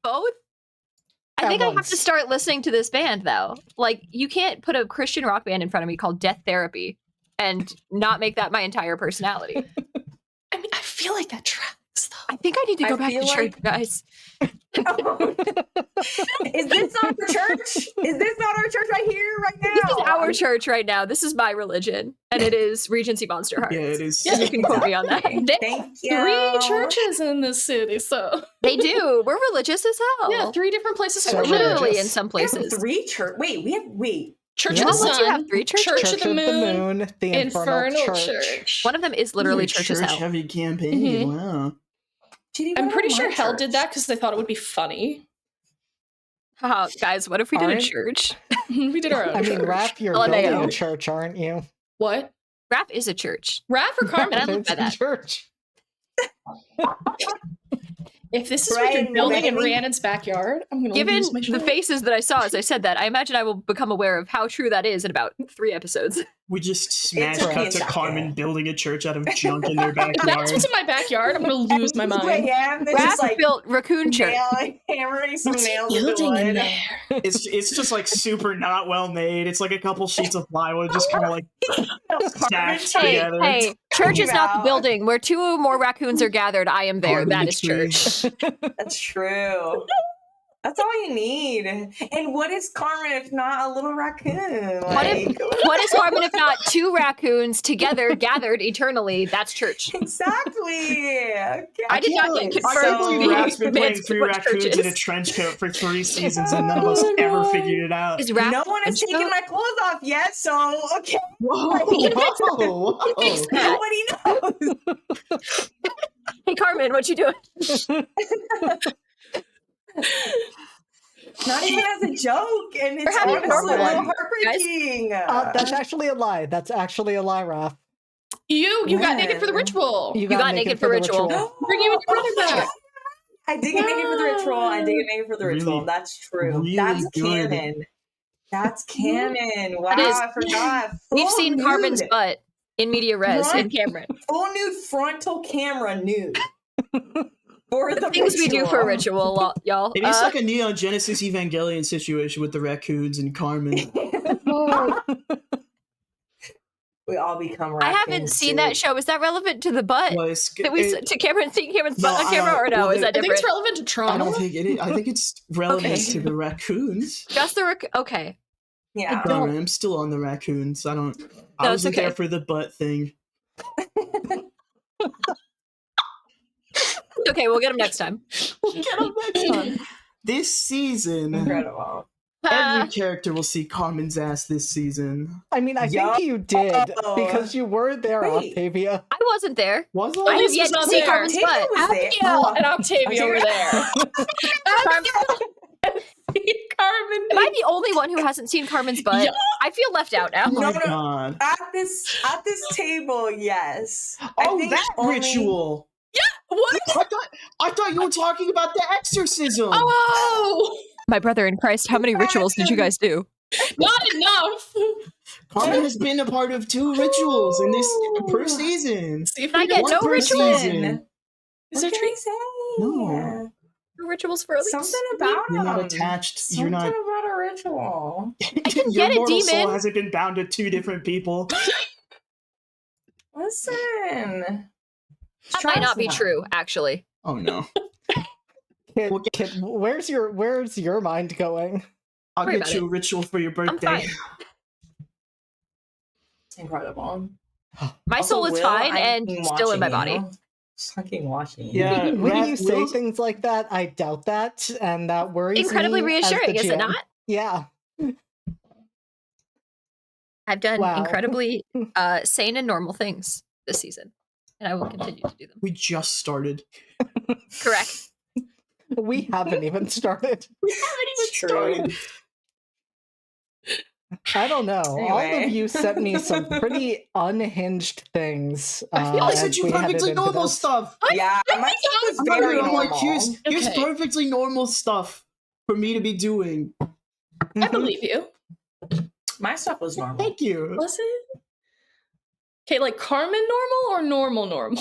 Both? I think I have to start listening to this band, though. Like, you can't put a Christian rock band in front of me called Death Therapy and not make that my entire personality. I mean, I feel like that tracks, though. I think I need to go back to church, guys. Is this not the church? Is this not our church right here, right now? This is our church right now. This is my religion, and it is Regency Monsterhearts. Yeah, it is. Yeah, you can quote me on that. Thank you. 3 churches in this city, so They do. We're religious as hell. yeah, 3 different places. So Literally, in some We have places. 3 church. Wait. Church Yeah. of the Once you Sun, have 3 churches, Church of the Moon, the Infernal Church. one of them is literally church as hell. Heavy campaign. Wow. Judy, I'm what pretty about sure my Hell church? did that because they thought it would be funny. Haha, guys, what if we did a Aren't- church? We did our own I mean, church. Raph, you're LMAO. building a church, aren't you? What? Rap is a church. Raph or Carmen? I live by It's a that. church. If this is what you're Right, building in baby. Rhiannon's backyard, I'm going to Given lose my the shit. faces that I saw as I said that, I imagine I will become aware of how true that is in about 3 episodes. We just smash took me cut a to second. Carmen building a church out of junk in their If that's backyard. what's in my backyard, I'm going to lose my mind. Yeah, this Rap is like built raccoon church. hammering some What's he nails into building in wood. there? It's just like super not well made. It's like a couple sheets of plywood just kind of like stacked Hey, together. hey, church is not the Out. building. Where 2 or more raccoons are gathered, I am there. Carmen That the is tree. church. That's true. That's all you need. And what is Carmen if not a little raccoon? What is Carmen if not 2 raccoons together, gathered eternally? That's church. Exactly. Okay. I did not get I confirmed can't to believe be Rap's been playing advanced 3 what raccoons church in a is. trench coat for 3 seasons and none of us Oh my ever God. figured it out. Is rap No one has trench taken coat? my clothes off yet, so okay. Whoa, whoa, Fix whoa. that. Nobody knows. Hey, Carmen, what you doing? Not even as a joke, and it's having a honestly normal a little one, heartbreaking. That's actually a lie. That's actually a lie, Raph. You got naked for the When? ritual. You got naked for ritual. Bring you and your brother back. I did get naked for the ritual. I did get naked for the ritual. Really- That's true. really That's good. canon. That's canon. Wow, That is- I forgot. We've Full seen nude. Carmen's butt in media res What? in Cameron. Full nude frontal camera nude. For the Things we do for a ritual, y'all. It is like a Neon Genesis Evangelion situation with the raccoons and Carmen. We all become I haven't raccoons, seen dude. that show. Is that relevant to the butt? Well, it's- That we it- to Cameron seeing Cameron's No, butt on I camera, don't- or no? well, Is that I think different? it's relevant to I trauma. don't think it is. I think it's relevant Okay. to the raccoons. Just the okay. Yeah. Sorry, I'm still on the raccoons. I No, wasn't it's okay. there for the butt thing. Okay, we'll get him next time. We'll get them next time. This season, Incredible. every character will see Carmen's ass this season. I mean, I Yo. think you did because you were there, Wait. Octavia. I wasn't there. Was I I? have Elise yet was to not see there. Carmen's Octavia butt. was there. Abigail and Octavia Octavia- were there. Carmen. Am I the only one who hasn't seen Carmen's butt? Yeah. I feel left out now. Oh my No. god. At this table, yes. I Oh, think that only- ritual. What? I thought you were talking about the exorcism. Oh, My brother in Christ, how many rituals did you guys do? not enough. Carmen has been a part of 2 rituals in this per season. See if I we get One no per ritual. season. Is there What can tree? I say? No. No rituals for Elise. Something about You're not him. attached. Something You're not. about a ritual. can Your get a mortal soul demon. hasn't been bound to 2 different people. Listen. That might not be true, actually. Oh no. Kid, where's your mind going? I'll Worry get about you a ritual for your I'm birthday. fine. It's incredible. My Also, soul is Will, fine I've and been still in my watching body. you. Fucking watching you. Yeah, When Raph, you say Will's- things like that, I doubt that, and that worries Incredibly me as the reassuring, is it GM. not? Yeah. I've done Wow. incredibly sane and normal things this season, and I will continue to do them. We just started. Correct. We haven't even started. We haven't even True. started. I don't know. All Anyway. of you sent me some pretty unhinged things. I feel like as sent you we headed perfectly into normal this. stuff. Yeah, my stuff was very I'm like, normal. here's Okay. perfectly normal stuff for me to be doing. I believe you. My stuff was normal. Thank you. Was it? Okay, like Carmen normal or normal?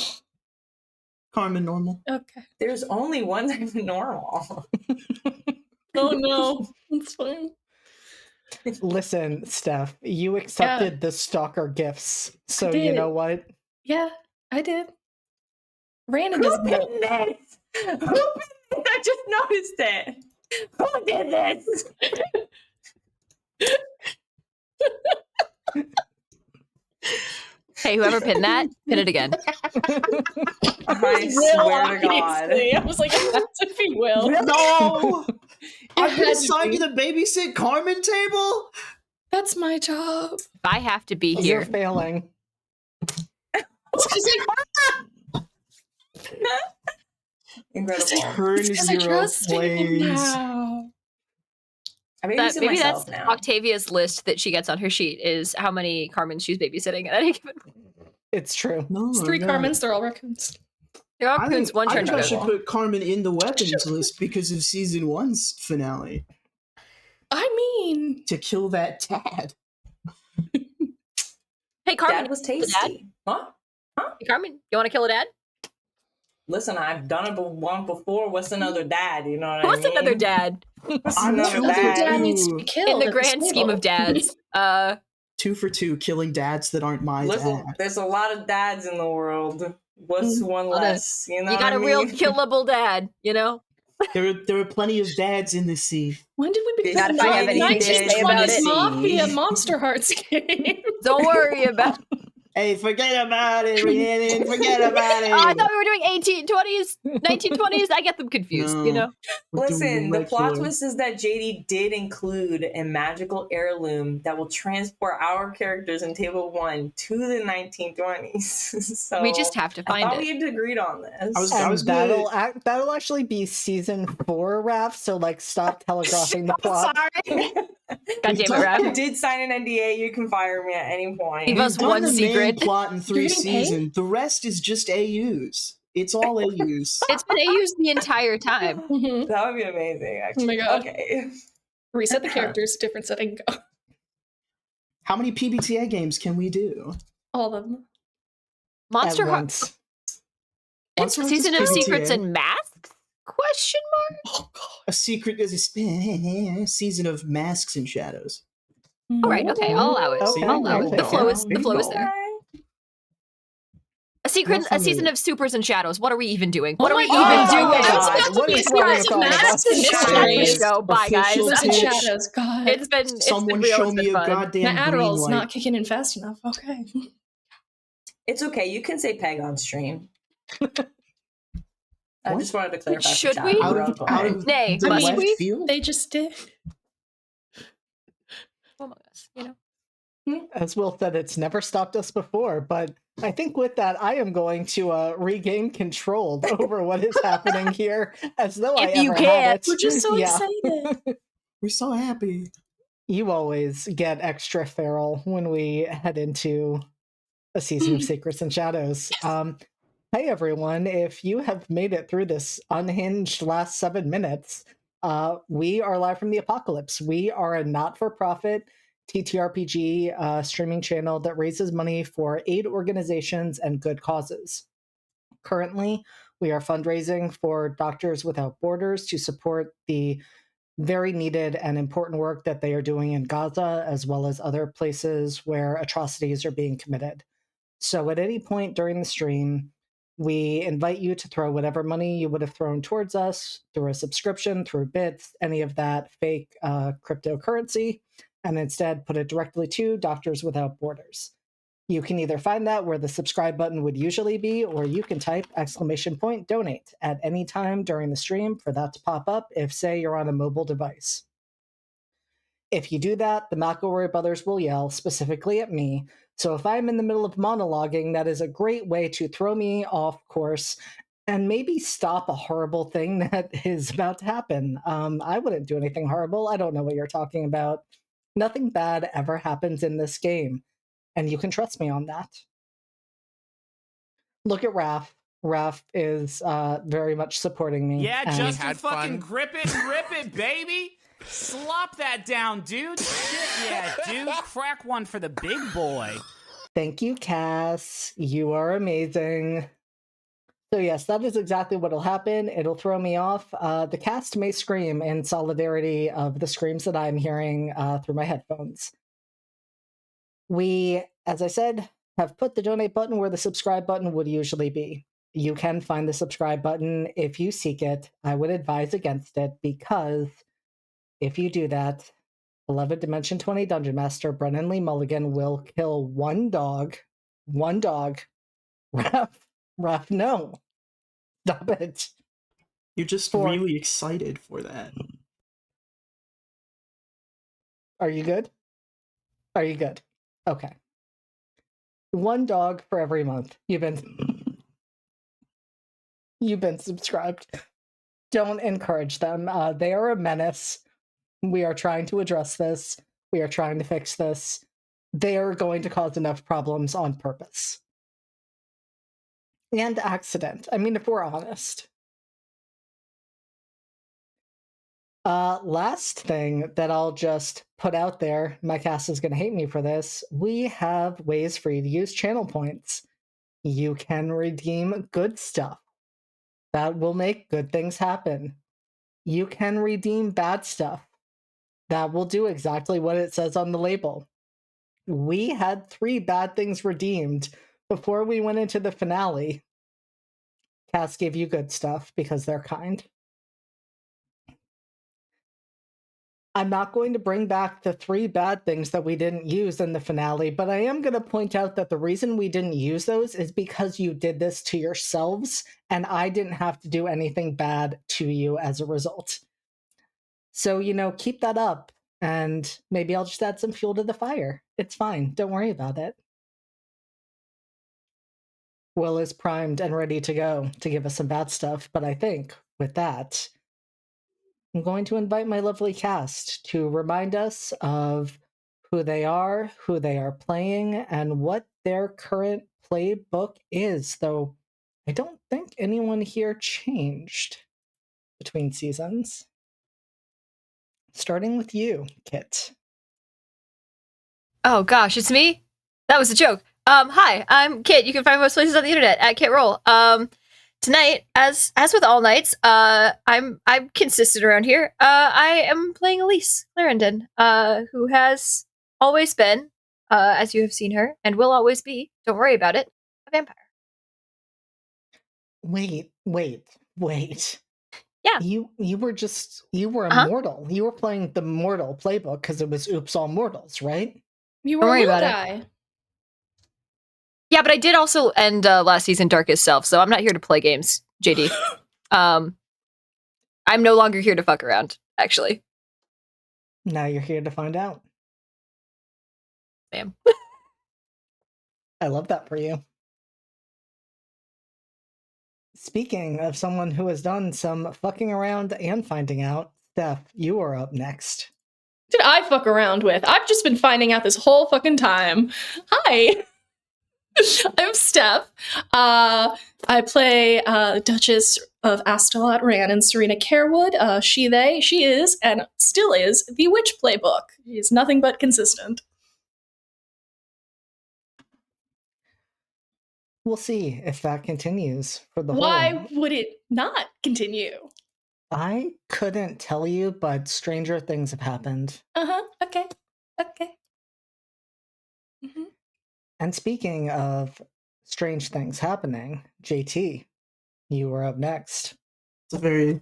Carmen normal. Okay. There's only one type of normal. Oh no. It's fine. Listen, Steph, you accepted the stalker gifts, so you did. know what? Yeah, I did. Random Who doesn't did help. this? Who did this? I just noticed it. Who did this? Hey, whoever pinned that, pin it again. I Will, swear to God. obviously. I was like, it had to be Will. No! I'm had gonna to assign be. you the babysit Carmen table? That's my job. If I have to be You're here, failing. It's because Incredible. Turn I zero trust him plays. now. I that, babysit maybe myself that's now. Octavia's list that she gets on her sheet is how many Carmen she's babysitting at any given. It's true. No, It's 3 no. Carmens, they're all raccoons. There are I raccoons, think, one I turned think I should invisible. put Carmen in the weapons list because of season 1's finale. I mean, To kill that dad. Hey, Carmen, Dad was kill the dad? tasty. What? Hey, Carmen, you want to kill a dad? Listen, I've done it one before. What's another dad? You know what I mean? What's another dad? What's I'm another two for another dad? dad needs to be killed In the at grand scheme of stable. dads. 2 for 2, killing dads that aren't my Listen, dad. there's a lot of dads in the world. What's one Lot of- less? You know You got what a I real mean? killable dad, you know? There are plenty of dads in the sea. When did we Not become if I have anything to say about 1920s it. Mafia Monster Hearts game? Don't worry about Hey, forget about it, Rhiannon. Forget about it. Oh, I thought we were doing 1820s, 1920s. I get them confused, you know? We're doing Listen, the plot regular. twist is that JD did include a magical heirloom that will transport our characters in Table 1 to the 1920s. So We just have to I find thought it. we had agreed on this. I was And that'll actually be season 4, Raph. So like, stop telegraphing the plot. Sorry. God damn it, I Raph. did sign an NDA. You can fire me at any point. Give us We've done one the main secret. plot in 3 You're getting paid? seasons. The rest is just AUs. It's all AUs. It's been AUs the entire time. Mhm. That would be amazing, actually. Oh my God. Okay. Reset the characters, different setting, go. How many PBTA games can we do? All of them. Monster At Hearts. once. It's Monster Hearts Season is of PBTA. Secrets and Masks? Question mark? Oh God. A secret is a season of masks and shadows. All right, okay, I'll allow it. Okay, I'll allow it. The okay. flow is there. Okay. A secret, Not a season familiar. of supers and shadows. What are we even doing? Oh What are my we God. even Oh my doing? God. It's about What to be is wrong with all of masks us? and mysteries. Let's go. Bye, guys. Official Secrets and pitch. shadows. God. It's been Someone real. show It's me been a fun. goddamn My green Adderall's light. not kicking in fast enough. Okay. It's okay. You can say Peg on stream. I What? just wanted to clarify. for Should chat. we? We're Out all of, going. out of Nay, the I mean, left we? field? They just did. Among Us, you know? As Will said, it's never stopped us before, but I think with that, I am going to regain control over what is happening here, as though I If you ever can. had it. We're just so Yeah. excited. We're so happy. You always get extra feral when we head into a season of Secrets and Shadows. Hey everyone, if you have made it through this unhinged last 7 minutes, we are live from the apocalypse. We are a not-for-profit TTRPG streaming channel that raises money for aid organizations and good causes. Currently, we are fundraising for Doctors Without Borders to support the very needed and important work that they are doing in Gaza, as well as other places where atrocities are being committed. So at any point during the stream, we invite you to throw whatever money you would have thrown towards us through a subscription, through bits, any of that fake cryptocurrency, and instead put it directly to Doctors Without Borders. You can either find that where the subscribe button would usually be, or you can type !donate at any time during the stream for that to pop up if, say, you're on a mobile device. If you do that, the McElroy brothers will yell, specifically at me. So if I'm in the middle of monologuing, that is a great way to throw me off course and maybe stop a horrible thing that is about to happen. I wouldn't do anything horrible. I don't know what you're talking about. Nothing bad ever happens in this game, and you can trust me on that. Look at Raph. Raph is very much supporting me. Yeah, and- just had fucking fun. grip it and rip it, baby. Slop that down, dude. Shit, yeah, dude. Crack one for the big boy. Thank you, Cass. You are amazing. So yes, that is exactly what'll happen. It'll throw me off. The cast may scream in solidarity of the screams that I'm hearing through my headphones. We, as I said, have put the donate button where the subscribe button would usually be. You can find the subscribe button if you seek it. I would advise against it because if you do that, beloved Dimension 20 Dungeon Master Brennan Lee Mulligan will kill one dog. One dog. Raph, no. Stop it. You're just really excited for that. Are you good? Are you good? Okay. One dog for every month. You've been subscribed. Don't encourage them. They are a menace. We are trying to address this. We are trying to fix this. They are going to cause enough problems on purpose. And accident. I mean, if we're honest. Last thing that I'll just put out there, my cast is going to hate me for this. We have ways for you to use channel points. You can redeem good stuff. That will make good things happen. You can redeem bad stuff. That will do exactly what it says on the label. We had 3 bad things redeemed before we went into the finale. Cass gave you good stuff because they're kind. I'm not going to bring back the 3 bad things that we didn't use in the finale, but I am going to point out that the reason we didn't use those is because you did this to yourselves, and I didn't have to do anything bad to you as a result. So, keep that up, and maybe I'll just add some fuel to the fire. It's fine. Don't worry about it. Will is primed and ready to go to give us some bad stuff, but I think with that, I'm going to invite my lovely cast to remind us of who they are playing, and what their current playbook is, though I don't think anyone here changed between seasons. Starting with you, Kit. Oh gosh, it's me? That was a joke. Hi, I'm Kit. You can find me most places on the internet at KitRoll. Tonight, as with all nights, I'm consistent around here. I am playing Elise Clarendon, who has always been, as you have seen her, and will always be, don't worry about it, a vampire. Wait. Yeah. You were a mortal. You were playing the mortal playbook because it was Oops All Mortals, right? You Don't were worry a little about guy. Yeah, but I did also end last season Darkest Self, so I'm not here to play games, JD. I'm no longer here to fuck around, actually. Now you're here to find out. Damn. I love that for you. Speaking of someone who has done some fucking around and finding out, Steph, you are up next. Did I fuck around with? I've just been finding out this whole fucking time. Hi. I'm Steph. I play Duchess of Astolat, Rhiannon Serena Carewood. She is, and still is, the witch playbook. She is nothing but consistent. We'll see if that continues for the Why whole. would it not continue? I couldn't tell you, but stranger things have happened. Okay. Mm-hmm. And speaking of strange things happening, JT, you were up next. It's a very,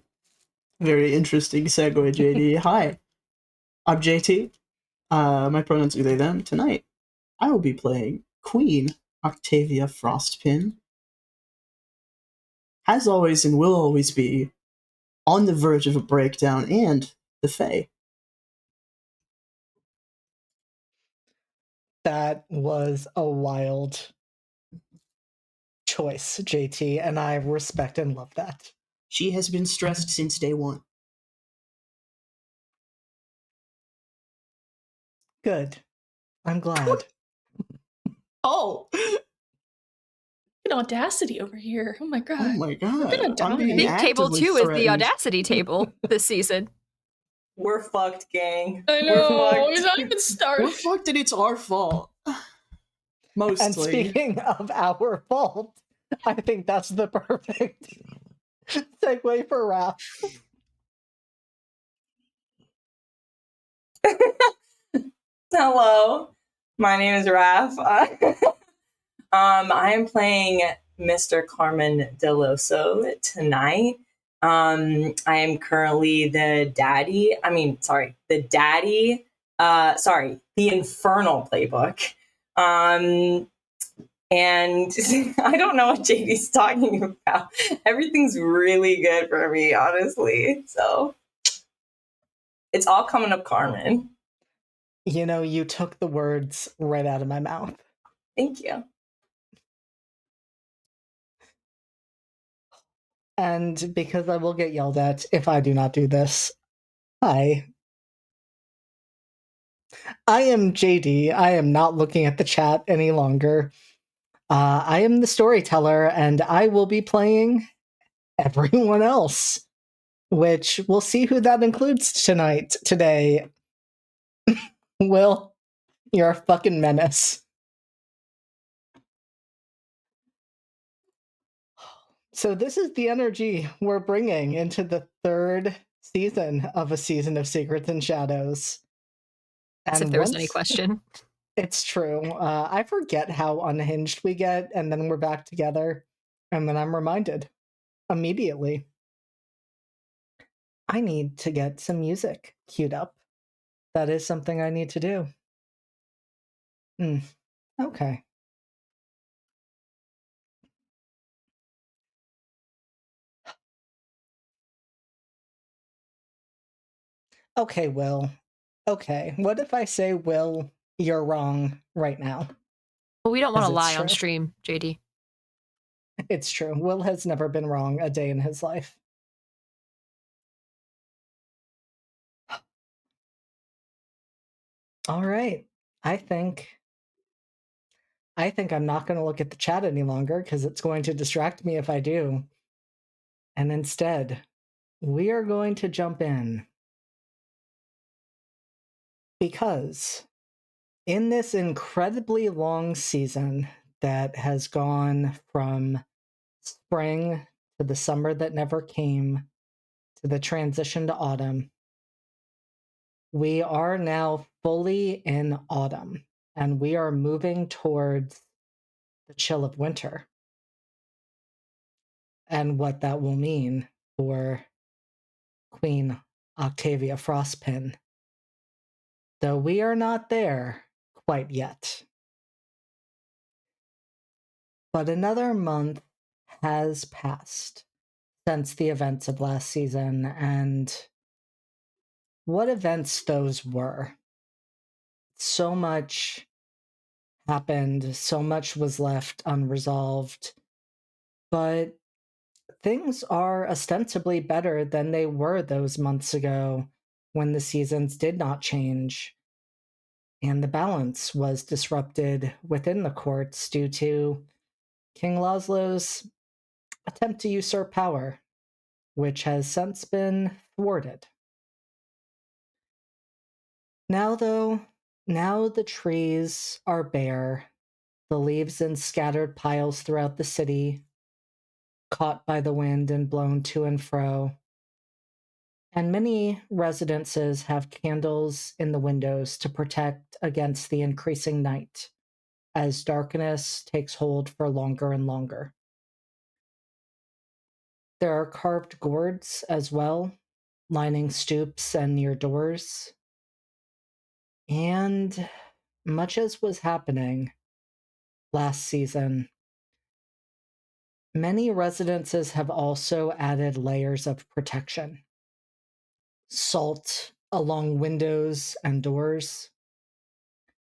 very interesting segue, JD. Hi, I'm JT. My pronouns are they, them. Tonight, I will be playing Queen Octavia Frostpin. As always and will always be, on the verge of a breakdown and the Fae. That was a wild choice, JT, and I respect and love that. She has been stressed since day one. Good. I'm glad. Oh. An audacity over here. Oh my god. Oh my god. We're gonna die. Big Table 2 is the threatened. Audacity table this season. We're fucked, gang. I know. We're It's fucked. not even started. We're fucked and it's our fault. Mostly. And speaking of our fault, I think that's the perfect segue for Raph. Hello, my name is Raf. I am playing Mr. Carmen Deloso tonight. I am currently the daddy. The daddy. The Infernal Playbook. And I don't know what JD's talking about. Everything's really good for me, honestly. So it's all coming up, Carmen. You know, you took the words right out of my mouth. Thank you. And because I will get yelled at if I do not do this, hi. I am JD. I am not looking at the chat any longer. I am the storyteller, and I will be playing everyone else, which we'll see who that includes today. Will, you're a fucking menace. So this is the energy we're bringing into the third season of A Season of Secrets and Shadows. As if there was any question. It's true. I forget how unhinged we get, and then we're back together, and then I'm reminded immediately. I need to get some music queued up. That is something I need to do. Okay. Okay, Will. Okay, what if I say, Will, you're wrong right now? But we don't want to It's lie on true. stream, JD. It's true. Will has never been wrong a day in his life. All right. I think I'm not going to look at the chat any longer because it's going to distract me if I do. And instead, we are going to jump in. Because in this incredibly long season that has gone from spring to the summer that never came to the transition to autumn, we are now fully in autumn, and we are moving towards the chill of winter and what that will mean for Queen Octavia Frostpin. Though we are not there quite yet. But another month has passed since the events of last season, and what events those were. So much happened, so much was left unresolved, but things are ostensibly better than they were those months ago when the seasons did not change, and the balance was disrupted within the courts due to King Laszlo's attempt to usurp power, which has since been thwarted. Now, though, now the trees are bare, the leaves in scattered piles throughout the city, caught by the wind and blown to and fro. And many residences have candles in the windows to protect against the increasing night as darkness takes hold for longer and longer. There are carved gourds as well, lining stoops and near doors. And much as was happening last season, many residences have also added layers of protection. Salt along windows and doors,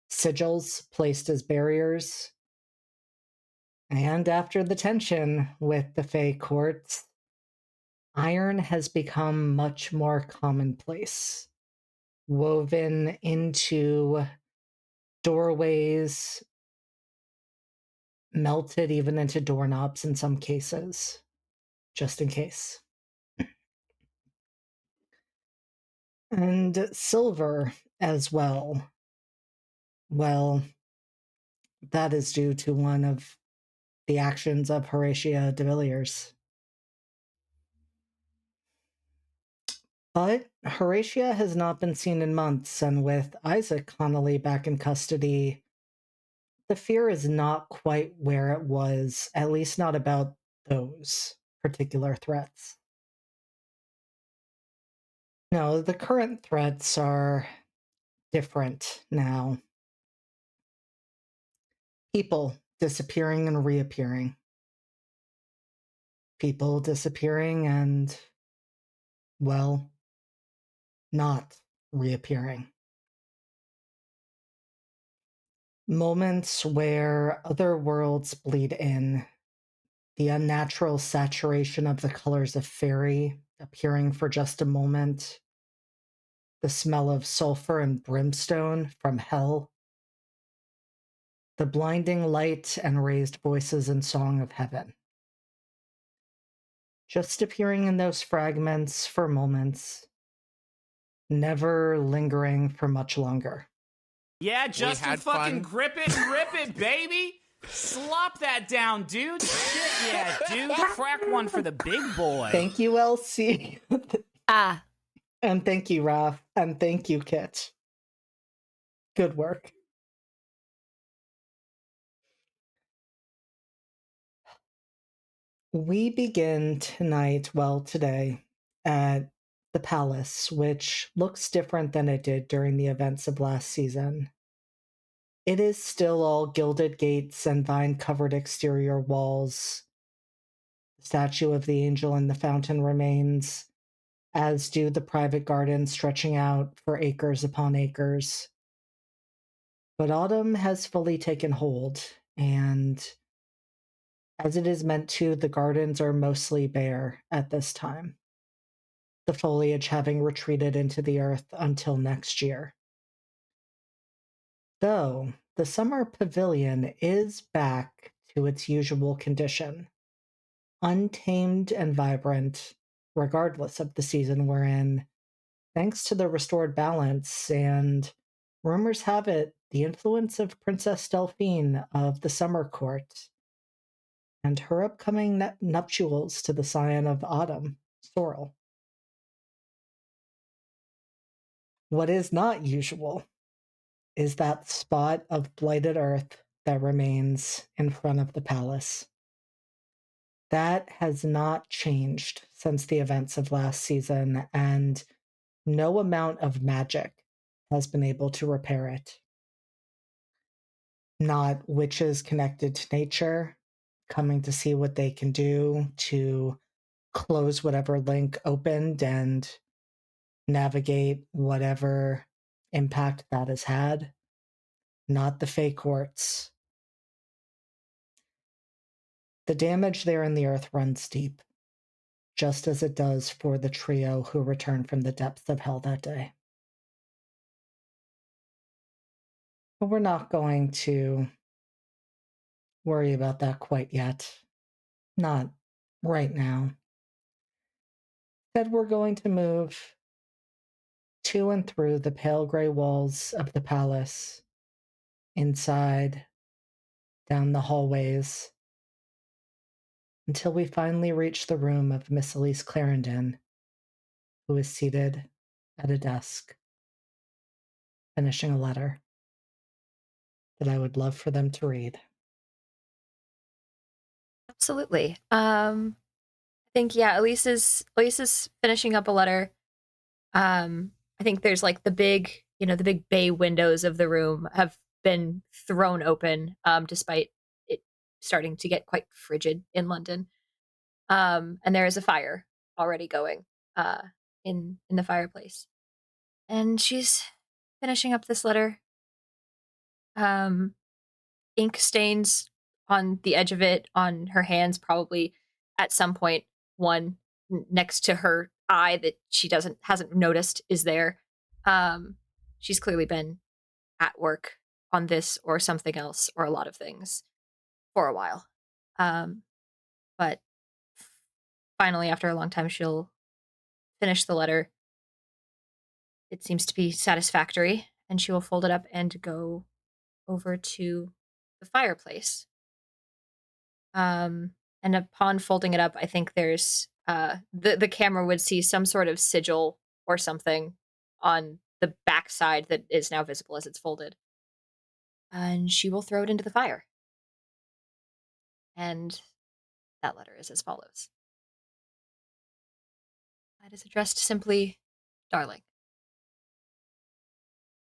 sigils placed as barriers, and after the tension with the Fae courts, iron has become much more commonplace, woven into doorways, melted even into doorknobs in some cases, just in case. And silver as well. Well, that is due to one of the actions of Horatia de Villiers. But Horatia has not been seen in months, and with Isaac Connolly back in custody, the fear is not quite where it was, at least not about those particular threats. No, the current threats are different now. People disappearing and reappearing. People disappearing and, well, not reappearing. Moments where other worlds bleed in, the unnatural saturation of the colors of fairy appearing for just a moment, the smell of sulfur and brimstone from hell, the blinding light and raised voices in song of heaven. Just appearing in those fragments for moments, never lingering for much longer. Yeah, Justin, had fucking fun. grip it and rip it, baby. Slop that down, dude. Shit, yeah, dude. Crack one for the big boy. Thank you, LC. Ah, And thank you, Raph. And thank you, Kit. Good work. We begin tonight, well, today, at the palace, which looks different than it did during the events of last season. It is still all gilded gates and vine-covered exterior walls. The statue of the angel in the fountain remains, as do the private gardens stretching out for acres upon acres. But autumn has fully taken hold, and as it is meant to, the gardens are mostly bare at this time, the foliage having retreated into the earth until next year. Though the summer pavilion is back to its usual condition, untamed and vibrant, regardless of the season we're in, thanks to the restored balance and, rumors have it, the influence of Princess Delphine of the Summer Court and her upcoming nuptials to the scion of autumn, Sorrel. What is not usual is that spot of blighted earth that remains in front of the palace. That has not changed since the events of last season, and no amount of magic has been able to repair it. Not witches connected to nature, coming to see what they can do to close whatever link opened and navigate whatever impact that has had. Not the fake courts. The damage there in the earth runs deep, just as it does for the trio who returned from the depths of hell that day. But we're not going to worry about that quite yet. Not right now. Instead, we're going to move to and through the pale gray walls of the palace, inside, down the hallways, until we finally reach the room of Miss Elise Clarendon, who is seated at a desk, finishing a letter that I would love for them to read. absolutely. I think Elise is finishing up a letter. I think there's like the big bay windows of the room have been thrown open, despite it starting to get quite frigid in London. And there is a fire already going in the fireplace. And she's finishing up this letter. Ink stains on the edge of it, on her hands, probably at some point, one next to her eye that she hasn't noticed is there. She's clearly been at work on this or something else or a lot of things for a while. But finally, after a long time, she'll finish the letter. It seems to be satisfactory, and she will fold it up and go over to the fireplace. And upon folding it up, I think there's the camera would see some sort of sigil or something on the back side that is now visible as it's folded. And she will throw it into the fire. And that letter is as follows. It is addressed simply, Darling.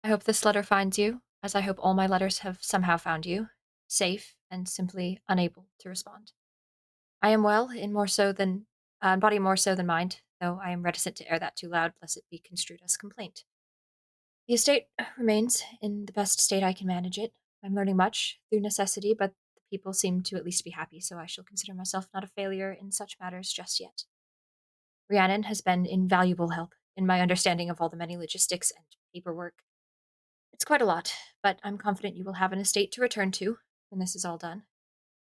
I hope this letter finds you, as I hope all my letters have somehow found you, safe and simply unable to respond. I am well, in more so than body more so than mind, though I am reticent to air that too loud, lest it be construed as complaint. The estate remains in the best state I can manage it. I'm learning much through necessity, but the people seem to at least be happy, so I shall consider myself not a failure in such matters just yet. Rhiannon has been invaluable help in my understanding of all the many logistics and paperwork. It's quite a lot, but I'm confident you will have an estate to return to when this is all done.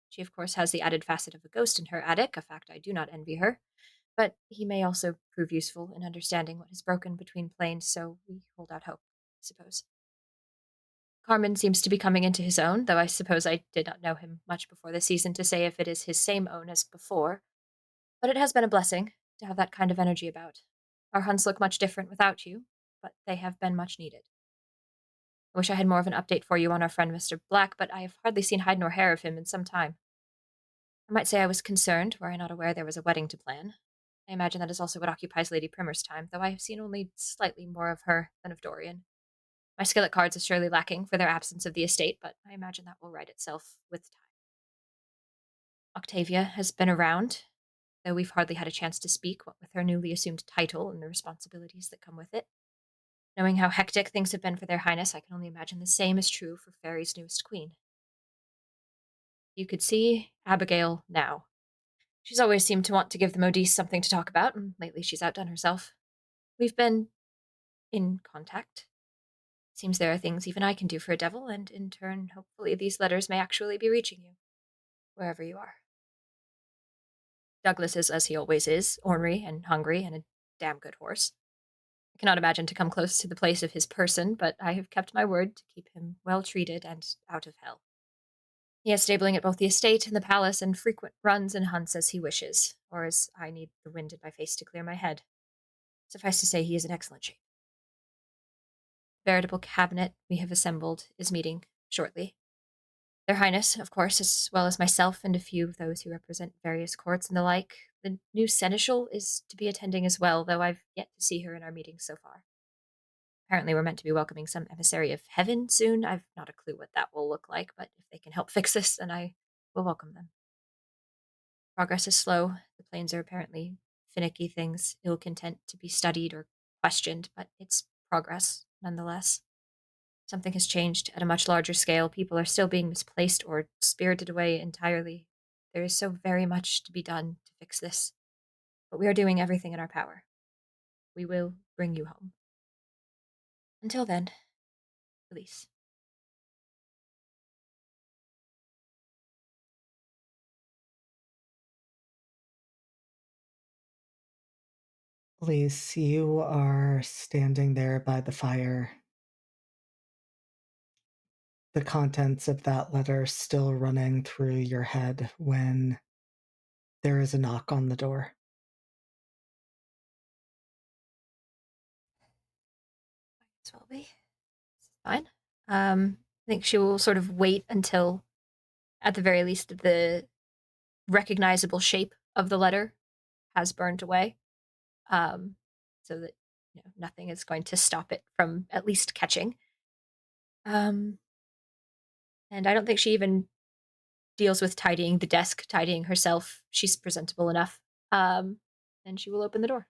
She, of course, has the added facet of a ghost in her attic, a fact I do not envy her, but he may also prove useful in understanding what has broken between planes, so we hold out hope, I suppose. Carmen seems to be coming into his own, though I suppose I did not know him much before the season to say if it is his same own as before. But it has been a blessing to have that kind of energy about. Our hunts look much different without you, but they have been much needed. I wish I had more of an update for you on our friend Mr. Black, but I have hardly seen hide nor hair of him in some time. I might say I was concerned, were I not aware there was a wedding to plan. I imagine that is also what occupies Lady Primmer's time, though I have seen only slightly more of her than of Dorian. My skill at cards is surely lacking for their absence of the estate, but I imagine that will right itself with time. Octavia has been around, though we've hardly had a chance to speak, what with her newly assumed title and the responsibilities that come with it. Knowing how hectic things have been for their highness, I can only imagine the same is true for Fairy's newest queen. You could see Abigail now. She's always seemed to want to give the Modiste something to talk about, and lately she's outdone herself. We've been in contact. Seems there are things even I can do for a devil, and in turn, hopefully these letters may actually be reaching you, wherever you are. Douglas is as he always is, ornery and hungry and a damn good horse. I cannot imagine to come close to the place of his person, but I have kept my word to keep him well treated and out of hell. He has stabling at both the estate and the palace, and frequent runs and hunts as he wishes, or as I need the wind in my face to clear my head. Suffice to say, he is in excellent shape. Veritable cabinet we have assembled is meeting shortly. Their Highness, of course, as well as myself and a few of those who represent various courts and the like. The new seneschal is to be attending as well, though I've yet to see her in our meetings so far. Apparently we're meant to be welcoming some emissary of heaven soon. I've not a clue what that will look like, but if they can help fix this, then I will welcome them. Progress is slow. The planes are apparently finicky things, ill content to be studied or questioned, but it's progress nonetheless. Something has changed at a much larger scale. People are still being misplaced or spirited away entirely. There is so very much to be done to fix this, but we are doing everything in our power. We will bring you home. Until then, Elise. Elise, you are standing there by the fire. The contents of that letter still running through your head when there is a knock on the door. Might as well be. It's fine. I think she will sort of wait until, at the very least, the recognizable shape of the letter has burned away, so that nothing is going to stop it from at least catching. And I don't think she even deals with tidying the desk, tidying herself. She's presentable enough. And she will open the door.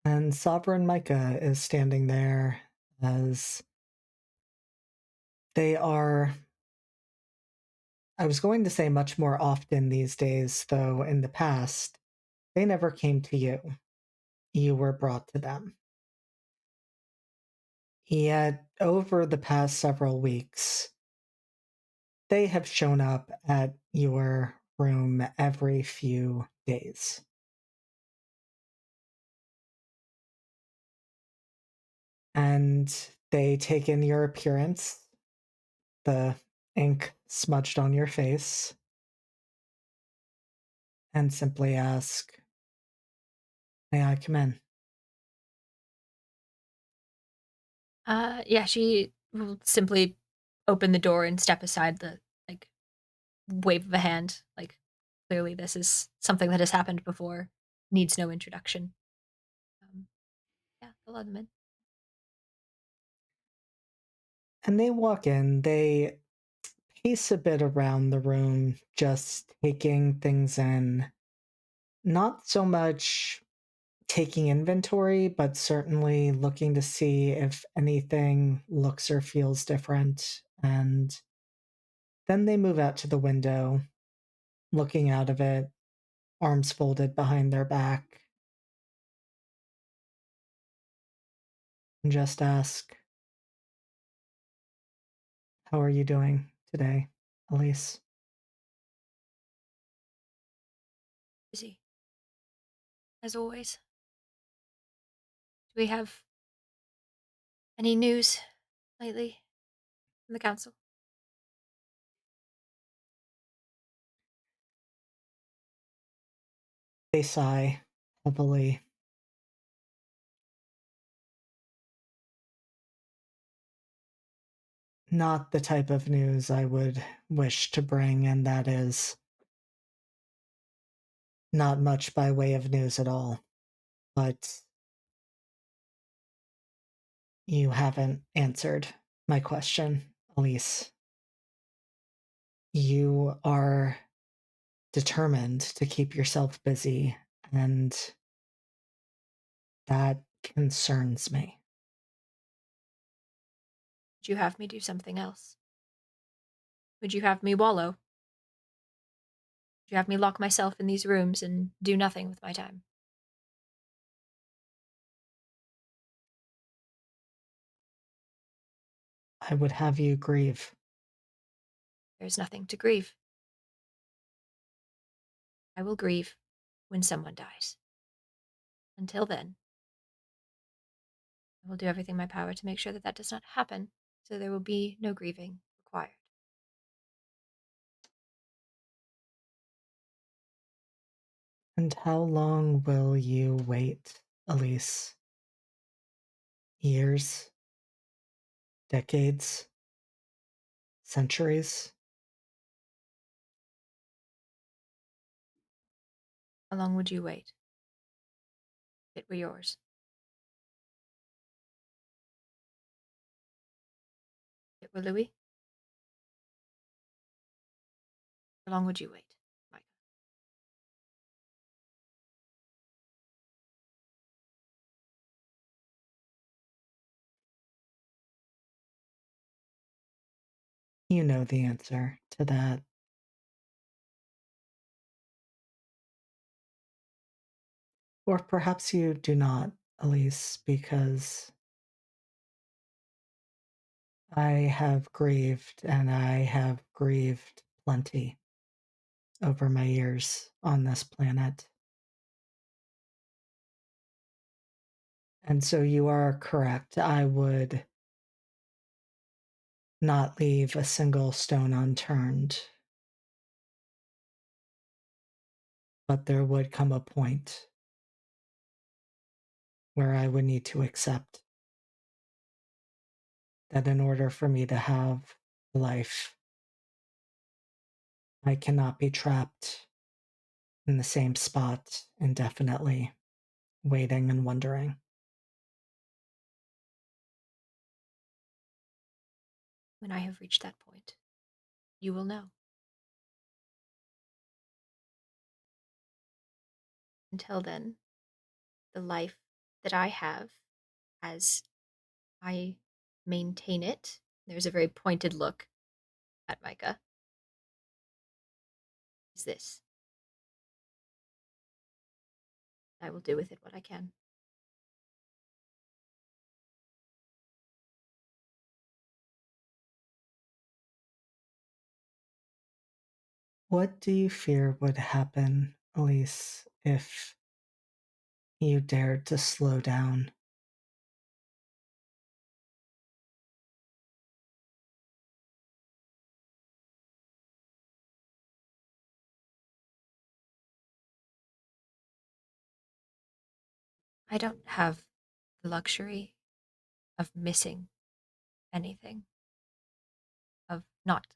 And Sovereign Micah is standing there as they are, I was going to say much more often these days, though in the past, they never came to you. You were brought to them. Yet, over the past several weeks, they have shown up at your room every few days. And they take in your appearance, the ink smudged on your face and simply ask, "May I come in?" Yeah, she will simply open the door and step aside the like wave of a hand. Like clearly this is something that has happened before, needs no introduction. Yeah, I'll let them in. And they walk in, they pace a bit around the room, just taking things in. Not so much taking inventory, but certainly looking to see if anything looks or feels different. And then they move out to the window, looking out of it, arms folded behind their back, and just ask, "How are you doing today, Elise?" Busy. As always. Do we have any news lately from the council? They sigh heavily. Not the type of news I would wish to bring, and that is not much by way of news at all. But you haven't answered my question, Elise. You are determined to keep yourself busy, and that concerns me. Would you have me do something else? Would you have me wallow? Would you have me lock myself in these rooms and do nothing with my time? I would have you grieve. There's nothing to grieve. I will grieve when someone dies. Until then, I will do everything in my power to make sure that that does not happen, so there will be no grieving required. And how long will you wait, Elise? Years? Decades? Centuries? How long would you wait? If it were yours. If it were Louis? How long would you wait, Micah? You know the answer to that. Or perhaps you do not, Elise, because I have grieved, and I have grieved plenty over my years on this planet. And so you are correct. I would not leave a single stone unturned. But there would come a point where I would need to accept that in order for me to have life, I cannot be trapped in the same spot indefinitely, waiting and wondering. When I have reached that point, you will know. Until then, the life that I have, as I maintain it, there's a very pointed look at Micah, is this. I will do with it what I can. What do you fear would happen, Elise, if you dared to slow down? I don't have the luxury of missing anything, of not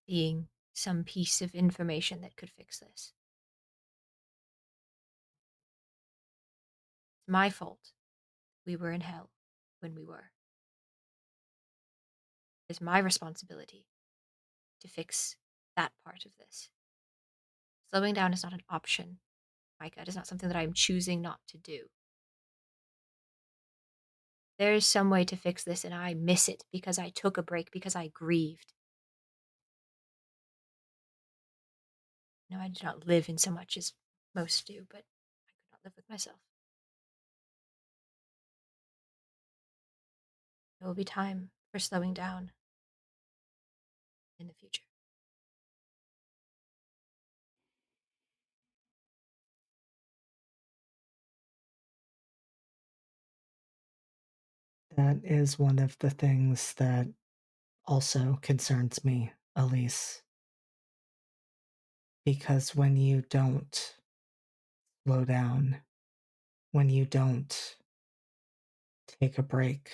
seeing some piece of information that could fix this. It's my fault we were in hell when we were. It's my responsibility to fix that part of this. Slowing down is not an option, Micah. It is not something that I am choosing not to do. There is some way to fix this, and I miss it because I took a break, because I grieved. No, I do not live in so much as most do, but I could not live with myself. There will be time for slowing down in the future. That is one of the things that also concerns me, Elise. Because when you don't slow down, when you don't take a break,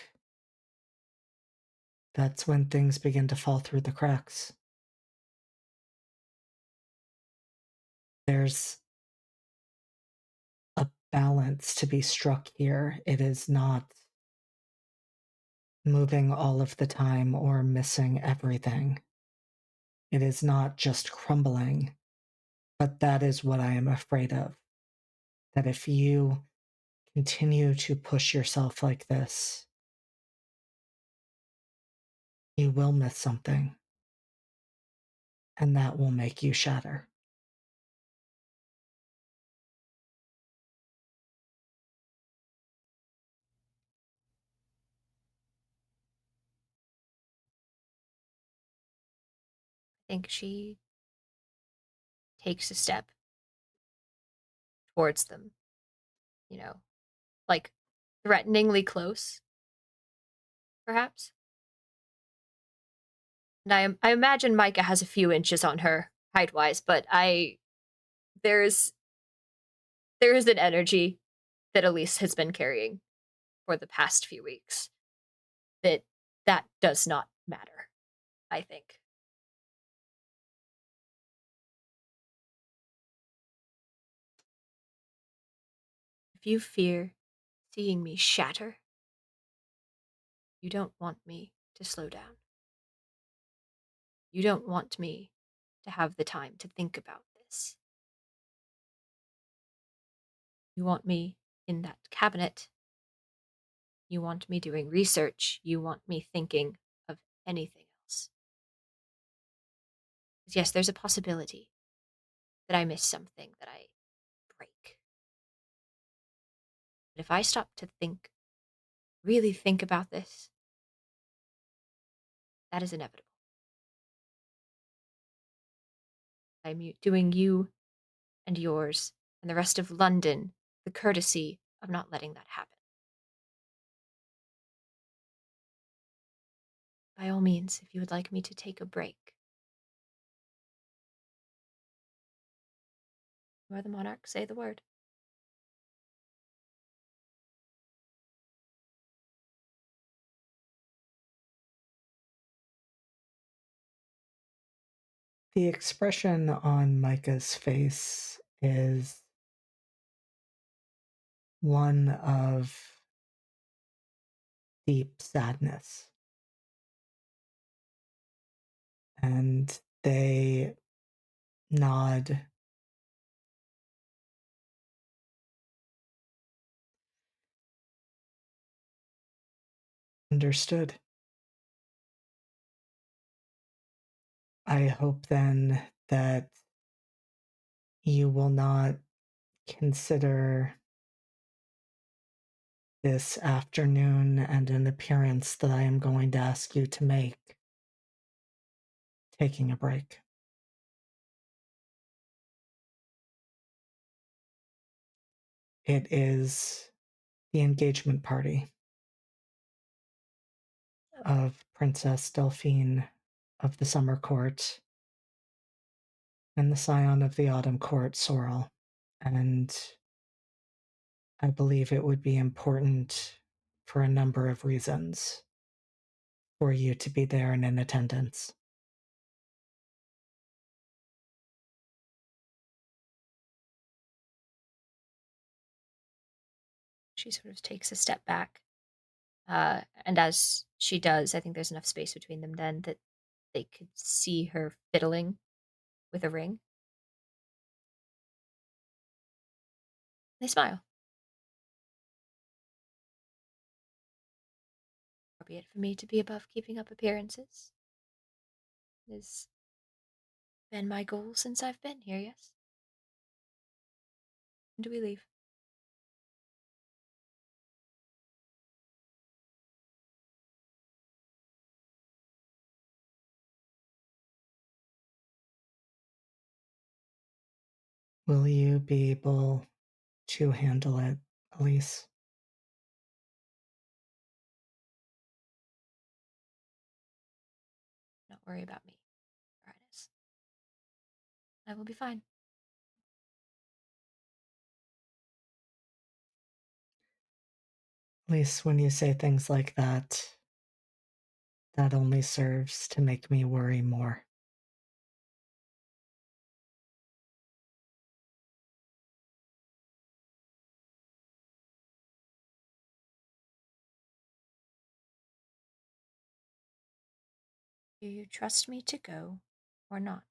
that's when things begin to fall through the cracks. There's a balance to be struck here. It is not moving all of the time or missing everything. It is not just crumbling, but that is what I am afraid of. That if you continue to push yourself like this, you will miss something, and that will make you shatter. I think she takes a step towards them, like threateningly close, perhaps. And I imagine Micah has a few inches on her height-wise, but there's an energy that Elise has been carrying for the past few weeks that does not matter, I think. If you fear seeing me shatter, you don't want me to slow down. You don't want me to have the time to think about this. You want me in that cabinet. You want me doing research. You want me thinking of anything else. Yes, there's a possibility that I miss something, that I break. But if I stop to think, really think about this, that is inevitable. I'm doing you and yours and the rest of London the courtesy of not letting that happen. By all means, if you would like me to take a break. You are the monarch, say the word. The expression on Micah's face is one of deep sadness. And they nod. Understood. I hope then that you will not consider this afternoon and an appearance that I am going to ask you to make taking a break. It is the engagement party of Princess Delphine of the Summer Court and the Scion of the Autumn Court, Sorrel. And I believe it would be important for a number of reasons for you to be there and in attendance. She sort of takes a step back. And as she does, I think there's enough space between them then that they could see her fiddling with a ring. They smile. Far be it for me to be above keeping up appearances. It has been my goal since I've been here, yes? When do we leave? Will you be able to handle it, Elise? Don't worry about me, Your Highness. I will be fine. Elise, when you say things like that, that only serves to make me worry more. Do you trust me to go or not?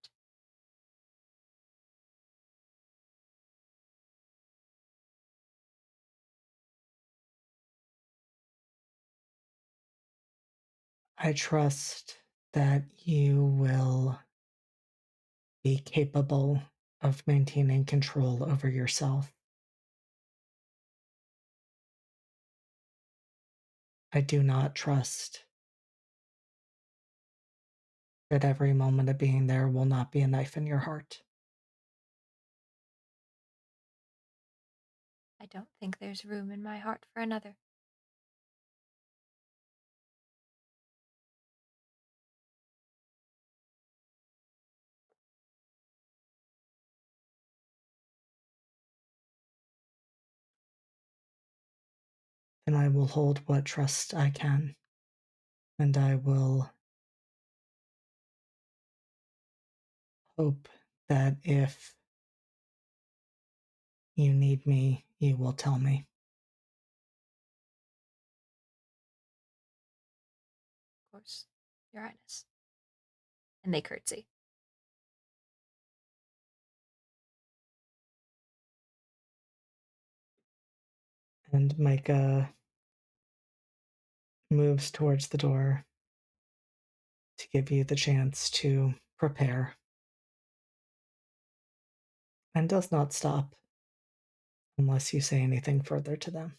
I trust that you will be capable of maintaining control over yourself. I do not trust that every moment of being there will not be a knife in your heart. I don't think there's room in my heart for another. And I will hold what trust I can. And I will hope that if you need me, you will tell me. Of course, Your Highness. And they curtsy. And Micah moves towards the door to give you the chance to prepare and does not stop unless you say anything further to them.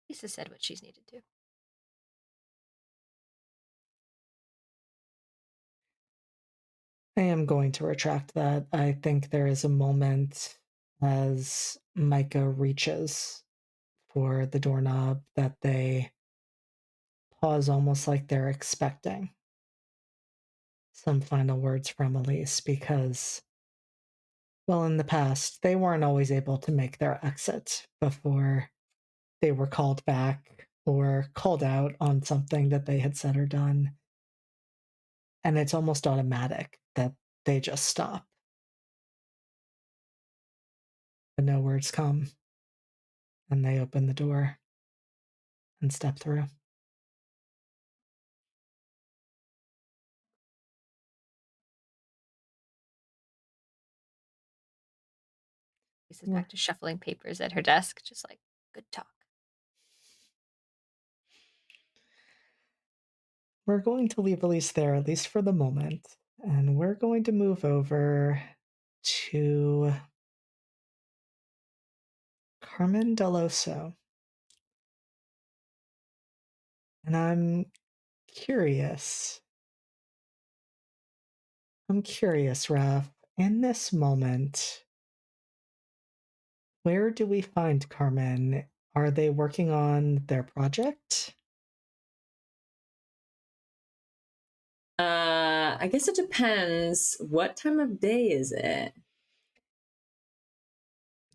Lisa said what she's needed to. I am going to retract that. I think there is a moment as Micah reaches for the doorknob that they pause almost like they're expecting some final words from Elise because, well, in the past, they weren't always able to make their exit before they were called back or called out on something that they had said or done. And it's almost automatic that they just stop. But no words come, and they open the door and step through. Lisa's back to shuffling papers at her desk, just like, good talk. We're going to leave Elise there, at least for the moment, and we're going to move over to Carmen Deloso. And curious. I'm curious, Raph, in this moment, where do we find Carmen? Are they working on their project? I guess it depends. What time of day is it?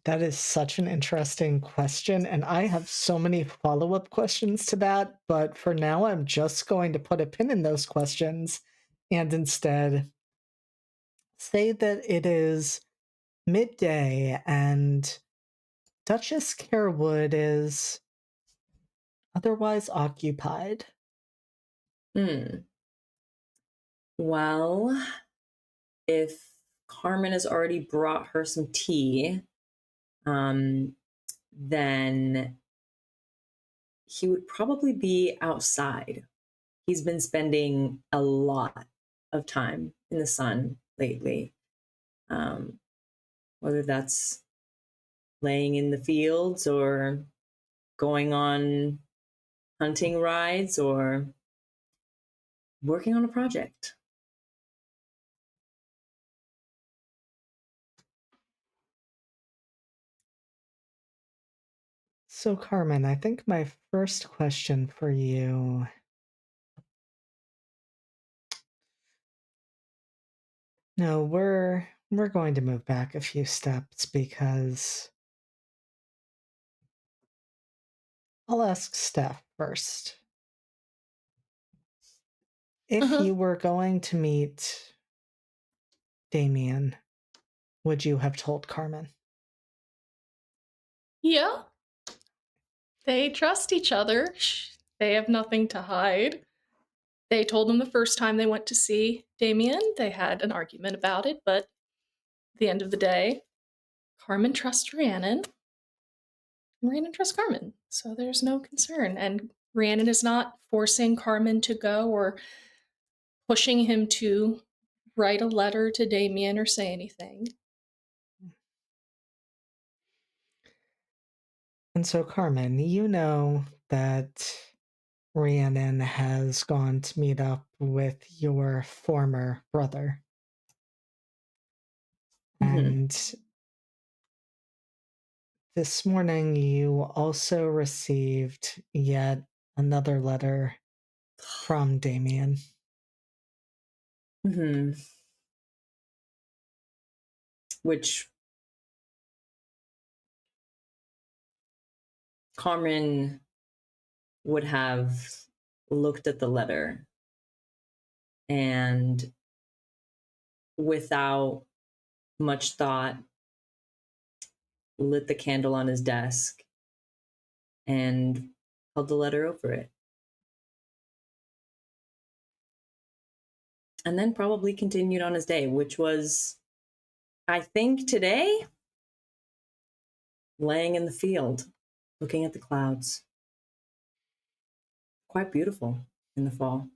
That is such an interesting question, and I have so many follow-up questions to that, but for now I'm just going to put a pin in those questions and instead say that it is midday and Duchess Carewood is otherwise occupied. Well, if Carmen has already brought her some tea, then he would probably be outside. He's been spending a lot of time in the sun lately. Whether that's laying in the fields or going on hunting rides or working on a project. So Carmen, I think my first question for you... No, we're going to move back a few steps because I'll ask Steph first. If you were going to meet Damien, would you have told Carmen? Yeah. They trust each other. They have nothing to hide. They told him the first time they went to see Damien. They had an argument about it, but at the end of the day, Carmen trusts Rhiannon, and Rhiannon trusts Carmen. So there's no concern. And Rhiannon is not forcing Carmen to go or pushing him to write a letter to Damien or say anything. And so, Carmen, you know that Rhiannon has gone to meet up with your former brother. And this morning you also received yet another letter from Damien. Which Carmen would have looked at the letter and without much thought lit the candle on his desk and held the letter over it. And then probably continued on his day, which was, I think today, laying in the field, looking at the clouds. Quite beautiful in the fall.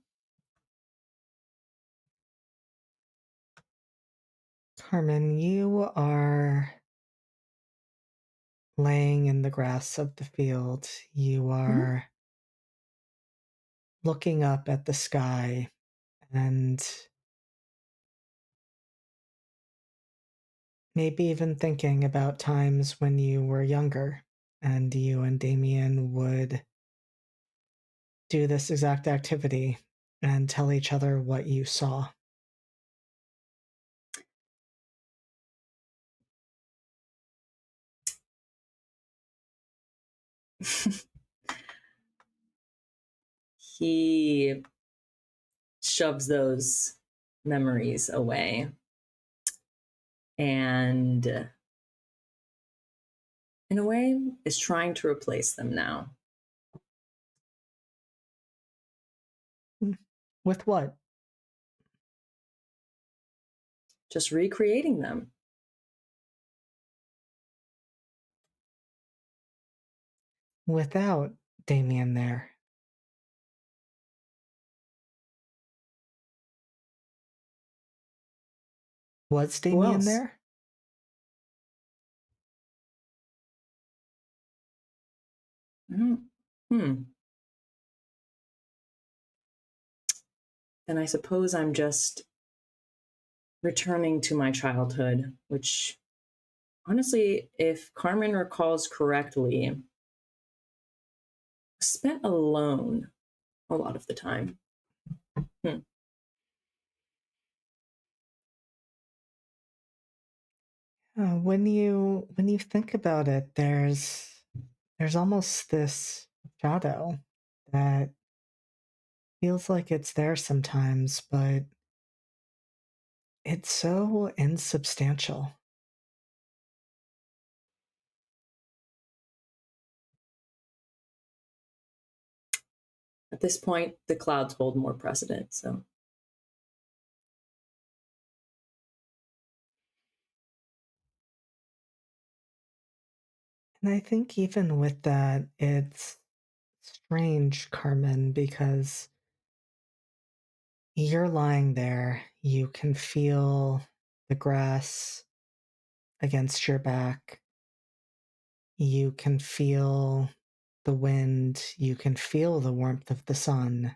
Carmen, you are laying in the grass of the field. You are looking up at the sky and maybe even thinking about times when you were younger and you and Damien would do this exact activity and tell each other what you saw. He shoves those memories away and, in a way, is trying to replace them now. With what? Just recreating them. Without Damien there. Was Damien there? Then I suppose I'm just returning to my childhood, which honestly, if Carmen recalls correctly, spent alone a lot of the time. Hmm. When you think about it, there's almost this shadow that feels like it's there sometimes, but it's so insubstantial. At this point, the clouds hold more precedent, so. And I think even with that, it's strange, Carmen, because you're lying there, you can feel the grass against your back, you can feel the wind, you can feel the warmth of the sun.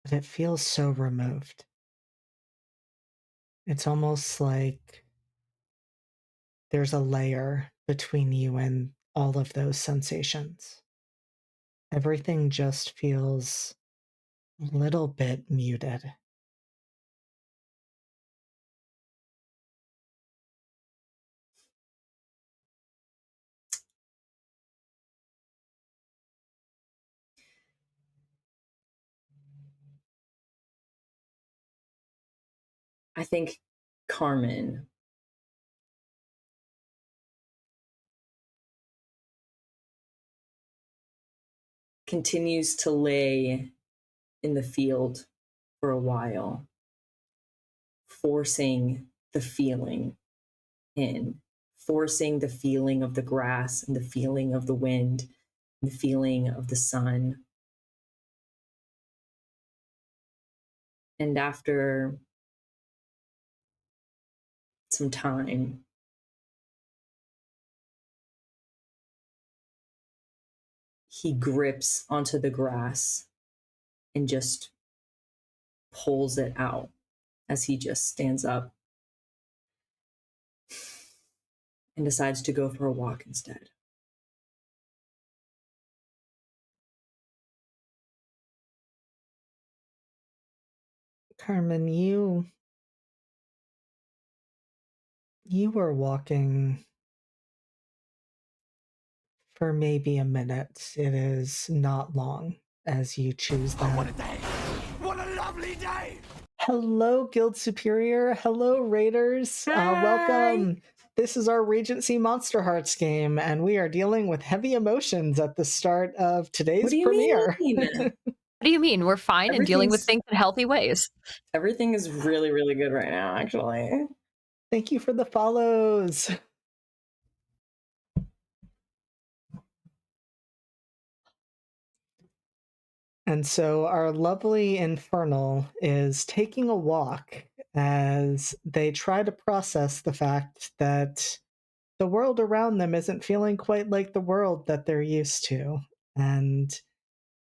But it feels so removed. It's almost like there's a layer between you and all of those sensations. Everything just feels a little bit muted. I think Carmen continues to lay in the field for a while, forcing the feeling in, forcing the feeling of the grass and the feeling of the wind and the feeling of the sun. And after some time, he grips onto the grass and just pulls it out as he just stands up and decides to go for a walk instead. Carmen, you were walking for maybe a minute. It is not long as you choose that. What a day! What a lovely day! Hello, Guild Superior. Hello, Raiders. Welcome. This is our Regency Monsterhearts game, and we are dealing with heavy emotions at the start of today's What do you premiere. mean? What do you mean? We're fine and dealing with things in healthy ways. Everything is really, really good right now, actually. Thank you for the follows. And so our lovely Infernal is taking a walk as they try to process the fact that the world around them isn't feeling quite like the world that they're used to. And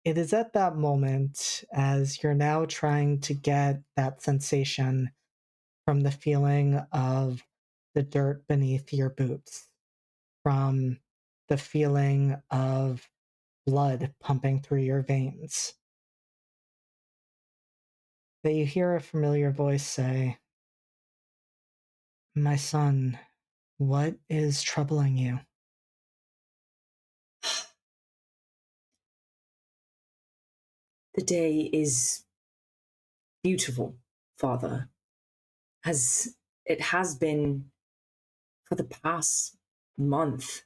it is at that moment, as you're now trying to get that sensation from the feeling of the dirt beneath your boots, from the feeling of blood pumping through your veins, that you hear a familiar voice say, "My son, what is troubling you?" The day is beautiful, Father, as it has been for the past month.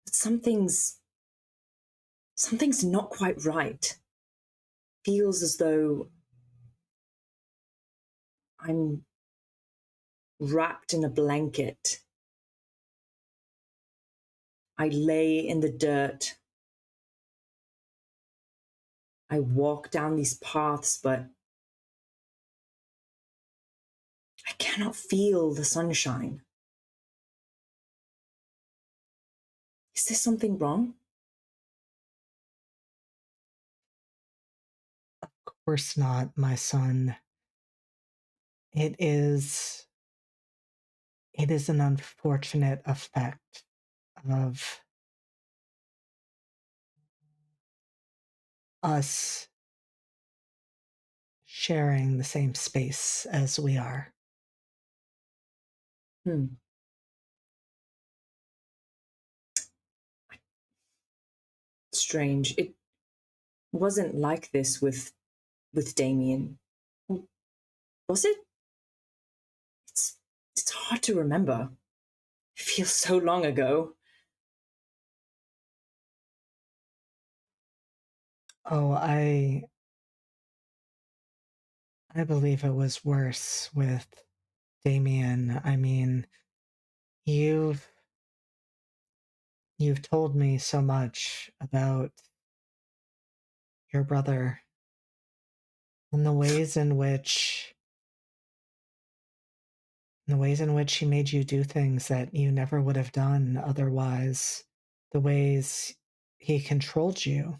But something's not quite right. Feels as though I'm wrapped in a blanket. I lay in the dirt. I walk down these paths, but I cannot feel the sunshine. Is there something wrong? Of course not, my son. It is an unfortunate effect of us sharing the same space as we are. Strange. It wasn't like this with Damien. Was it? It's hard to remember. It feels so long ago. Oh, I believe it was worse with Damien. I mean, you've told me so much about your brother and the ways in which he made you do things that you never would have done otherwise, the ways he controlled you.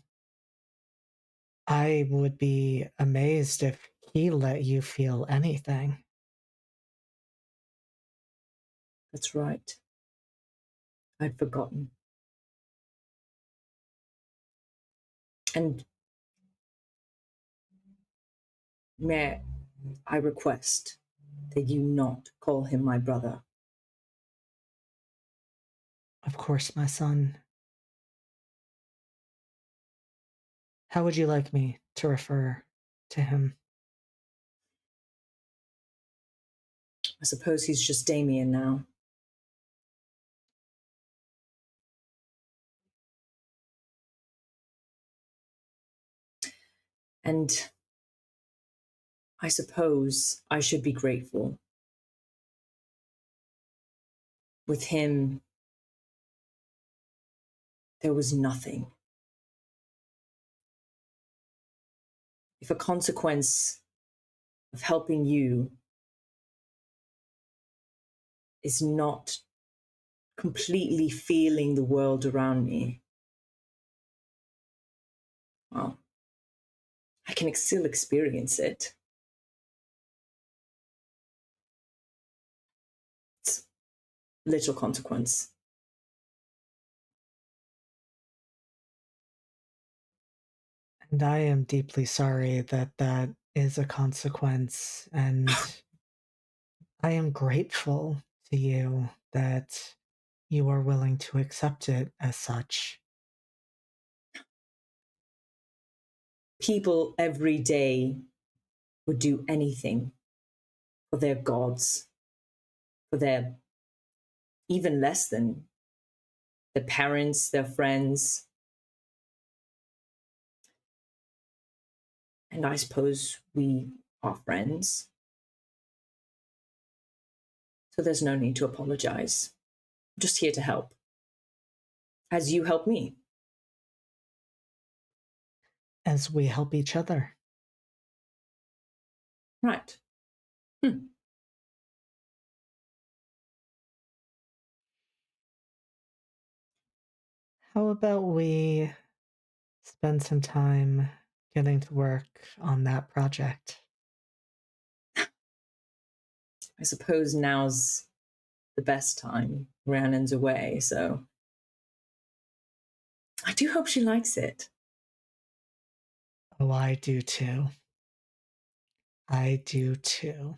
I would be amazed if he let you feel anything. That's right. I'd forgotten. And may I request that you not call him my brother? Of course, my son. How would you like me to refer to him? I suppose he's just Damien now. And I suppose I should be grateful. With him, there was nothing. If a consequence of helping you is not completely feeling the world around me, well, I can still experience it. It's little consequence. And I am deeply sorry that that is a consequence, and I am grateful to you that you are willing to accept it as such. People every day would do anything for their gods, for their even less than their parents, their friends. And I suppose we are friends. So there's no need to apologize. I'm just here to help. As you help me. As we help each other. Right. How about we spend some time getting to work on that project? I suppose now's the best time. Rhiannon's away, so I do hope she likes it. Oh, I do too. I do too.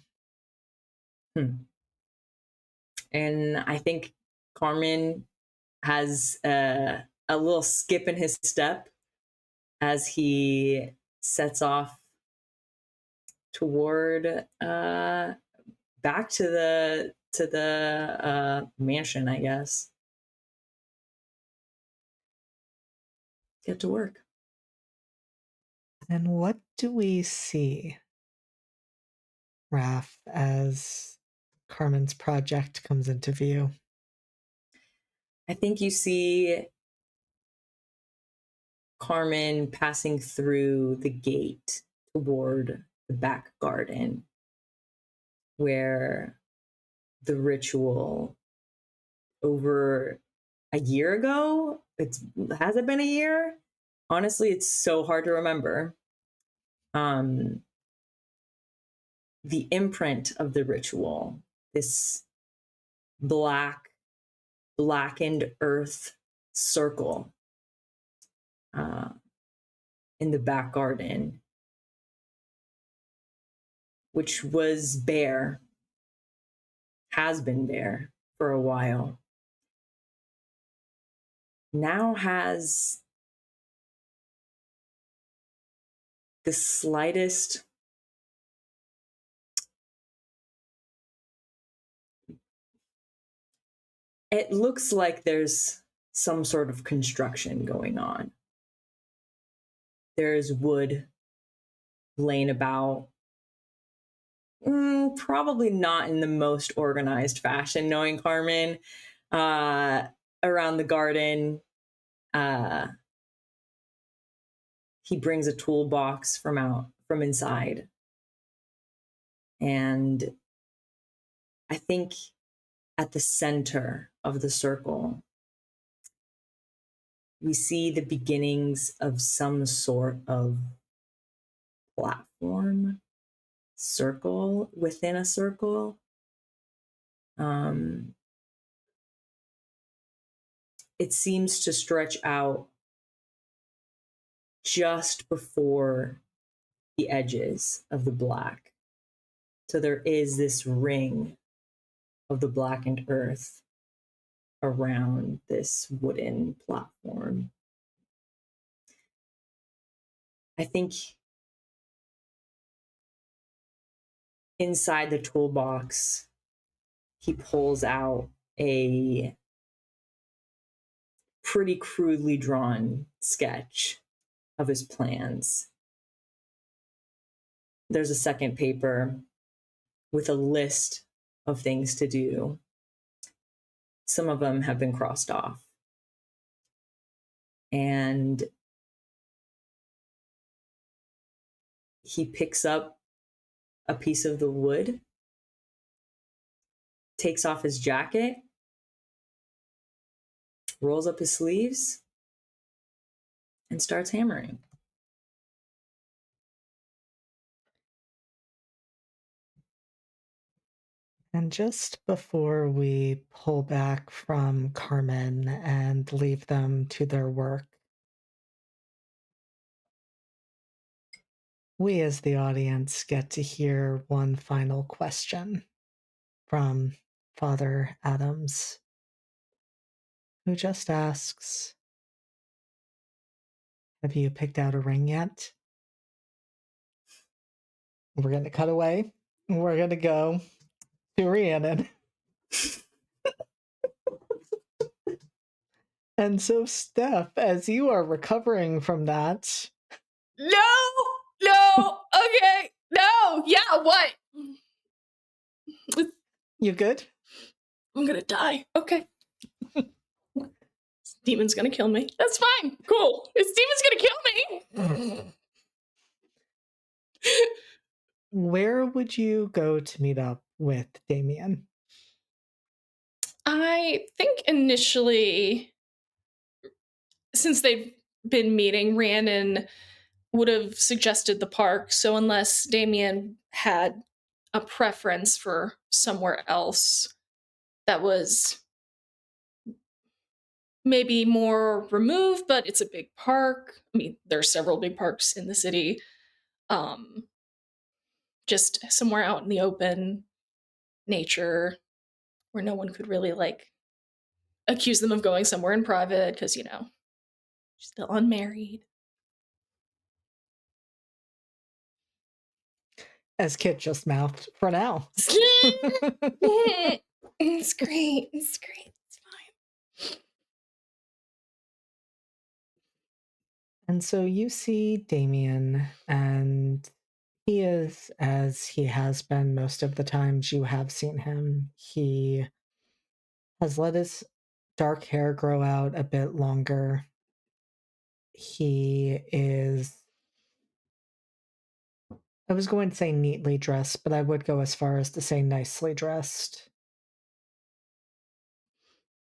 And I think Carmen has a little skip in his step as he sets off toward back to the mansion, I guess. Get to work. And what do we see, Raph, as Carmen's project comes into view? I think you see Carmen passing through the gate toward the back garden where the ritual over a year ago, has it been a year? Honestly, it's so hard to remember. The imprint of the ritual, this blackened earth circle in the back garden, which was bare, has been bare for a while, now has the slightest it looks like there's some sort of construction going on. There's wood laying about, probably not in the most organized fashion, knowing Carmen, around the garden. He brings a toolbox from inside. And I think at the center of the circle, we see the beginnings of some sort of platform, circle within a circle. It seems to stretch out just before the edges of the black. So there is this ring of the blackened earth around this wooden platform. I think inside the toolbox, he pulls out a pretty crudely drawn sketch of his plans. There's a second paper with a list of things to do. Some of them have been crossed off. And he picks up a piece of the wood, takes off his jacket, rolls up his sleeves, and starts hammering. And just before we pull back from Carmen and leave them to their work, we as the audience get to hear one final question from Father Adams, who just asks, have you picked out a ring yet? We're going to cut away. We're going to go to Rhiannon. And so, Steph, as you are recovering from that... No, okay, no, yeah, what? You good? I'm gonna die, okay. This demon's gonna kill me. That's fine, cool. This demon's gonna kill me. Where would you go to meet up with Damien? I think initially, since they've been meeting, Rhiannon would have suggested the park. So unless Damien had a preference for somewhere else that was maybe more removed, but it's a big park. I mean, there are several big parks in the city. Just somewhere out in the open, nature, where no one could really like accuse them of going somewhere in private because, you know, she's still unmarried. As Kit just mouthed, for now. It's great. It's great. It's fine. And so you see Damien, and he is as he has been most of the times you have seen him. He has let his dark hair grow out a bit longer. He is, I was going to say neatly dressed, but I would go as far as to say nicely dressed.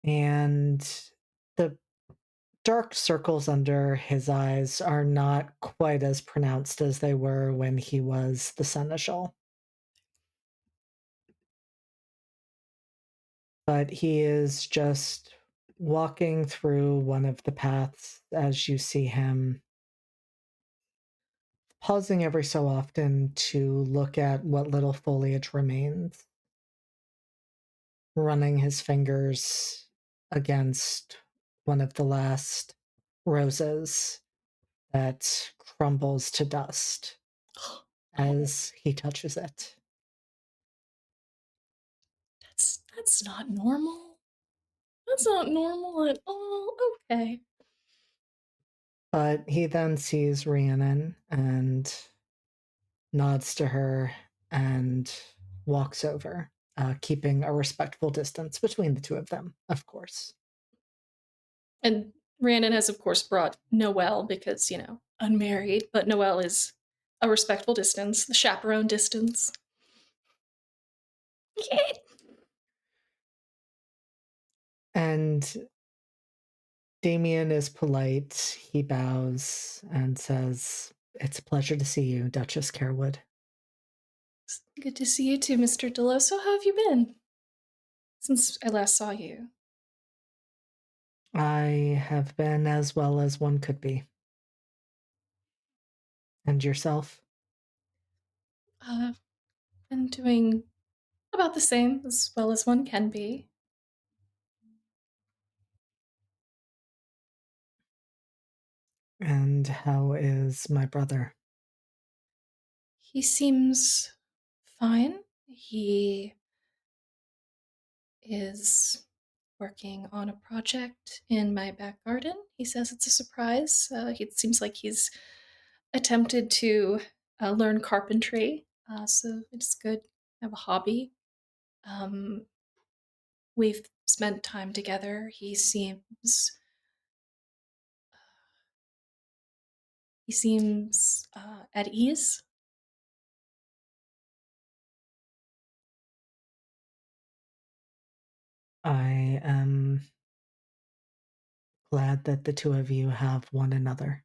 And the dark circles under his eyes are not quite as pronounced as they were when he was the seneschal. But he is just walking through one of the paths as you see him pausing every so often to look at what little foliage remains, running his fingers against one of the last roses that crumbles to dust as he touches it. That's not normal. That's not normal at all. Okay. But he then sees Rhiannon and nods to her and walks over, keeping a respectful distance between the two of them, of course. And Rhiannon has, of course, brought Noelle because, unmarried, but Noelle is a respectful distance, the chaperone distance. Yeah. And Damien is polite. He bows and says, "It's a pleasure to see you, Duchess Carewood." Good to see you too, Mr. Deloso. How have you been since I last saw you? I have been as well as one could be. And yourself? Been doing about the same, as well as one can be. And how is my brother? He seems fine. He is working on a project in my back garden. He says it's a surprise. It seems like he's attempted to learn carpentry, so it's good to have a hobby. We've spent time together. He seems at ease. I am glad that the two of you have one another.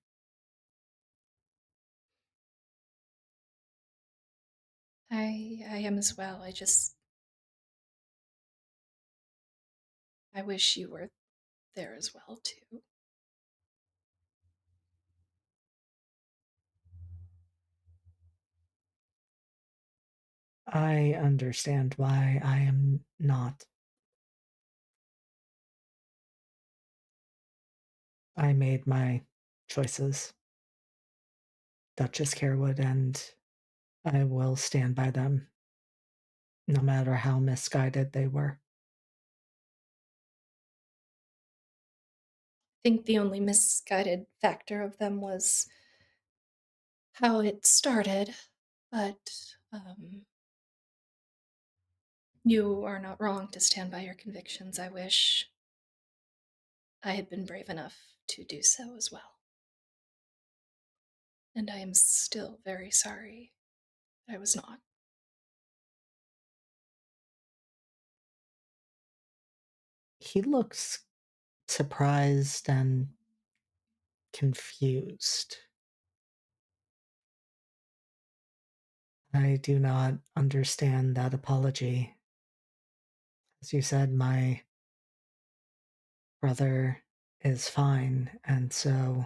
I am as well. I wish you were there as well too. I understand why I am not. I made my choices, Duchess Carewood, and I will stand by them, no matter how misguided they were. I think the only misguided factor of them was how it started, but you are not wrong to stand by your convictions. I wish I had been brave enough to do so as well. And I am still very sorry that I was not. He looks surprised and confused. I do not understand that apology. As you said, my brother is fine, and so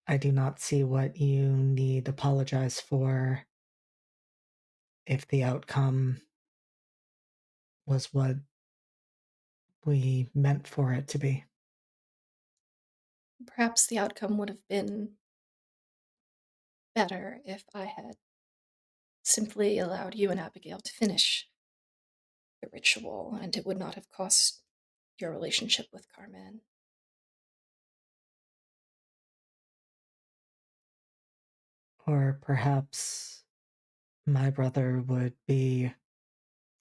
I do not see what you need apologize for if the outcome was what we meant for it to be. Perhaps the outcome would have been better if I had simply allowed you and Abigail to finish the ritual, and it would not have cost your relationship with Carmen. Or perhaps my brother would be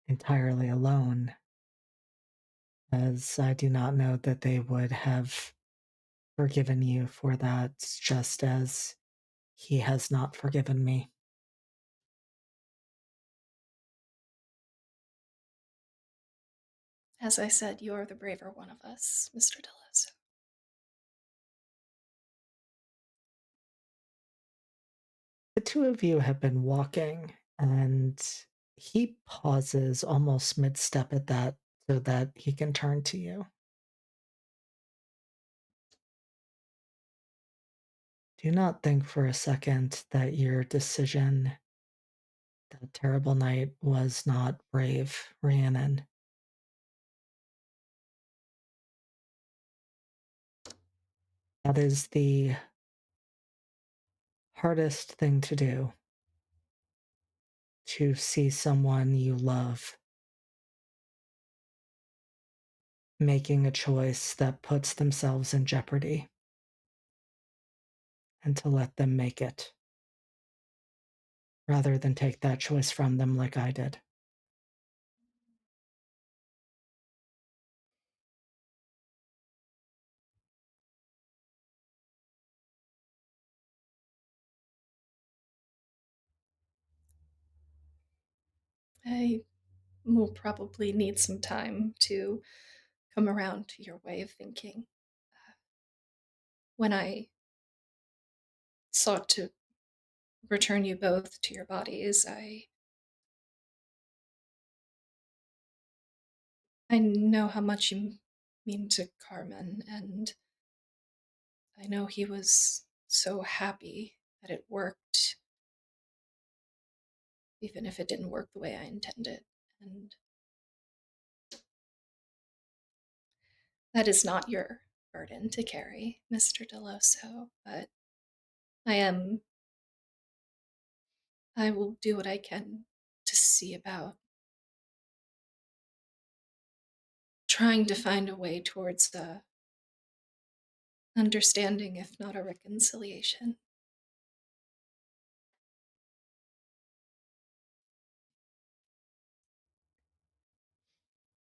entirely alone, as I do not know that they would have forgiven you for that, just as he has not forgiven me. As I said, you are the braver one of us, Mr. Delos. The two of you have been walking, and he pauses almost mid step at that so that he can turn to you. Do not think for a second that your decision that terrible night was not brave, Rhiannon. That is the hardest thing to do, to see someone you love making a choice that puts themselves in jeopardy, and to let them make it, rather than take that choice from them like I did. I will probably need some time to come around to your way of thinking. When I sought to return you both to your bodies, I know how much you mean to Carmen, and I know he was so happy that it worked, even if it didn't work the way I intended. And that is not your burden to carry, Mr. Deloso, but I will do what I can to see about trying to find a way towards the understanding, if not a reconciliation.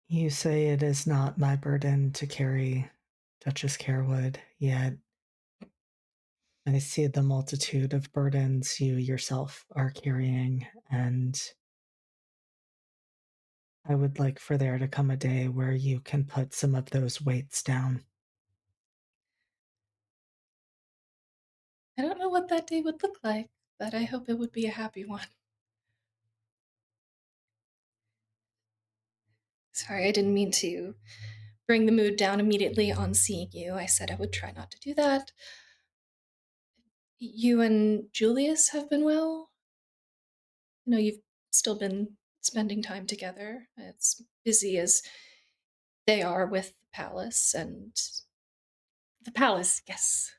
You say it is not my burden to carry, Duchess Carewood, yet I see the multitude of burdens you yourself are carrying, and I would like for there to come a day where you can put some of those weights down. I don't know what that day would look like, but I hope it would be a happy one. Sorry, I didn't mean to bring the mood down immediately on seeing you. I said I would try not to do that. You and Julius have been well? I know you've still been spending time together. It's busy as they are with the palace and the palace, yes.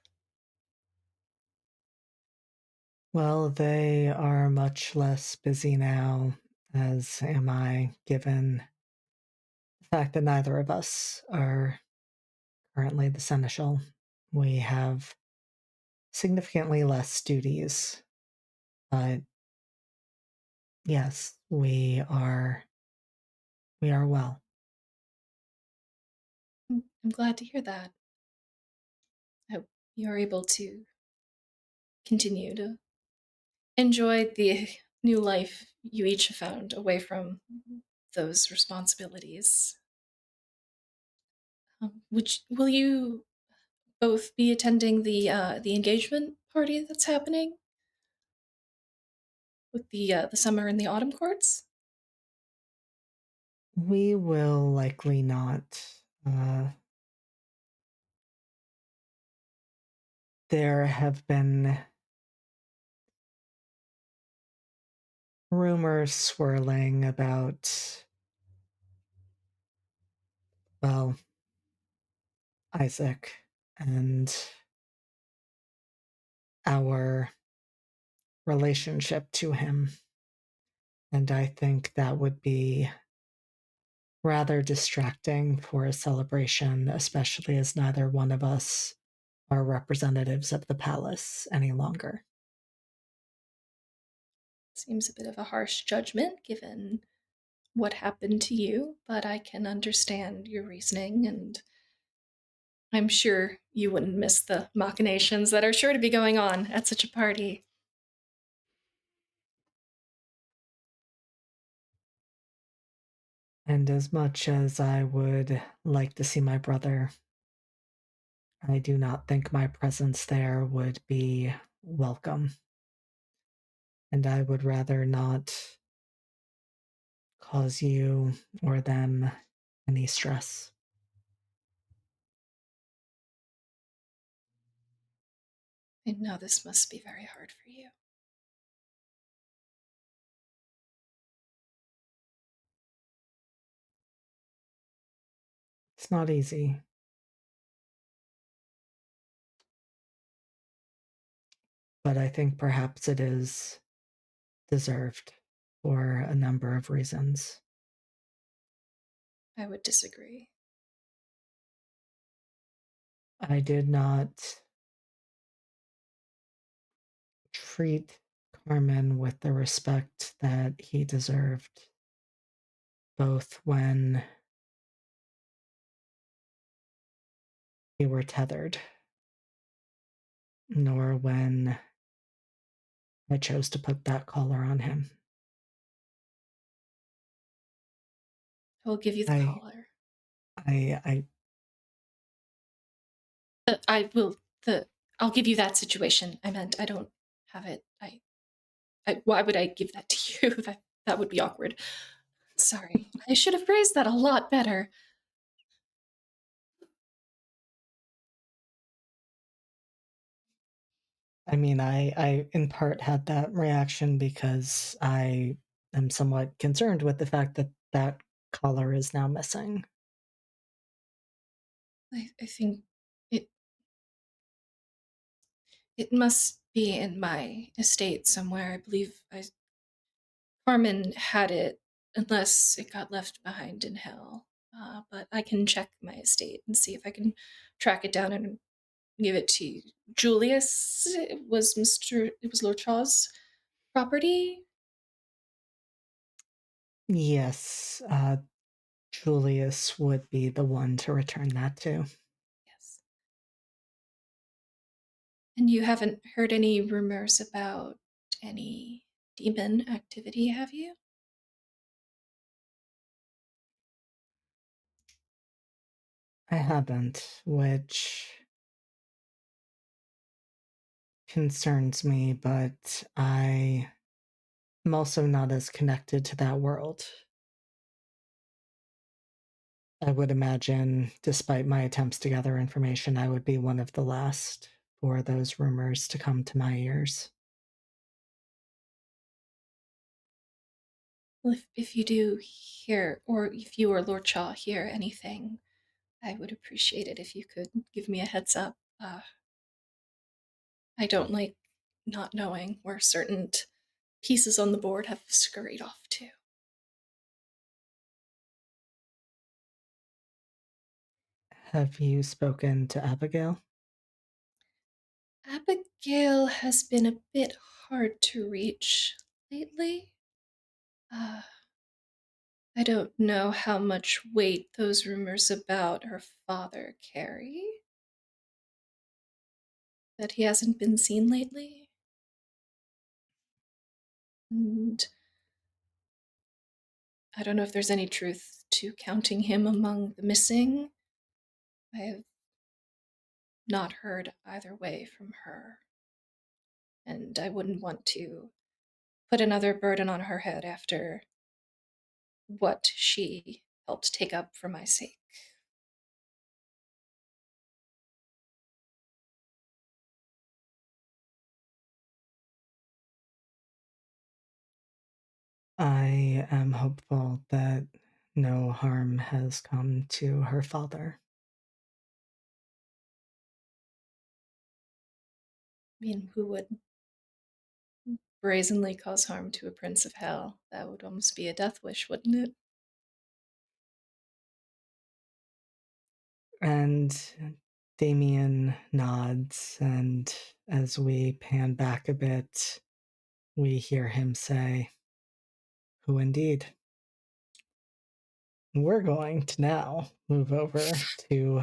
Well, they are much less busy now, as am I, given the fact that neither of us are currently the seneschal. We have significantly less duties, but yes, we are well. I'm glad to hear that. I hope you're able to continue to enjoy the new life you each have found away from those responsibilities. Will you both be attending the engagement party that's happening with the summer and the autumn courts? We will likely not. There have been rumors swirling about, well, Isaac and our relationship to him. And I think that would be rather distracting for a celebration, especially as neither one of us are representatives of the palace any longer. Seems a bit of a harsh judgment given what happened to you, but I can understand your reasoning, and I'm sure you wouldn't miss the machinations that are sure to be going on at such a party. And as much as I would like to see my brother, I do not think my presence there would be welcome. And I would rather not cause you or them any stress. I know this must be very hard for you. It's not easy. But I think perhaps it is deserved for a number of reasons. I would disagree. I did not treat Carmen with the respect that he deserved, both when we were tethered, nor when I chose to put that collar on him. I will give you the I- collar. I I will. I'll give you that situation. I meant I don't have it. Why would I give that to you? That would be awkward. Sorry. I should have phrased that a lot better. mean, I in part had that reaction because I am somewhat concerned with the fact that that collar is now missing. I think it it must be in my estate somewhere. I believe Carmen had it, unless it got left behind in hell. But I can check my estate and see if I can track it down and give it to you. Julius, it was Lord Shaw's property. Yes, Julius would be the one to return that to. Yes. And you haven't heard any rumors about any demon activity, have you? I haven't, which concerns me, but I am also not as connected to that world. I would imagine, despite my attempts to gather information, I would be one of the last for those rumors to come to my ears. Well, if you do hear, or if you or Lord Shaw hear anything, I would appreciate it if you could give me a heads up. I don't like not knowing where certain pieces on the board have scurried off to. Have you spoken to Abigail? Abigail has been a bit hard to reach lately. Uh, I don't know how much weight those rumors about her father carry. That he hasn't been seen lately. And I don't know if there's any truth to counting him among the missing. I have not heard either way from her. And I wouldn't want to put another burden on her head after what she helped take up for my sake. I am hopeful that no harm has come to her father. I mean, who would brazenly cause harm to a prince of hell? That would almost be a death wish, wouldn't it? And Damien nods, and as we pan back a bit, we hear him say, "Who indeed?" We're going to now move over to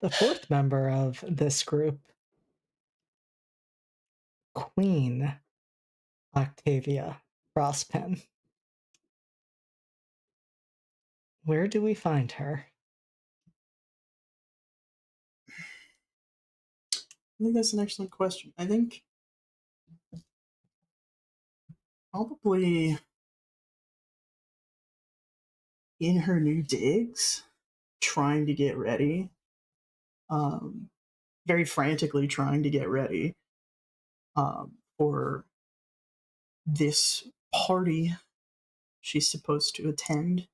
the fourth member of this group, Queen Octavia Frostpen. Where do we find her? I think that's an excellent question. I think probably in her new digs, trying to get ready. Um, very frantically trying to get ready for this party she's supposed to attend.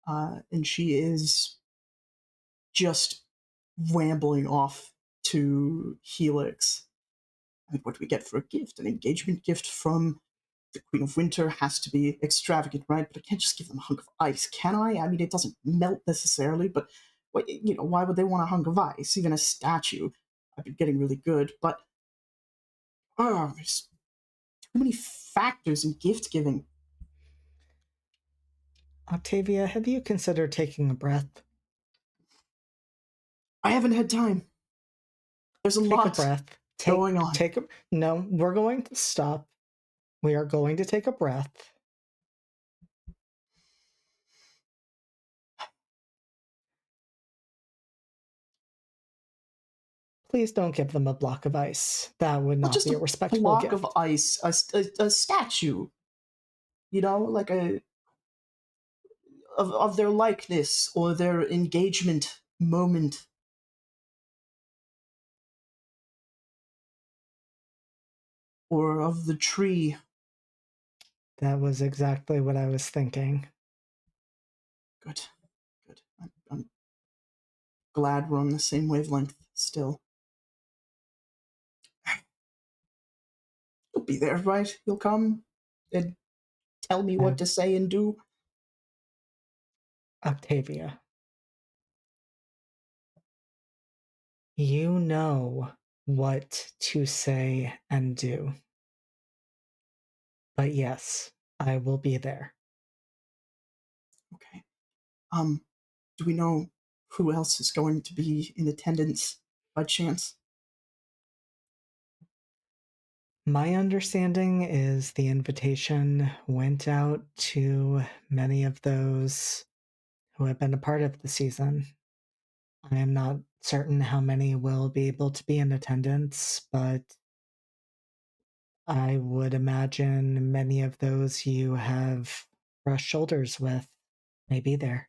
And she is just rambling off to Helix. And what do we get for a gift? An engagement gift from the Queen of Winter has to be extravagant, right? But I can't just give them a hunk of ice, can I? I mean, it doesn't melt necessarily, but why would they want a hunk of ice? Even a statue. I've been getting really good, but there's too many factors in gift giving. Octavia, have you considered taking a breath? I haven't had time. There's a Take lot a breath. going on. No, we're going to stop. We are going to take a breath. Please don't give them a block of ice. That would not Just be a a respectful block gift. of ice, a statue. Like of their likeness or their engagement moment. Or of the tree. That was exactly what I was thinking. Good. I'm glad we're on the same wavelength still. You'll be there, right? You'll come and tell me what to say and do. Octavia, you know what to say and do. But yes, I will be there. Okay. Do we know who else is going to be in attendance by chance? My understanding is the invitation went out to many of those who have been a part of the season. I am not certain how many will be able to be in attendance, but I would imagine many of those you have brushed shoulders with may be there.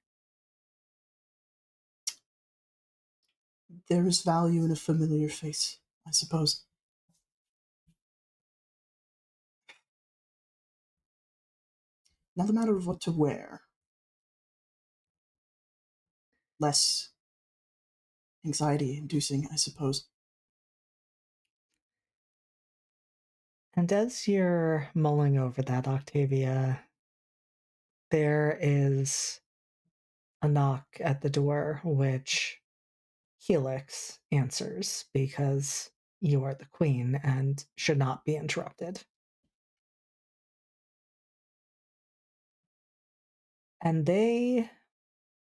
There is value in a familiar face, I suppose. Now the matter of what to wear. Less anxiety-inducing, I suppose. And as you're mulling over that, Octavia, there is a knock at the door, which Helix answers because you are the queen and should not be interrupted. And they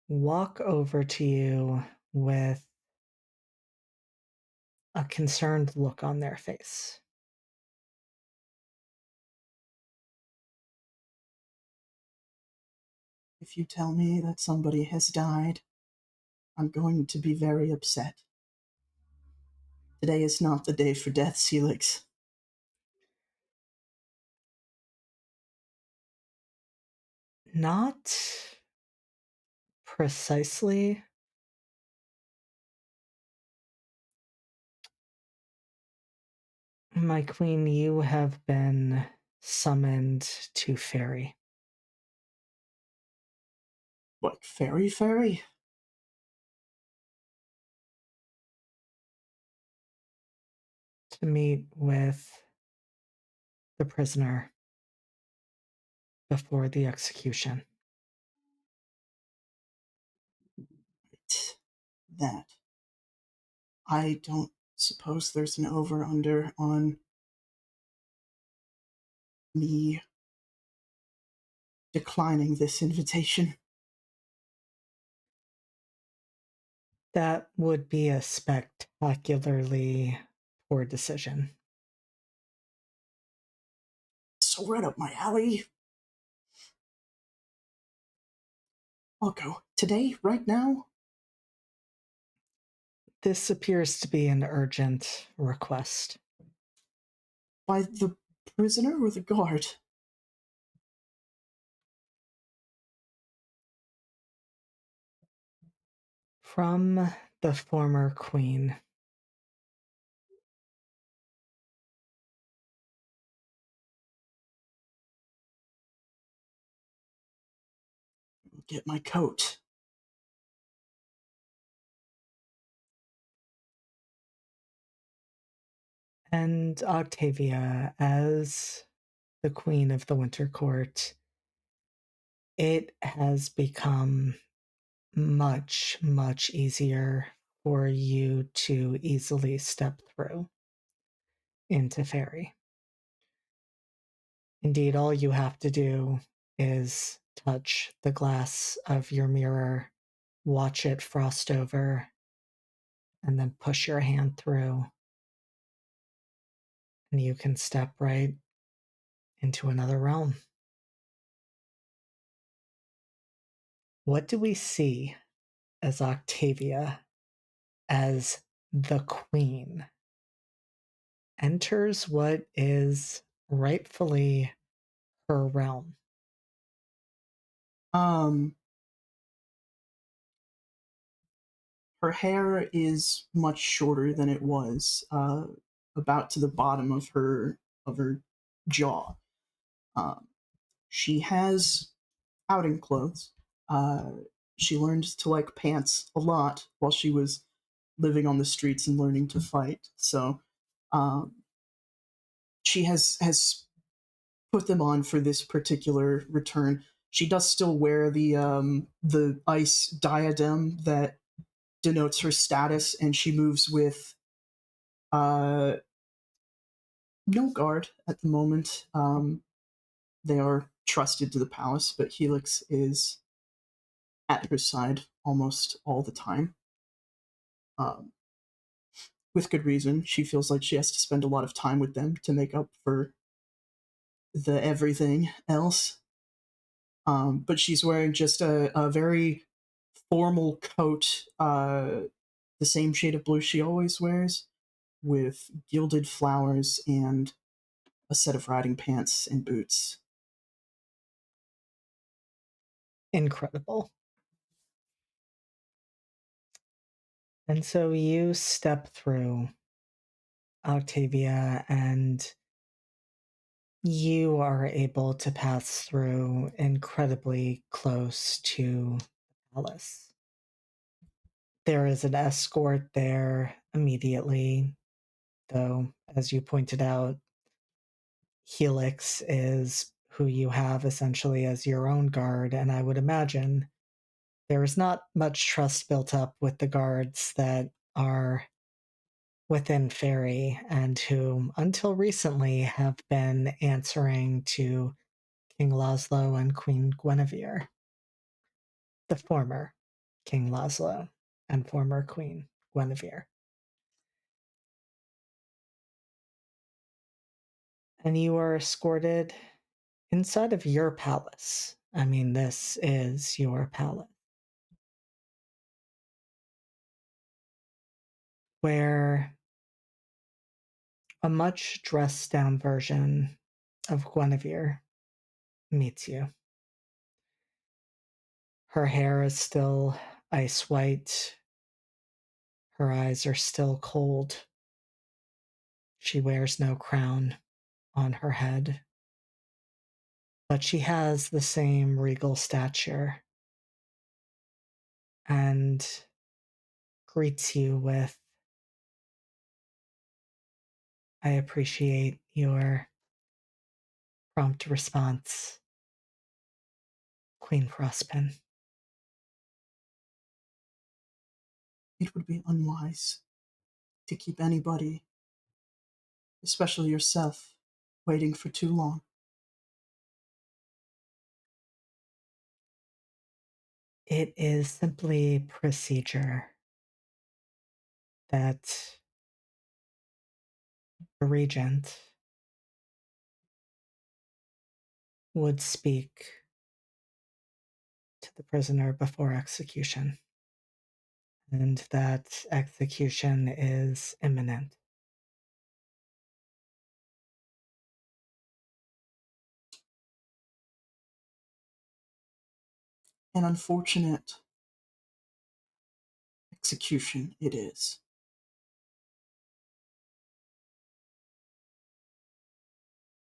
walk over to you with a concerned look on their face. If you tell me that somebody has died, I'm going to be very upset. Today is not the day for death, Helix. Not precisely. My queen, you have been summoned to Fairy. What, fairy? To meet with the prisoner before the execution. That. I don't suppose there's an over-under on me declining this invitation. That would be a spectacularly poor decision. So right up my alley. I'll go. Today, right now? This appears to be an urgent request. By the prisoner or the guard? From the former queen. Get my coat. And Octavia, as the queen of the Winter Court, it has become much, much easier for you to easily step through into Fairy. Indeed, all you have to do is touch the glass of your mirror, watch it frost over, and then push your hand through, and you can step right into another realm. What do we see as Octavia, as the queen, enters what is rightfully her realm? Her hair is much shorter than it was, about to the bottom of her jaw. She has outing clothes. Uh, she learned to like pants a lot while she was living on the streets and learning to fight. So she has put them on for this particular return. She does still wear the ice diadem that denotes her status, and she moves with uh, no guard at the moment. They are trusted to the palace, but Helix is at her side almost all the time. Um, with good reason. She feels like she has to spend a lot of time with them to make up for the everything else. But she's wearing just a very formal coat, the same shade of blue she always wears, with gilded flowers and a set of riding pants and boots. Incredible. And so you step through, Octavia, and you are able to pass through incredibly close to the palace. There is an escort there immediately, though, as you pointed out, Helix is who you have essentially as your own guard, and I would imagine there is not much trust built up with the guards that are within Fairy and who, until recently, have been answering to King Laszlo and Queen Guinevere. The former King Laszlo and former Queen Guinevere. And you are escorted inside of your palace. I mean, this is your palace. Where a much dressed down version of Guinevere meets you. Her hair is still ice white. Her eyes are still cold. She wears no crown on her head. But she has the same regal stature and greets you with, "I appreciate your prompt response, Queen Frostpin." It would be unwise to keep anybody, especially yourself, waiting for too long. It is simply procedure that the regent would speak to the prisoner before execution, and that execution is imminent. An unfortunate execution it is.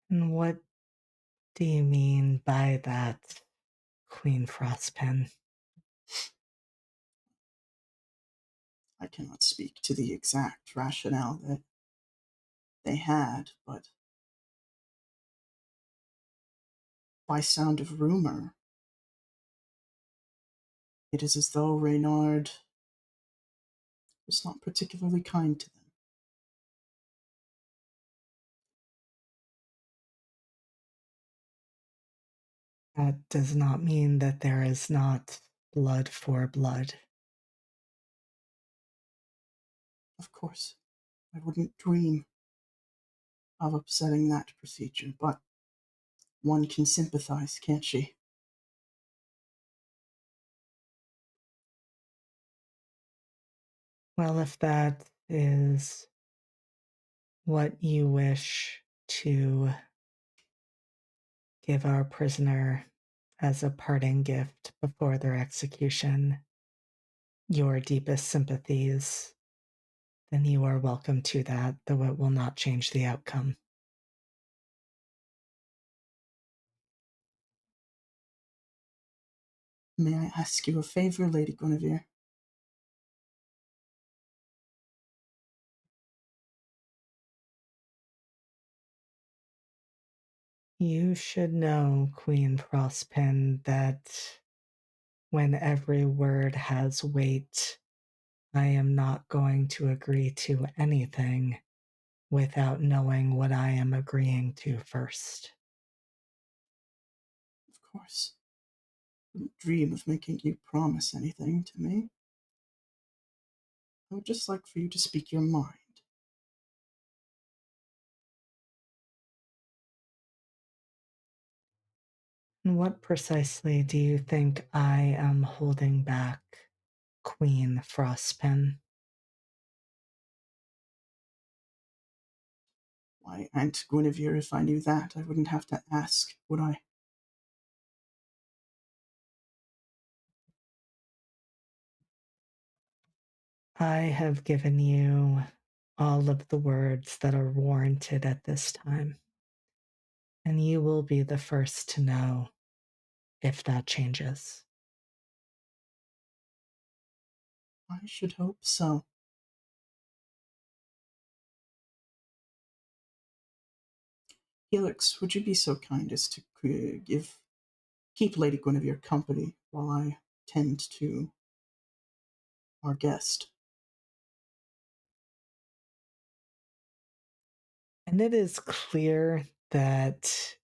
And what do you mean by that, Queen Frostpin? I cannot speak to the exact rationale that they had, but by sound of rumor, it is as though Reynard was not particularly kind to them. That does not mean that there is not blood for blood. Of course, I wouldn't dream of upsetting that procedure, but one can sympathize, can't she? Well, if that is what you wish to give our prisoner as a parting gift before their execution, your deepest sympathies, then you are welcome to that, though it will not change the outcome. May I ask you a favor, Lady Guinevere? You should know, Queen Frostpin, that when every word has weight, I am not going to agree to anything without knowing what I am agreeing to first. Of course. I wouldn't dream of making you promise anything to me. I would just like for you to speak your mind. And what precisely do you think I am holding back, Queen Frostpin? Why, Aunt Guinevere, if I knew that, I wouldn't have to ask, would I? I have given you all of the words that are warranted at this time, and you will be the first to know if that changes. I should hope so. Helix, would you be so kind as to keep Lady Guinevere company while I tend to our guest? And it is clear that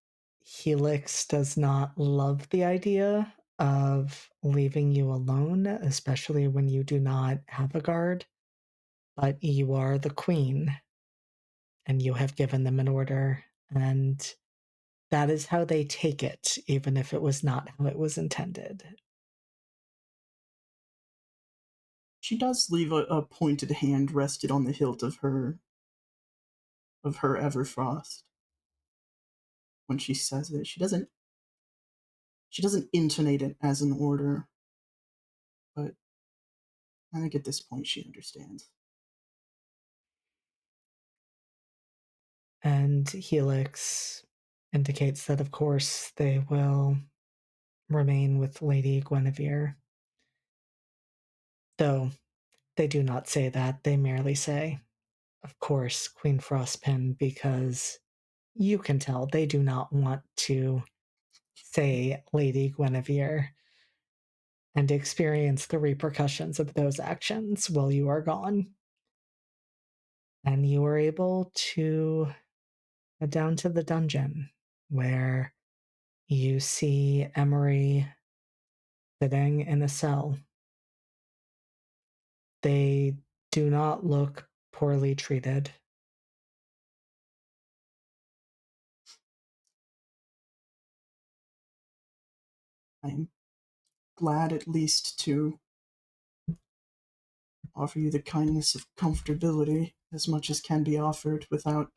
Helix does not love the idea of leaving you alone, especially when you do not have a guard, but you are the queen and you have given them an order, and that is how they take it, even if it was not how it was intended. She does leave a pointed hand rested on the hilt of her Everfrost. When she says it, she doesn't intonate it as an order, but I think at this point she understands. And Helix indicates that, of course, they will remain with Lady Guinevere. Though they do not say that, they merely say, of course, Queen Frostpin, because you can tell they do not want to say Lady Guinevere and experience the repercussions of those actions while you are gone. And you are able to head down to the dungeon where you see Emery sitting in a cell. They do not look poorly treated. I'm glad at least to offer you the kindness of comfortability as much as can be offered without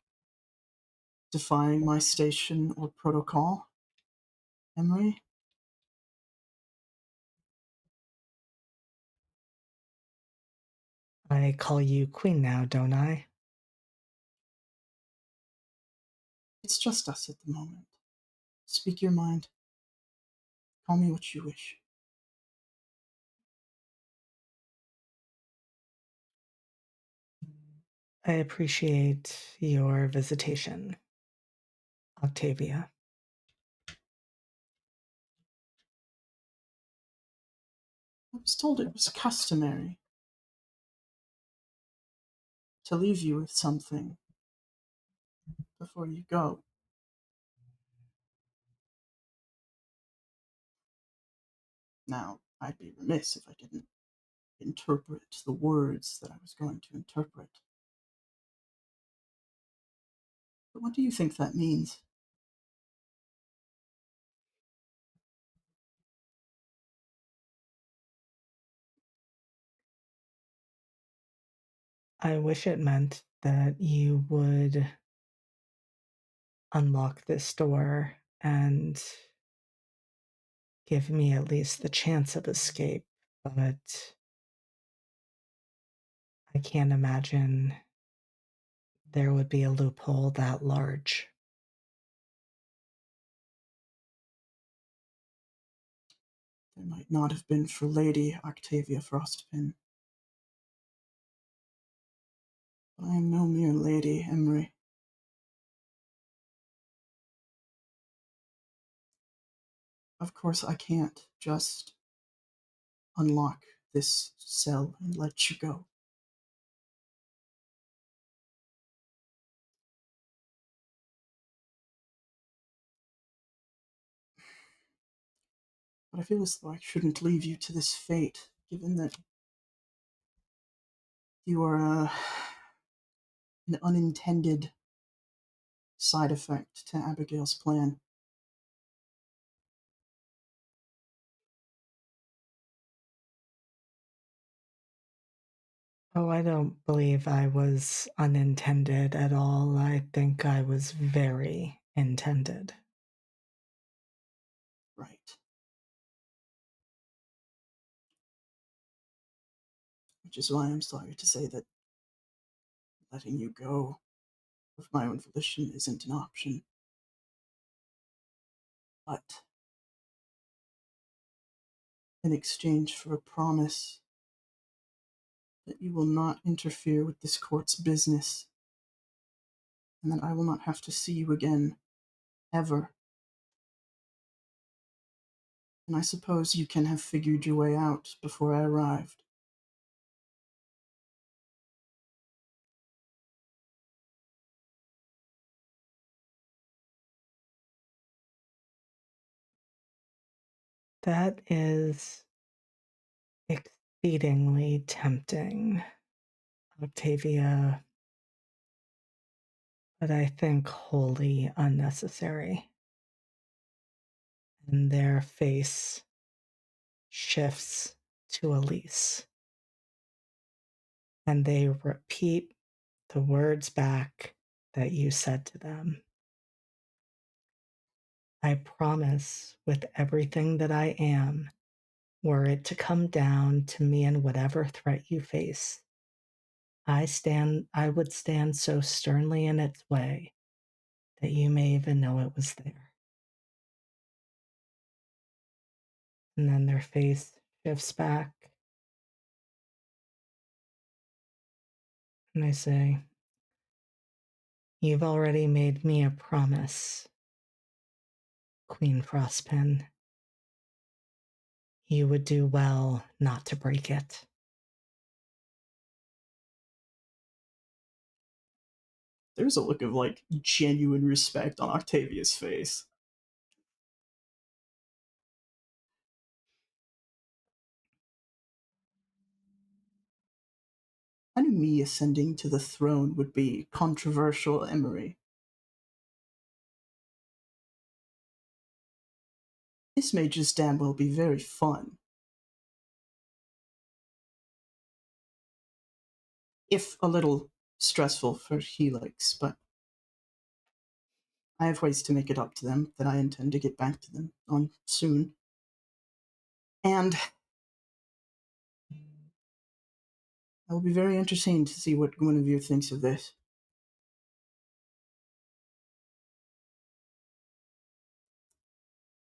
defying my station or protocol. Emery? I call you Queen now, don't I? It's just us at the moment. Speak your mind. Call me what you wish. I appreciate your visitation, Octavia. I was told it was customary to leave you with something before you go. Now, I'd be remiss if I didn't interpret the words that I was going to interpret. But what do you think that means? I wish it meant that you would unlock this door and give me at least the chance of escape, but I can't imagine there would be a loophole that large. There might not have been for Lady Octavia Frostpin. But I am no mere lady, Emery. Of course, I can't just unlock this cell and let you go. But I feel as though I shouldn't leave you to this fate, given that you are an unintended side effect to Abigail's plan. Oh, I don't believe I was unintended at all. I think I was very intended. Right. Which is why I'm sorry to say that letting you go of my own volition isn't an option. But in exchange for a promise that you will not interfere with this court's business, and that I will not have to see you again, ever. And I suppose you can have figured your way out before I arrived. That is exceedingly tempting, Octavia, but I think wholly unnecessary. And their face shifts to Elise. And they repeat the words back that you said to them. I promise with everything that I am, were it to come down to me and whatever threat you face, I would stand so sternly in its way that you may even know it was there. And then their face shifts back. And I say, you've already made me a promise, Queen Frostpin. You would do well not to break it. There's a look of, genuine respect on Octavia's face. I knew me ascending to the throne would be controversial, Emery. This may just damn well be very fun. If a little stressful for Helix, but I have ways to make it up to them that I intend to get back to them on soon. And It will be very interesting to see what Guinevere thinks of this.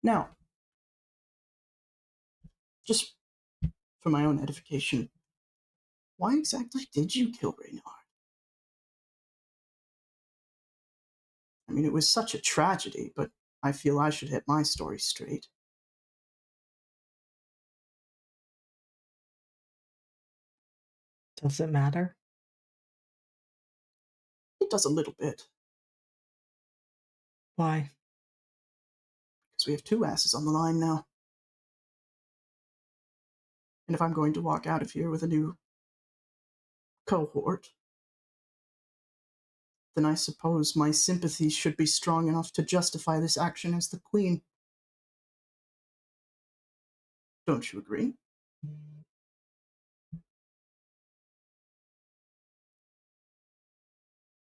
Now, just for my own edification, why exactly did you kill Reynard? I mean, it was such a tragedy, but I feel I should hit my story straight. Does it matter? It does a little bit, Why? because we have 2 asses on the line now. And if I'm going to walk out of here with a new cohort, then I suppose my sympathies should be strong enough to justify this action as the queen. Don't you agree?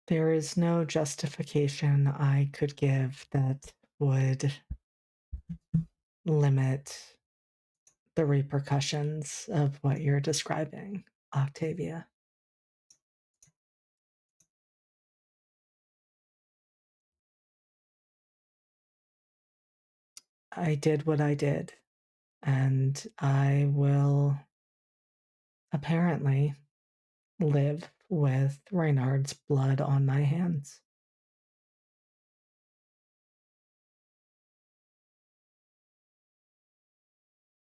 There is no justification I could give that would limit the repercussions of what you're describing, Octavia. I did what I did, and I will apparently live with Reynard's blood on my hands.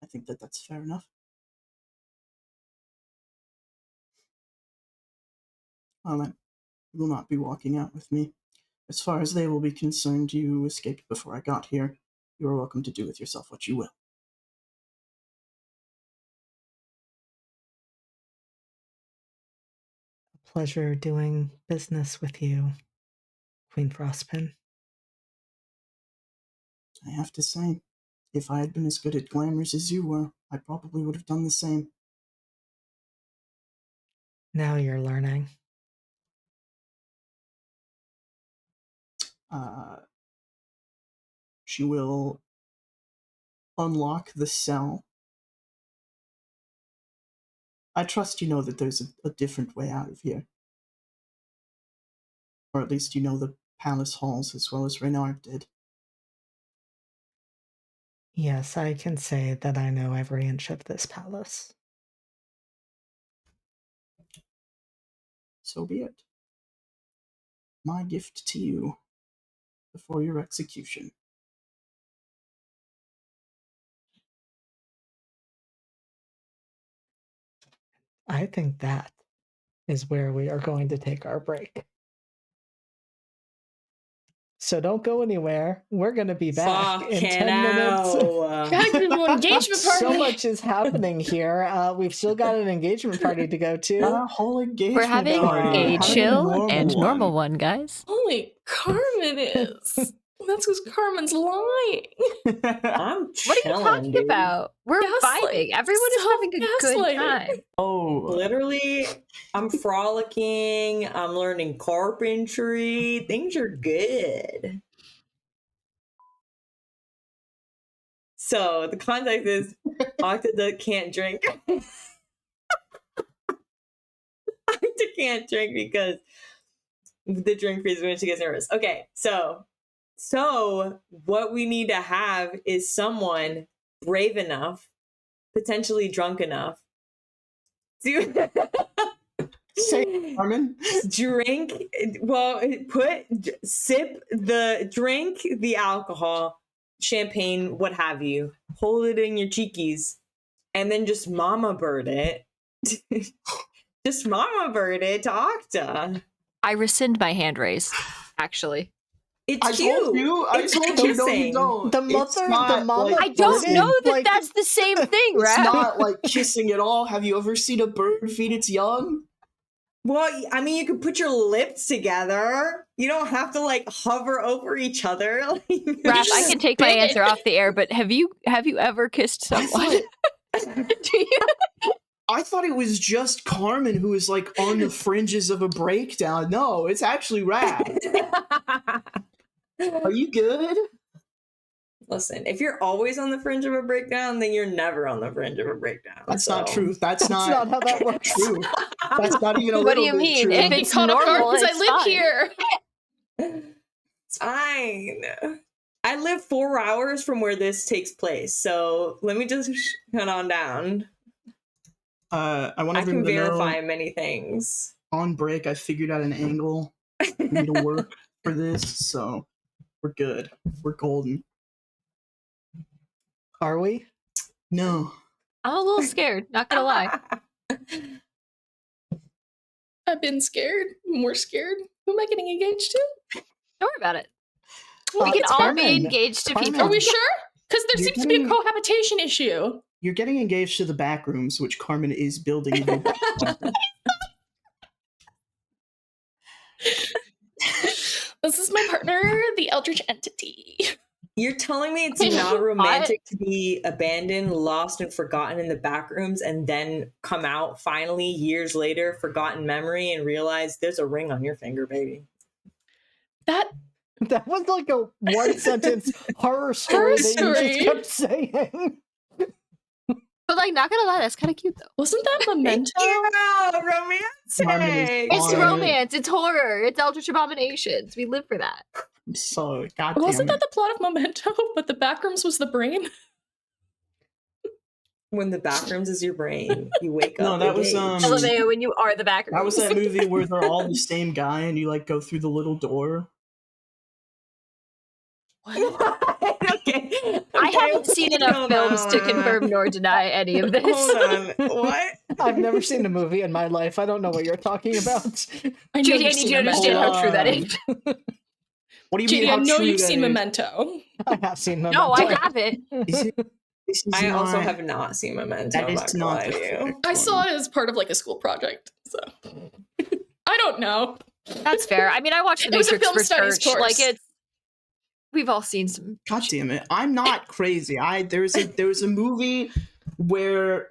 I think that that's fair enough. Well, then, you will not be walking out with me. As far as they will be concerned, you escaped before I got here. You are welcome to do with yourself what you will. A pleasure doing business with you, Queen Frostpin. I have to say, if I had been as good at glamours as you were, I probably would have done the same. Now you're learning. She will unlock the cell. I trust you know that there's a different way out of here. Or at least you know the palace halls as well as Reynard did. Yes, I can say that I know every inch of this palace. So be it. My gift to you before your execution. I think that is where we are going to take our break. So don't go anywhere. We're going to be back in 10 minutes. Back to the engagement party. So much is happening here. We've still got an engagement party to go Got to. a whole engagement We're having party. a Having chill and normal one, guys. Only Carmen is. That's because Carmen's lying. I'm What are you chilling, talking dude. about? We're Gaslight- vibing. Everyone is having a good self-gaslighting. time. Oh, Literally, I'm frolicking. I'm learning carpentry. Things are good. So the context is Octa can't drink. Octa can't drink because the drink freezes when she gets nervous. Okay, so what we need to have is someone brave enough, potentially drunk enough, to say, Carmen. drink. Well, sip the alcohol, champagne, what have you. Hold it in your cheekies, and then just mama bird it. Just mama bird it to Octa. I rescind my hand raise, actually. It's I cute. told you. I It's told you. No, kissing. you don't. The It's mother, not the mama. like I don't kissing. know that like- that's the same thing, It's right? not like kissing at all. Have you ever seen a bird feed its young? Well, I mean, you can put your lips together. You don't have to like hover over each other. Raph, I can take my answer off the air, but have you ever kissed I someone? thought it was just Carmen who was like on the fringes of a breakdown. No, it's actually Raph. Are you good? Listen, if you're always on the fringe of a breakdown, then you're never on the fringe of a breakdown. That's not true. That's That's not how that works. true. That's not even a What do little you bit mean? true. If Get it's caught off guard normal, because I it's live fine. here. It's fine. I live 4 hours from where this takes place, so let me just cut on down. I want I can everyone to verify know, many things. on break, I figured out an angle for me to work for this, so we're good. We're golden. Are we? No. I'm a little scared, not gonna lie. I've been scared. More scared. Who am I getting engaged to? Don't worry about it. Uh, We can it's all Carmen. be engaged to Carmen. people. Are we sure? Because there You're seems to be a getting- cohabitation issue. You're getting engaged to the back rooms, which Carmen is building. A new This is my partner, the Eldritch Entity. You're telling me it's not romantic to be abandoned, lost, and forgotten in the back rooms and then come out finally years later, forgotten memory, and realize there's a ring on your finger, baby. That That was like a one sentence horror story that you story. just kept saying. But like, not gonna lie, that's kind of cute though. wasn't that Memento? Yeah, Carmen is romantic. It's fine. romance, it's horror, it's Eldritch Abominations. We live for that. So, goddamn. Wasn't that the plot of Memento? But the backrooms was the brain. When the back rooms is your brain, you wake No, up. that was, engaged. LMAO when you are the back That was rooms. that movie where they're all the same guy and you like go through the little door. Okay. I haven't seen enough Hold films to on. confirm nor deny any of this. Hold on. What? I've never seen a movie in my life. I don't know what you're talking about. I know JD, I you've need seen you to understand Memento. how true that Hold is. What do you mean? JD, I How know true you've that seen is? Memento. I have seen Memento. No, I haven't. Is it? This is I also not- have not seen Memento. That I'm is not gonna not lie the to you. correct I saw one. it as part of like a school project. So I don't know. That's fair. I mean, I watched The It was a Matrix film for studies church. course. Like, it's. We've all seen some. God damn it! I'm not crazy. There was a movie where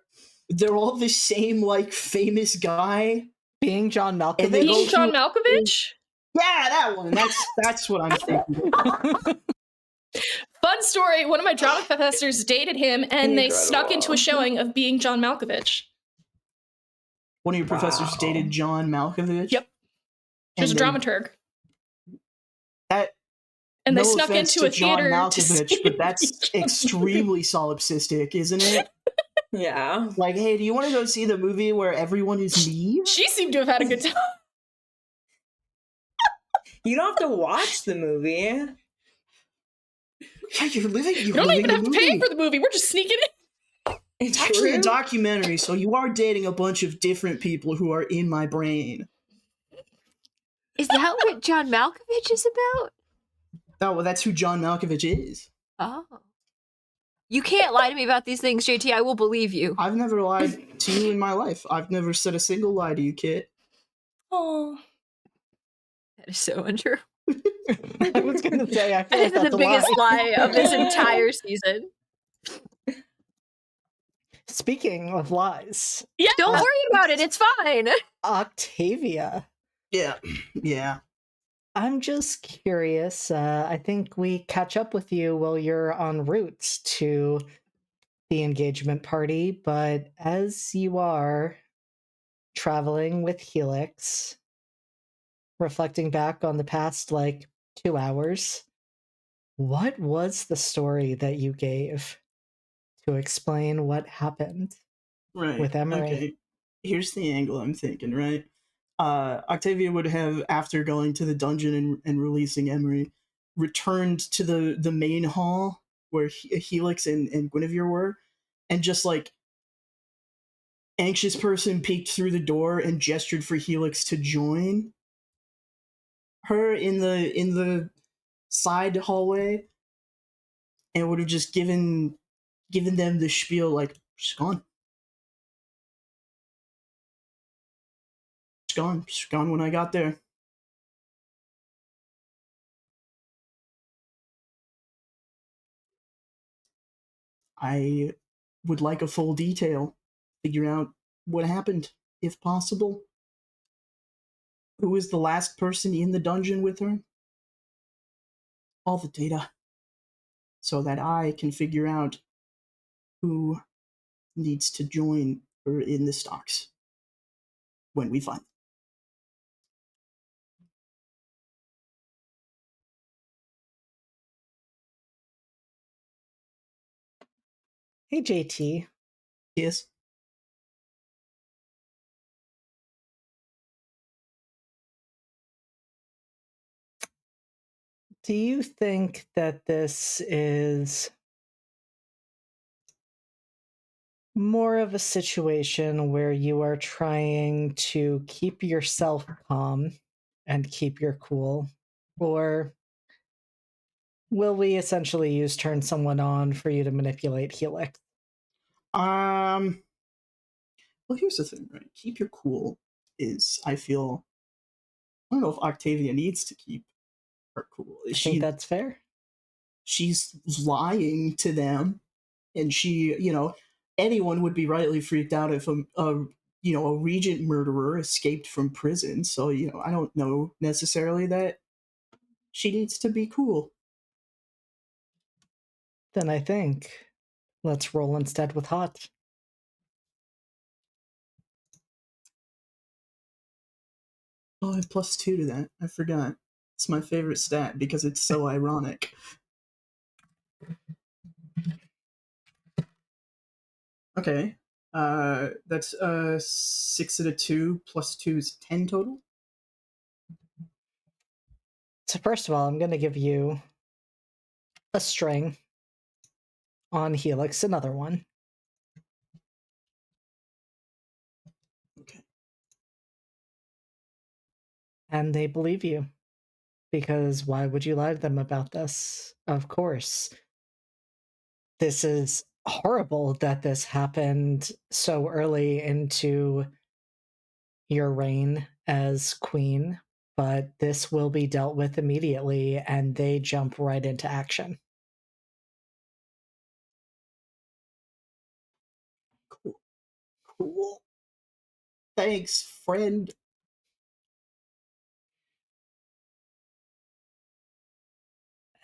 they're all the same like famous guy. Being John And they Malkovich. go Being John through- Malkovich? Yeah, that one. That's what I'm thinking. Fun story. One of my drama professors dated him and they snuck into a showing of Being John Malkovich. One of your professors Wow. dated John Malkovich. Yep. She was a And then dramaturg. That And they no snuck offense into a to John theater to Malkovich, see but that's extremely solipsistic, isn't it? Yeah. Like, hey, do you want to go see the movie where everyone is me? She seemed to have had a good time. You don't have to watch the movie. Yeah, you're living. You You're don't living even the have to movie. pay for the movie. We're just sneaking in. It's It's actually a true. documentary, so you are dating a bunch of different people who are in my brain. Is that what John Malkovich is about? Oh, well, that's who John Malkovich is. Oh. You can't lie to me about these things, JT. I will believe you. I've never lied to you in my life. I've never said a single lie to you, Kit. Oh. That is so untrue. I was going to say, I feel That like is that's the a biggest lie. lie of this entire season. Speaking of lies, Yeah. Don't worry about it. It's fine. Octavia. Yeah, yeah. I'm just curious. I think we catch up with you while you're en route to the engagement party, but as you are traveling with Helix, reflecting back on the past 2 hours, what was the story that you gave to explain what happened? Right. With Emery. Okay. Here's the angle I'm thinking, right? Octavia would have, after going to the dungeon and releasing Emery, returned to the main hall where Helix and Guinevere were, and just anxious person peeked through the door and gestured for Helix to join her in the side hallway, and would have just given them the spiel like, she's gone. She's gone when I got there. I would like a full detail. Figure out what happened, if possible. Who was the last person in the dungeon with her? All the data. so that I can figure out who needs to join or in the stocks when we find them. Hey, JT. Yes. Do you think that this is more of a situation where you are trying to keep yourself calm and keep your cool? Or will we essentially use turn someone on for you to manipulate Helix? Well, here's the thing, right? Keep your cool is, I feel, I don't know if Octavia needs to keep her cool. I think that's fair. She's lying to them, and anyone would be rightly freaked out if a regent murderer escaped from prison. So, I don't know necessarily that she needs to be cool. Then I think let's roll instead with hot. Oh, I have +2 to that. I forgot. It's my favorite stat because it's so ironic. Okay. That's 6 and a 2 plus 2 is 10 total. So first of all, I'm going to give you a string on Helix, another one. Okay. And they believe you. Because why would you lie to them about this? Of course. This is horrible that this happened so early into your reign as queen, but this will be dealt with immediately, and they jump right into action. Cool. Thanks, friend.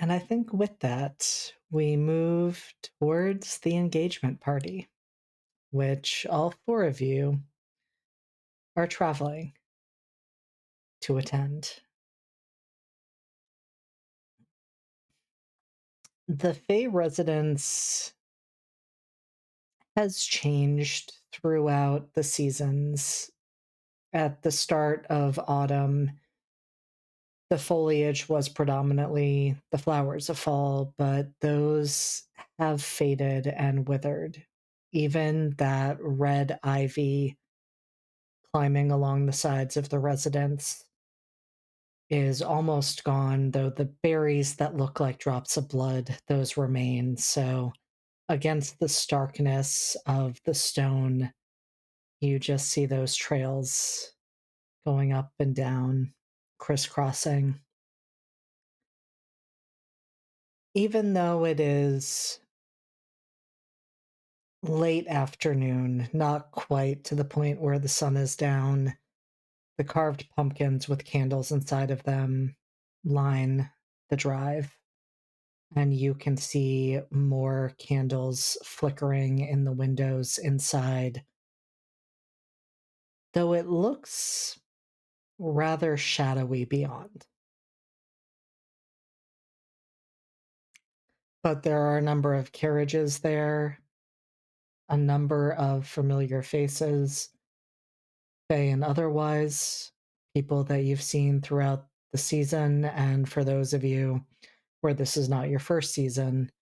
And I think with that, we move towards the engagement party, which all four of you are traveling to attend. The Fey residence has changed throughout the seasons. At the start of autumn, the foliage was predominantly the flowers of fall, but those have faded and withered. Even that red ivy climbing along the sides of the residence is almost gone, though the berries that look like drops of blood, those remain. So against the starkness of the stone, you just see those trails going up and down, crisscrossing. Even though it is late afternoon, not quite to the point where the sun is down, the carved pumpkins with candles inside of them line the drive. And you can see more candles flickering in the windows inside. Though it looks rather shadowy beyond. But there are a number of carriages there, a number of familiar faces, Fae and otherwise, people that you've seen throughout the season, and for those of you where this is not your first season,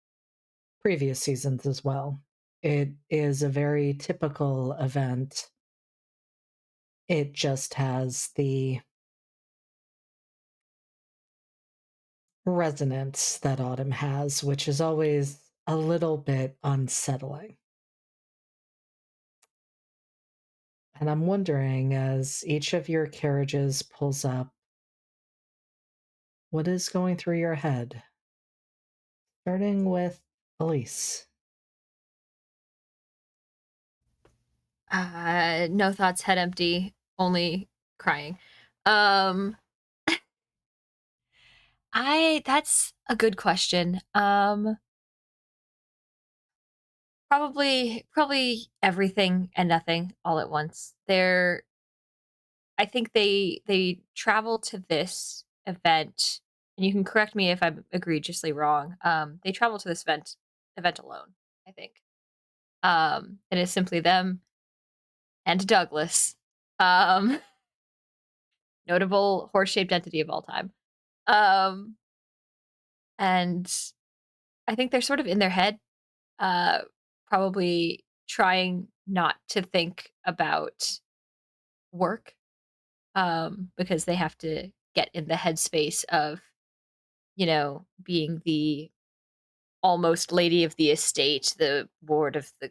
previous seasons as well. It is a very typical event. It just has the resonance that autumn has, which is always a little bit unsettling. And I'm wondering, as each of your carriages pulls up, what is going through your head? Starting with Elise. No thoughts, head empty, only crying. Um, that's a good question. Probably everything and nothing all at once. I think they travel to this event, and you can correct me if I'm egregiously wrong. They travel to this event alone, I think. And it's simply them and Douglas. Um, notable horse-shaped entity of all time. Um, and I think they're sort of in their head, uh, probably trying not to think about work, because they have to get in the headspace of, being the almost lady of the estate, the ward of the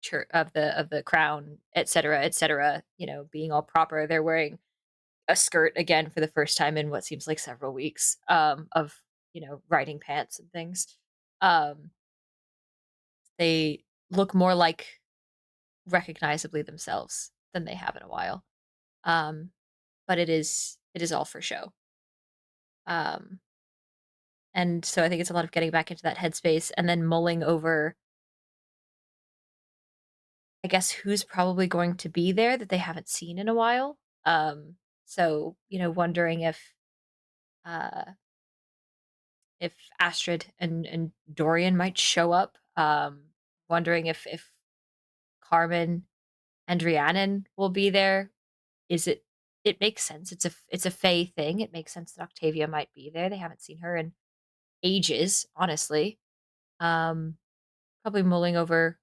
church of the crown, etc., etc. Being all proper. They're wearing a skirt again for the first time in what seems like several weeks, of riding pants and things. Um, they look more like recognizably themselves than they have in a while. Um, but it is all for show. Um, and so I think it's a lot of getting back into that headspace and then mulling over, I guess, who's probably going to be there that they haven't seen in a while. So wondering uh, if Astrid and Dorian might show up. Wondering if Carmen and Rhiannon will be there. Is it? It makes sense. It's a Fae thing. It makes sense that Octavia might be there. They haven't seen her in ages, honestly. Um, Probably mulling over,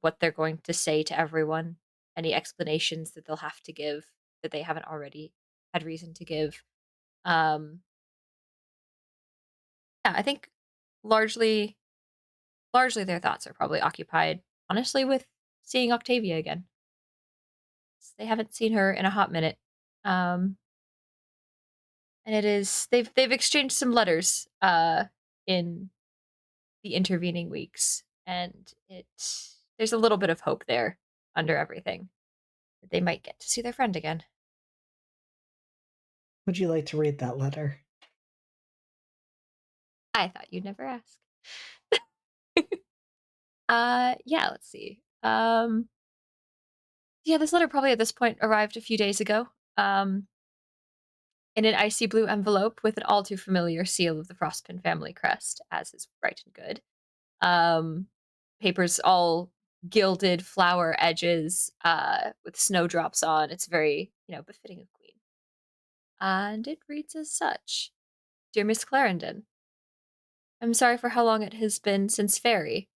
what they're going to say to everyone, any explanations that they'll have to give that they haven't already had reason to give. Um, yeah, I think largely their thoughts are probably occupied, honestly, with seeing Octavia again. They haven't seen her in a hot minute. Um, and they've exchanged some letters in the intervening weeks, and there's a little bit of hope there under everything that they might get to see their friend again. Would you like to read that letter? I thought you'd never ask. Yeah, let's see. Yeah, this letter probably at this point arrived a few days ago. In an icy blue envelope with an all too familiar seal of the Frostpin family crest, as is right and good. Papers all gilded flower edges, with snowdrops on. It's very, befitting a queen. And it reads as such: Dear Miss Clarendon, I'm sorry for how long it has been since Fairy.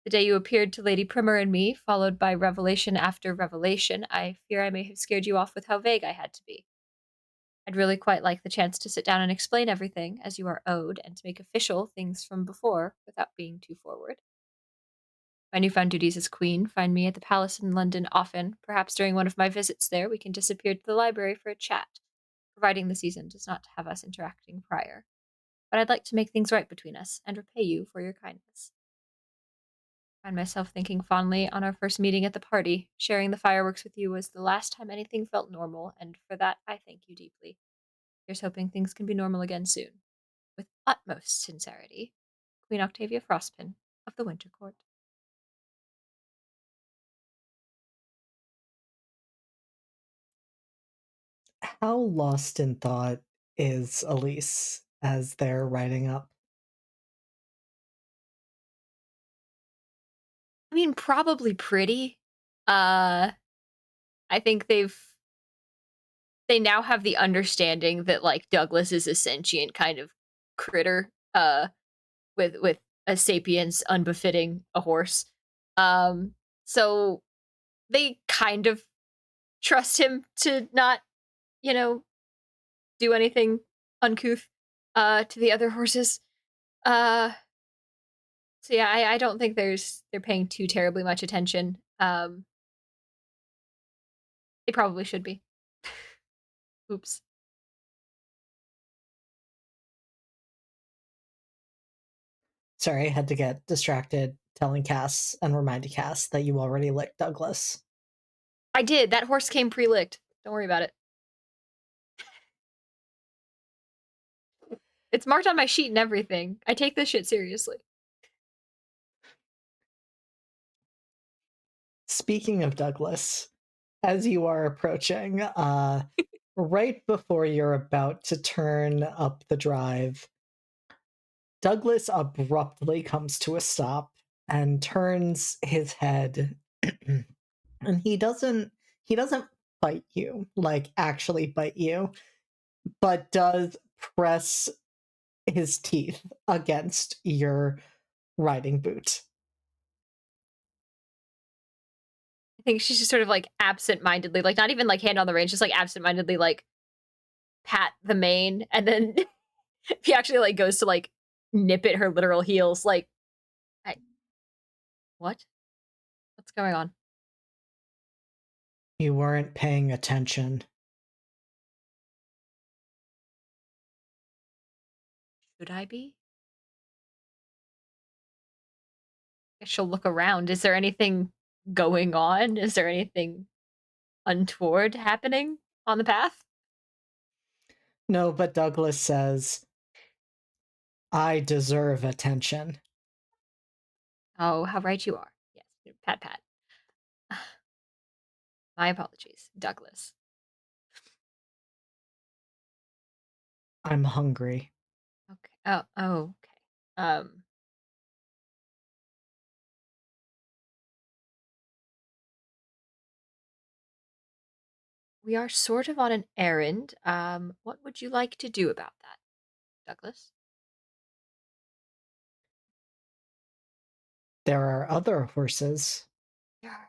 The day you appeared to Lady Primer and me, followed by revelation after revelation, I fear I may have scared you off with how vague I had to be. I'd really quite like the chance to sit down and explain everything, as you are owed, and to make official things from before, without being too forward. My newfound duties as queen find me at the palace in London often. Perhaps during one of my visits there we can disappear to the library for a chat, providing the season does not have us interacting prior. But I'd like to make things right between us, and repay you for your kindness. I find myself thinking fondly on our first meeting at the party. Sharing the fireworks with you was the last time anything felt normal, and for that I thank you deeply. Here's hoping things can be normal again soon. With utmost sincerity, Queen Octavia Frostpin of the Winter Court. How lost in thought is Elise as they're writing up? I mean, probably pretty. I think they now have the understanding that like Douglas is a sentient kind of critter, with a sapience unbefitting a horse. So they kind of trust him to not, you know, do anything uncouth to the other horses. Uh so yeah, I don't think they're paying too terribly much attention. They probably should be. Oops. Sorry, I had to get distracted telling Cass and reminding Cass that you already licked Douglas. I did. That horse came pre-licked. Don't worry about it. It's marked on my sheet and everything. I take this shit seriously. Speaking of Douglas, as you are approaching, right before you're about to turn up the drive, Douglas abruptly comes to a stop and turns his head, and he doesn't bite you, like actually bite you, but does press his teeth against your riding boot. I think she's just sort of like absent-mindedly, like not even like hand on the reins, just like absent-mindedly like pat the mane, and then he actually like goes to like nip at her literal heels, like, what? What's going on? You weren't paying attention. Should I be? I guess she'll look around. Is there anything going on? Is there anything untoward happening on the path? No, but Douglas says, I deserve attention. Oh, how right you are. Yes, pat pat. My apologies, Douglas. I'm hungry. Okay. Oh, okay. We are sort of on an errand. What would you like to do about that, Douglas? There are other horses. There are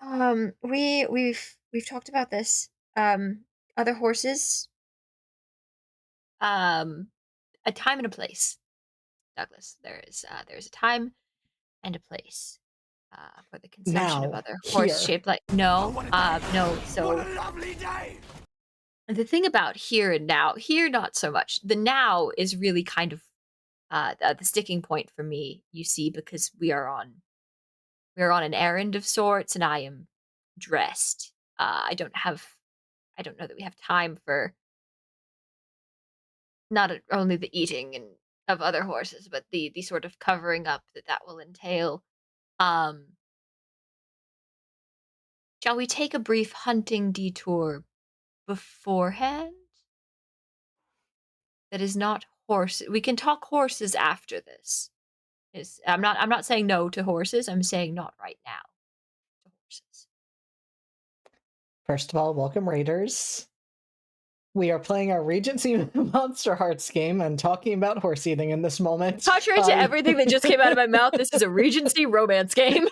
other horses. We've talked about this. Other horses. A time and a place, Douglas. There's a time and a place for the consumption of Now, other here. horse-shaped like no. So What a lovely day! the thing about here and now, here not so much. The now is really kind of the sticking point for me. You see, because we are on an errand of sorts, and I am dressed. I don't know that we have time for not only the eating and of other horses, but the sort of covering up that will entail. Um, shall we take a brief hunting detour beforehand? That is not horse. We can talk horses after this. I'm not saying no to horses. I'm saying not right now to horses. First of all, welcome, Raiders. We are playing our Regency Monsterhearts game and talking about horse eating in this moment. Contrary to everything that just came out of my mouth, this is a Regency romance game.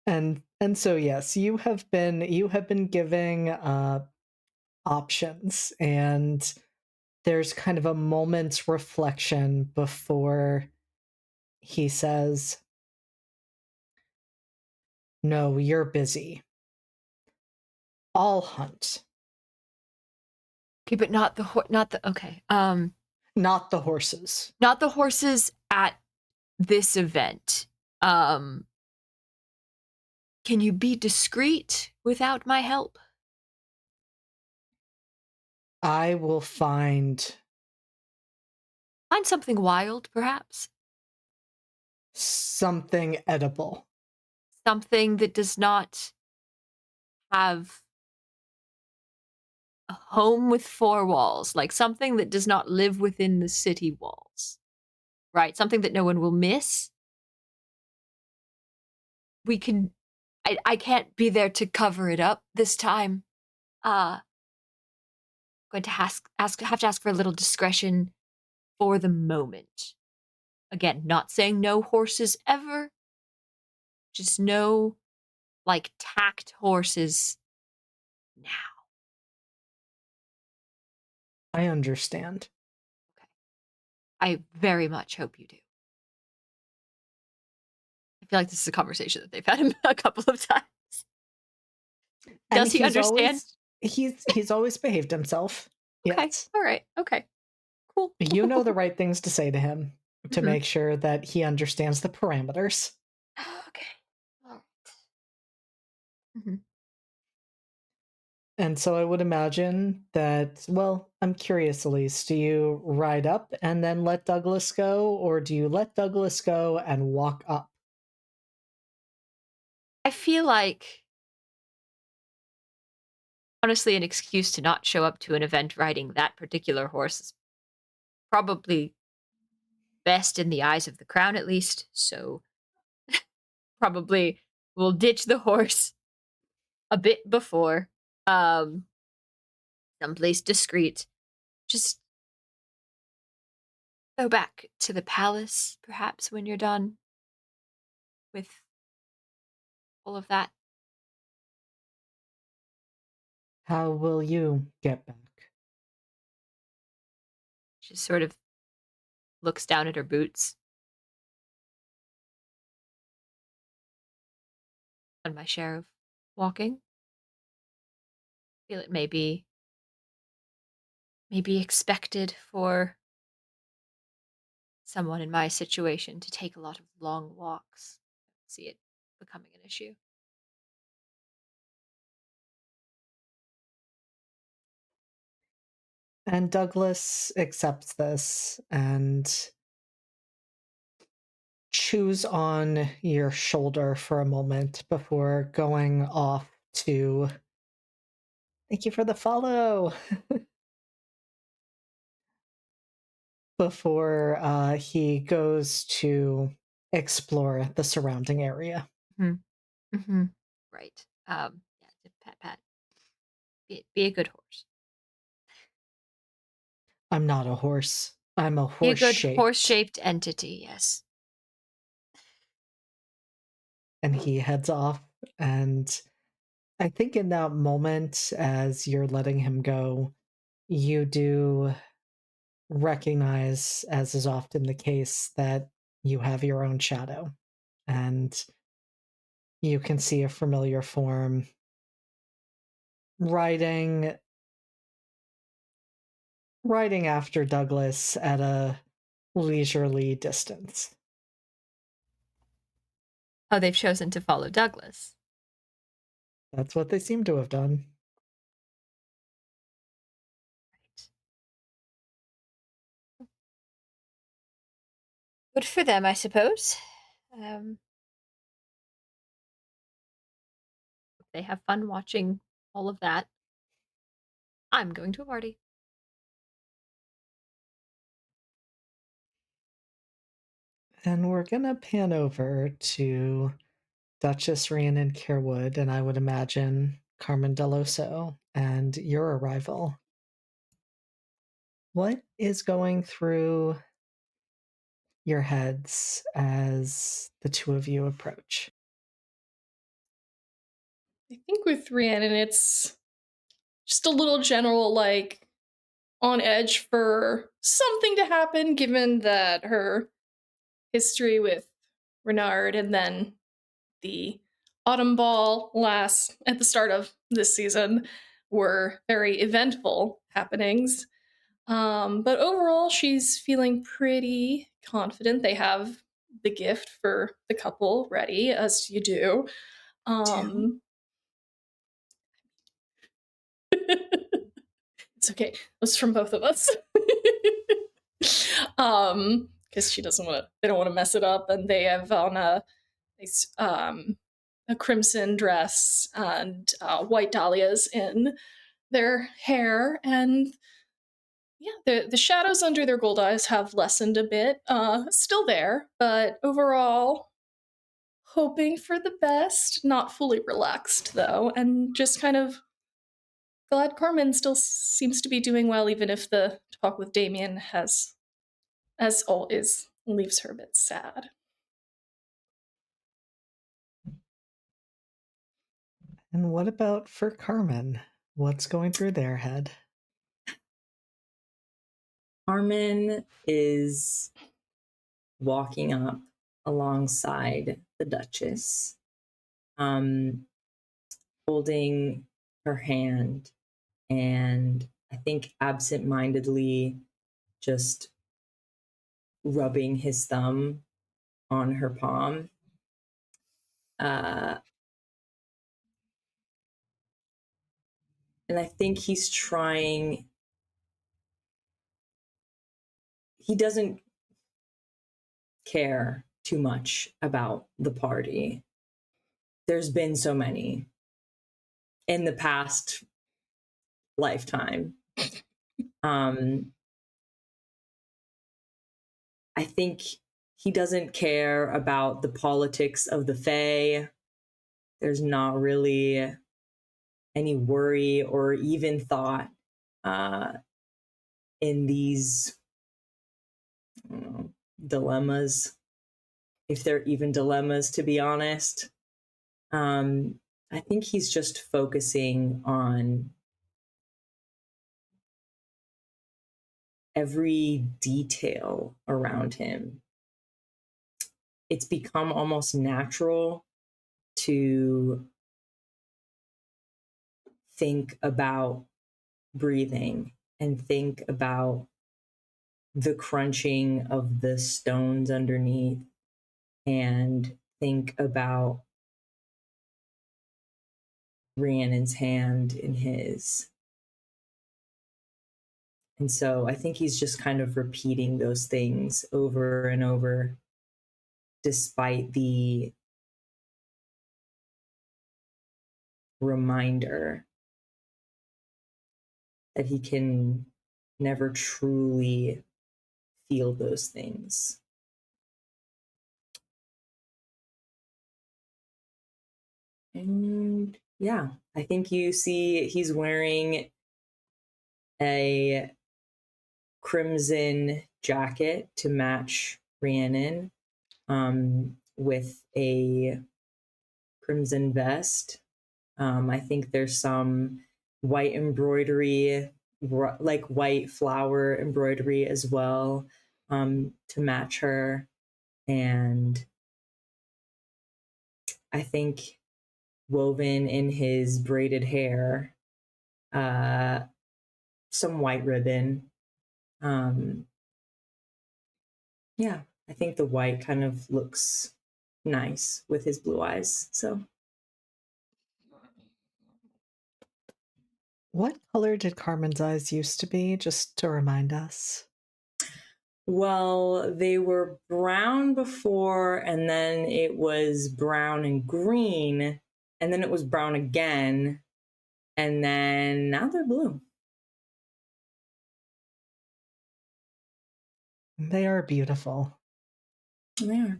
And so yes, you have been giving options, and there's kind of a moment's reflection before he says, "No, you're busy. I'll hunt, Okay, but not the okay. not the horses." Not the horses at this event. Can you be discreet without my help? I will find Something wild, perhaps? something edible. Something that does not have a home with four walls, like something that does not live within the city walls. Right? Something that no one will miss. We can I can't be there to cover it up this time. Going to have to ask for a little discretion for the moment. Again, not saying no horses ever. Just no, like, tacked horses now. I understand. Okay. I very much hope you do. I feel like this is a conversation that they've had a couple of times. Does he understand? He's always behaved himself. Okay. Yes. All right. Okay. Cool. You know the right things to say to him to Mhm. make sure that he understands the parameters. Okay. All right. Mhm. And so I would imagine that, well, I'm curious, Elise, do you ride up and then let Douglas go, or do you let Douglas go and walk up? I feel like, honestly, an excuse to not show up to an event riding that particular horse is probably best in the eyes of the crown, at least. So probably we'll ditch the horse a bit before, um, someplace discreet. Just go back to the palace, perhaps, when you're done with all of that. How will you get back? She sort of looks down at her boots. On my share of walking. Feel it may be expected for someone in my situation to take a lot of long walks. See it becoming an issue. And Douglas accepts this and chews on your shoulder for a moment before going off to. Thank you for the follow! Before he goes to explore the surrounding area. Mm-hmm. Right. Yeah, pat pat. Be a good horse. I'm not a horse. I'm a Be a good horse-shaped. horse-shaped entity, yes. And he heads off, and I think in that moment, as you're letting him go, you do recognize, as is often the case, that you have your own shadow. And you can see a familiar form riding after Douglas at a leisurely distance. Oh, they've chosen to follow Douglas. That's what they seem to have done. Good for them, I suppose. They have fun watching all of that. I'm going to a party. And we're gonna pan over to Duchess Rhiannon Carewood, and I would imagine Carmen Deloso and your arrival. What is going through your heads as the two of you approach? I think with Rhiannon, it's just a little general, like, on edge for something to happen, given that her history with Renard and then the Autumn Ball last at the start of this season were very eventful happenings. But overall, she's feeling pretty confident. They have the gift for the couple ready, as you do. It's okay. It was from both of us. Because she doesn't want to. They don't want to mess it up, and they have on a crimson dress and white dahlias in their hair, and yeah, the shadows under their gold eyes have lessened a bit. Still there, but overall, hoping for the best. Not fully relaxed though, and just kind of glad Carmen still seems to be doing well, even if the talk with Damien has, as always, leaves her a bit sad. And what about for Carmen? What's going through their head? Carmen is walking up alongside the Duchess, holding her hand, and I think absent-mindedly just rubbing his thumb on her palm. And I think he's trying, he doesn't care too much about the party. There's been so many in the past lifetime. I think he doesn't care about the politics of the Fae. There's not really any worry or even thought in these dilemmas, if they're even dilemmas, to be honest. I think he's just focusing on every detail around him. It's become almost natural to think about breathing and think about the crunching of the stones underneath and think about Rhiannon's hand in his. And so I think he's just kind of repeating those things over and over, despite the reminder that he can never truly feel those things. And yeah, I think you see he's wearing a crimson jacket to match Rhiannon, with a crimson vest. I think there's some white embroidery, like white flower embroidery as well, to match her. And I think woven in his braided hair, some white ribbon. Yeah, I think the white kind of looks nice with his blue eyes. So, What color did Carmen's eyes used to be, just to remind us? well, they were brown before, and then it was brown and green, and then it was brown again, and then now they're blue. They are beautiful. They are.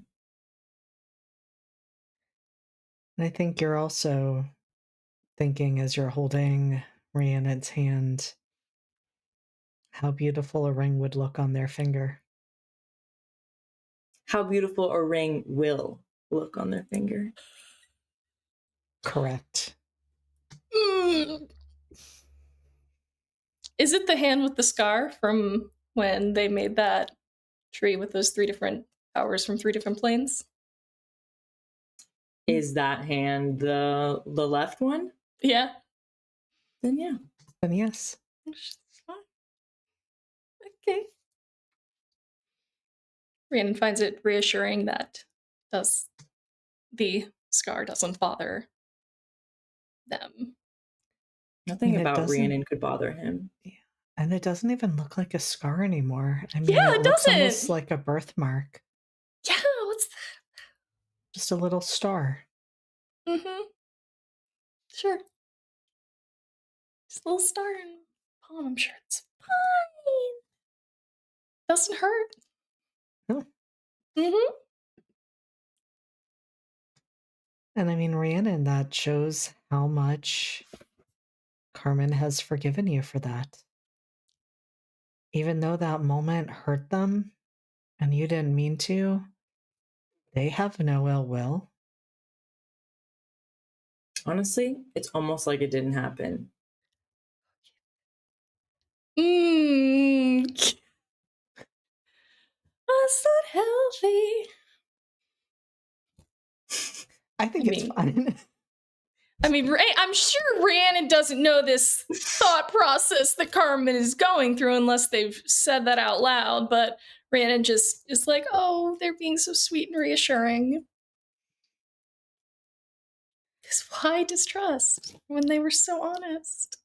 And I think you're also thinking, as you're holding Rhiannon's hand, how beautiful a ring would look on their finger. How beautiful a ring will look on their finger. Correct. Is it the hand with the scar from when they made that tree with those 3 different powers from 3 different planes? Is that hand the left one? Yeah. Then yeah. Then yes. Okay. Rhiannon finds it reassuring that the scar doesn't bother them. Nothing it about doesn't- Rhiannon could bother him. And it doesn't even look like a scar anymore. I mean, Yeah, it it looks doesn't. almost like a birthmark. Yeah, what's that? Just a little star. Mm-hmm. Sure. Just a little star and palm. I'm sure it's fine. Doesn't hurt. No. Mm-hmm. And I mean, Rhiannon, that shows how much Carmen has forgiven you for that. Even though that moment hurt them and you didn't mean to, they have no ill will. Honestly, it's almost like it didn't happen. That's not healthy. I think it's fine. I mean, I'm sure Rhiannon doesn't know this thought process that Carmen is going through unless they've said that out loud, but Rhiannon just is like, oh, they're being so sweet and reassuring. Because why distrust when they were so honest?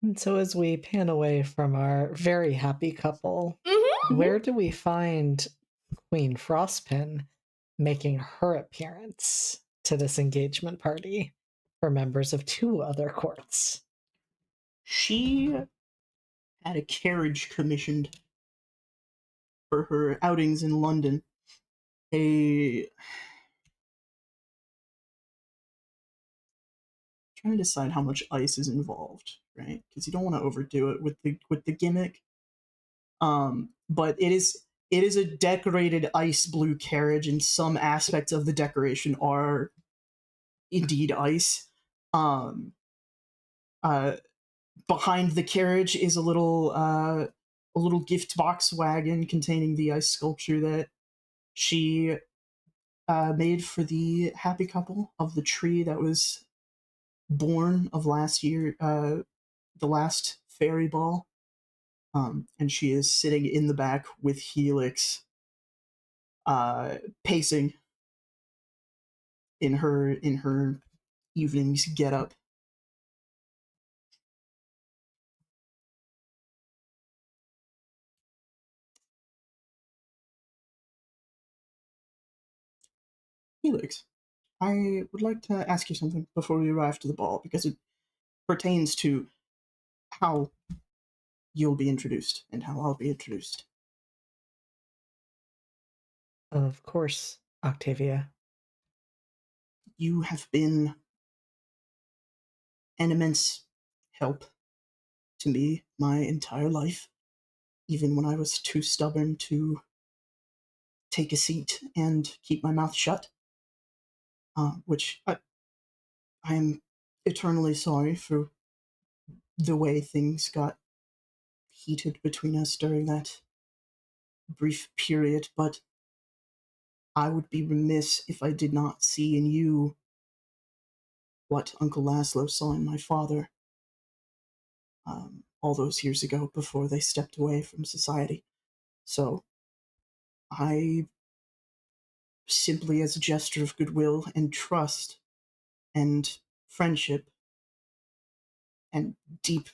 And so as we pan away from our very happy couple, where do we find Queen Frostpin making her appearance to this engagement party for members of 2 other courts? She had a carriage commissioned for her outings in London. Trying to decide how much ice is involved, right? Because you don't want to overdo it with the gimmick. But it is a decorated ice blue carriage, and some aspects of the decoration are indeed ice. Um, uh, Behind the carriage is a little gift box wagon containing the ice sculpture that she made for the happy couple of the tree that was born of last year, the last fairy ball. And she is sitting in the back with Helix, pacing in her evening's get up. Helix, I would like to ask you something before we arrive to the ball, because it pertains to how you'll be introduced and how I'll be introduced. Of course, Octavia. You have been an immense help to me my entire life, even when I was too stubborn to take a seat and keep my mouth shut. Which I am eternally sorry for the way things got heated between us during that brief period, but I would be remiss if I did not see in you what Uncle Laszlo saw in my father, all those years ago before they stepped away from society. So I simply, as a gesture of goodwill and trust and friendship and deep,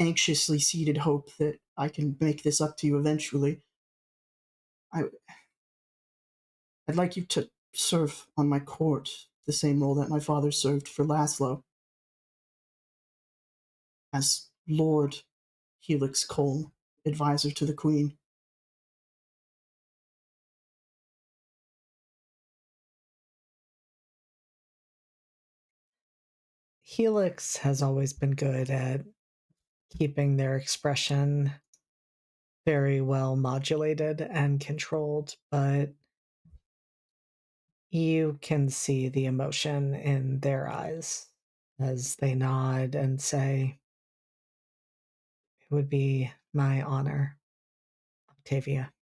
anxiously seated hope that I can make this up to you eventually, I, I'd like you to serve on my court the same role that my father served for Laszlo, as Lord Helix Cole, advisor to the Queen. Helix has always been good at keeping their expression very well modulated and controlled, but you can see the emotion in their eyes as they nod and say, "It would be my honor, Octavia."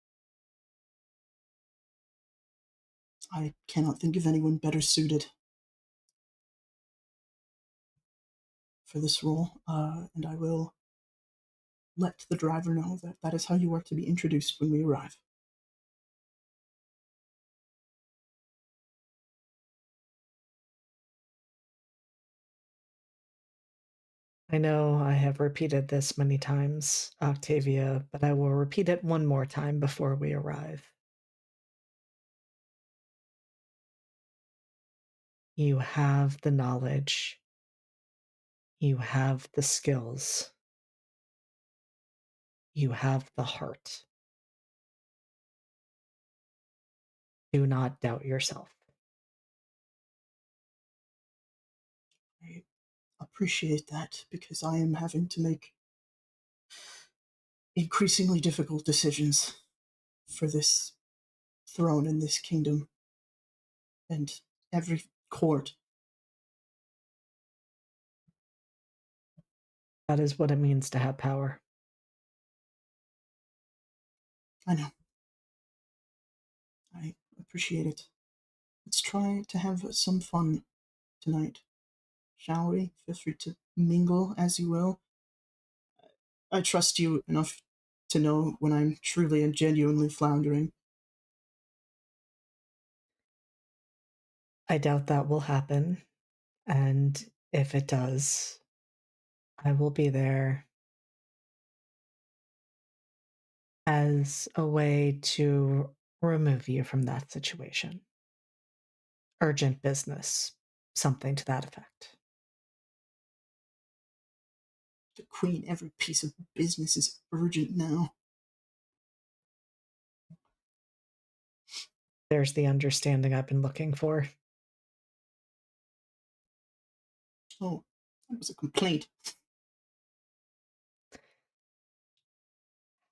I cannot think of anyone better suited for this role, and I will let the driver know that that is how you are to be introduced when we arrive. I know I have repeated this many times, Octavia, but I will repeat it one more time before we arrive. You have the knowledge. You have the skills. You have the heart. Do not doubt yourself. I appreciate that, because I am having to make increasingly difficult decisions for this throne and this kingdom and every court. That is what it means to have power. I know. I appreciate it. Let's try to have some fun tonight, shall we? Feel free to mingle as you will. I trust you enough to know when I'm truly and genuinely floundering. I doubt that will happen, and if it does, I will be there as a way to remove you from that situation. Urgent business, something to that effect. The Queen, every piece of business is urgent now. There's the understanding I've been looking for. Oh, that was a complaint.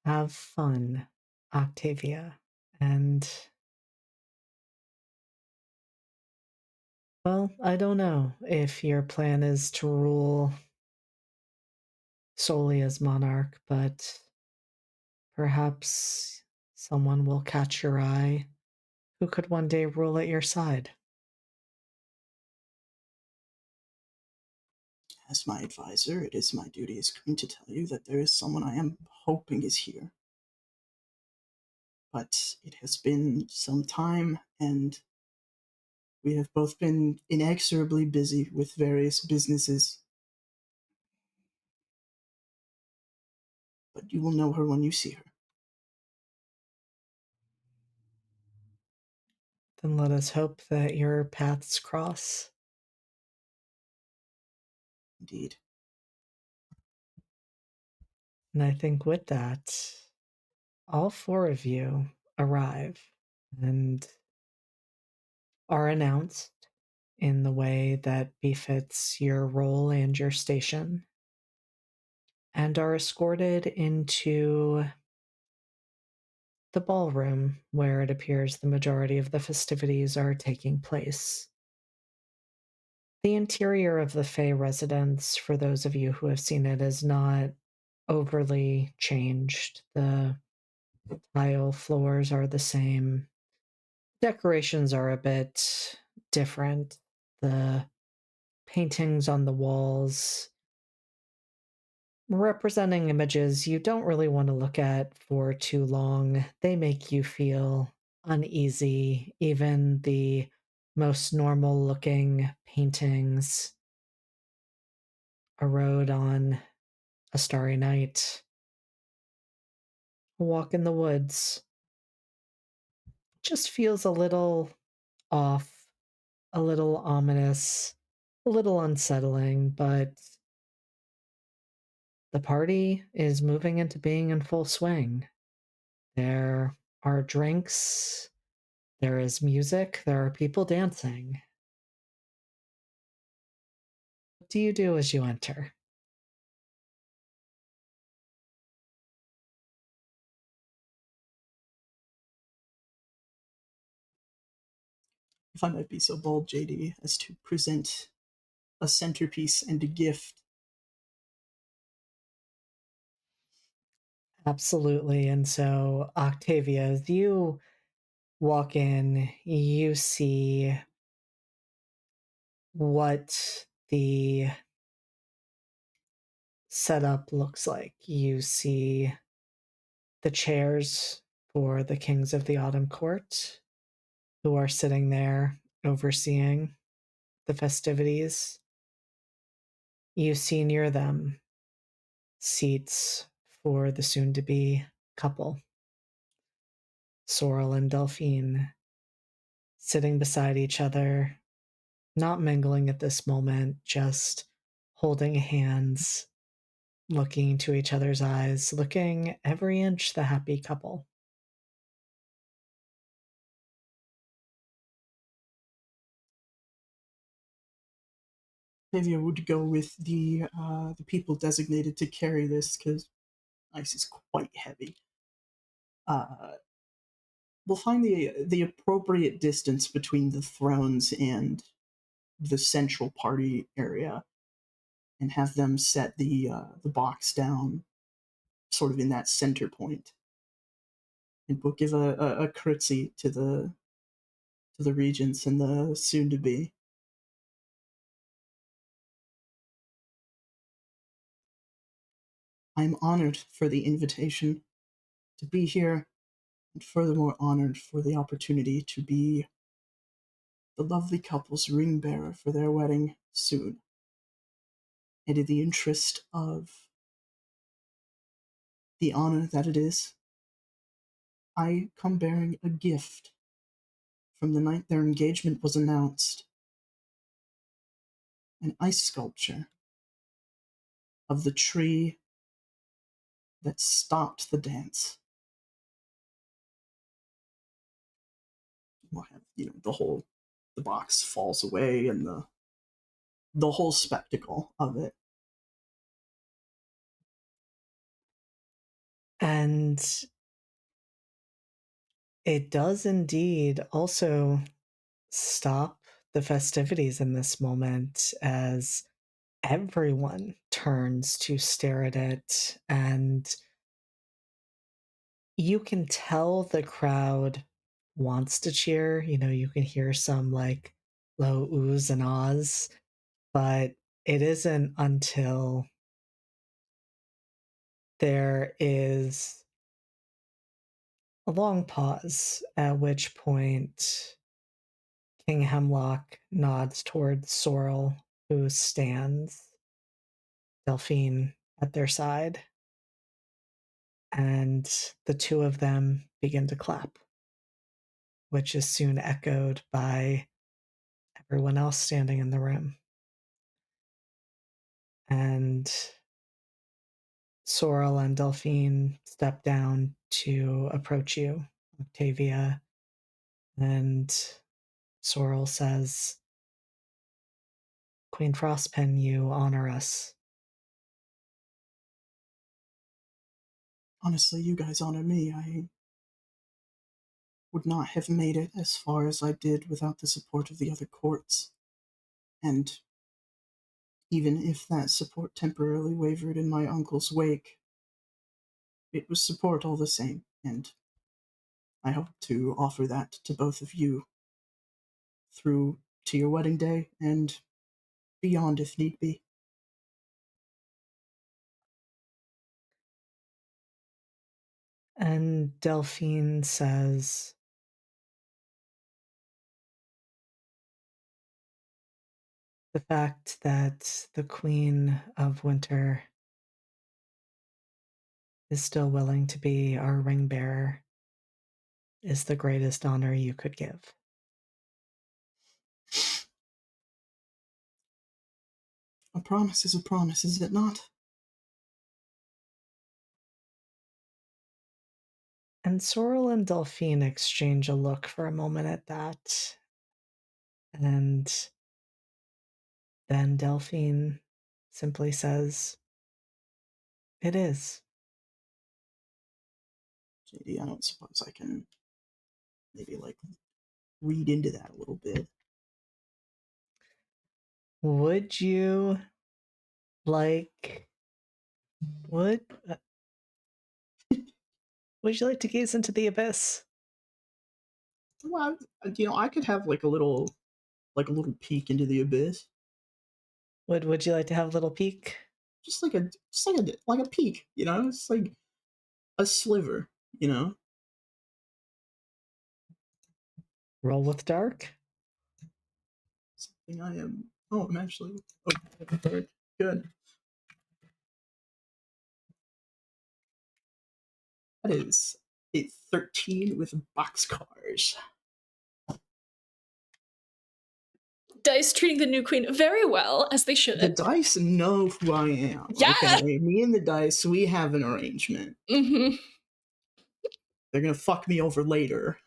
Have fun, Octavia. And, well, I don't know if your plan is to rule solely as monarch, but perhaps someone will catch your eye who could one day rule at your side. As my advisor, it is my duty as Queen to tell you that there is someone I am hoping is here. But it has been some time, and we have both been inexorably busy with various businesses. But you will know her when you see her. Then let us hope that your paths cross. Indeed. And I think with that, all four of you arrive and are announced in the way that befits your role and your station, and are escorted into the ballroom where it appears the majority of the festivities are taking place. The interior of the Fey residence, for those of you who have seen it, is not overly changed. The tile floors are the same. Decorations are a bit different. The paintings on the walls representing images you don't really want to look at for too long. They make you feel uneasy. Even the most normal looking paintings, a road on a starry night, a walk in the woods, just feels a little off, a little ominous, a little unsettling, but the party is moving into being in full swing. There are drinks, there is music, there are people dancing. What do you do as you enter? If I might be so bold, JD, as to present a centerpiece and a gift. Absolutely. And so, Octavia, as you walk in, you see what the setup looks like. You see the chairs for the kings of the Autumn Court who are sitting there overseeing the festivities. You see near them seats for the soon to be couple, Sorrel and Delphine, sitting beside each other, not mingling at this moment, just holding hands, looking into each other's eyes, looking every inch the happy couple. Maybe I would go with the people designated to carry this, because ice is quite heavy. We'll find the appropriate distance between the thrones and the central party area, and have them set the box down, sort of in that center point. And we'll give a curtsy to the regents and the soon to be. I'm honored for the invitation to be here, and furthermore honored for the opportunity to be the lovely couple's ring bearer for their wedding soon. and in the interest of the honor that it is, I come bearing a gift from the night their engagement was announced. An ice sculpture of the tree that stopped the dance. We'll have, the box falls away and the whole spectacle of it. And it does indeed also stop the festivities in this moment as everyone turns to stare at it, and you can tell the crowd wants to cheer. You can hear some like low oohs and ahs, but it isn't until there is a long pause, at which point King Hemlock nods towards Sorrel, who stands, Delphine at their side, and the two of them begin to clap, which is soon echoed by everyone else standing in the room. And Sorrel and Delphine step down to approach you, Octavia, and Sorrel says, Queen Frostpin, you honor us. Honestly, you guys honor me. I would not have made it as far as I did without the support of the other courts. And even if that support temporarily wavered in my uncle's wake, it was support all the same, and I hope to offer that to both of you through to your wedding day and beyond if need be. And Delphine says, the fact that the Queen of Winter is still willing to be our ring bearer is the greatest honor you could give. A promise is a promise, is it not? And Sorrel and Delphine exchange a look for a moment at that. And then Delphine simply says, it is. JD, I don't suppose I can maybe read into that a little bit. Would you like would would you like to gaze into the abyss? Well, I could have a little peek into the abyss. Would you like to have a little peek? Just like a peek, It's like a sliver, Roll with dark. Something I am. Oh, I'm actually. Oh, good. That is a 13 with boxcars. Dice treating the new queen very well, as they should. The dice know who I am. Yeah. Okay, me and the dice, we have an arrangement. Mm-hmm. They're gonna fuck me over later.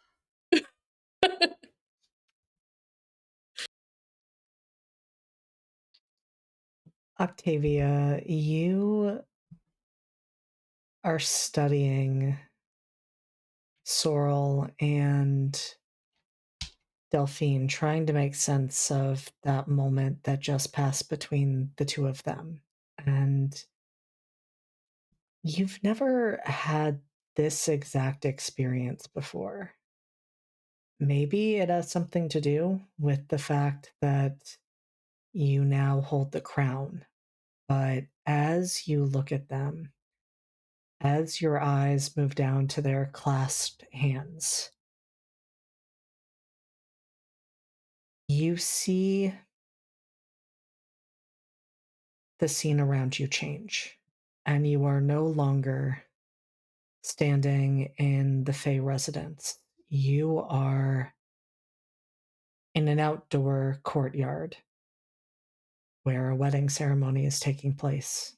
Octavia, you are studying Sorrel and Delphine, trying to make sense of that moment that just passed between the two of them. And you've never had this exact experience before. Maybe it has something to do with the fact that you now hold the crown. But as you look at them, as your eyes move down to their clasped hands, you see the scene around you change, and you are no longer standing in the Fey residence. You are in an outdoor courtyard where a wedding ceremony is taking place.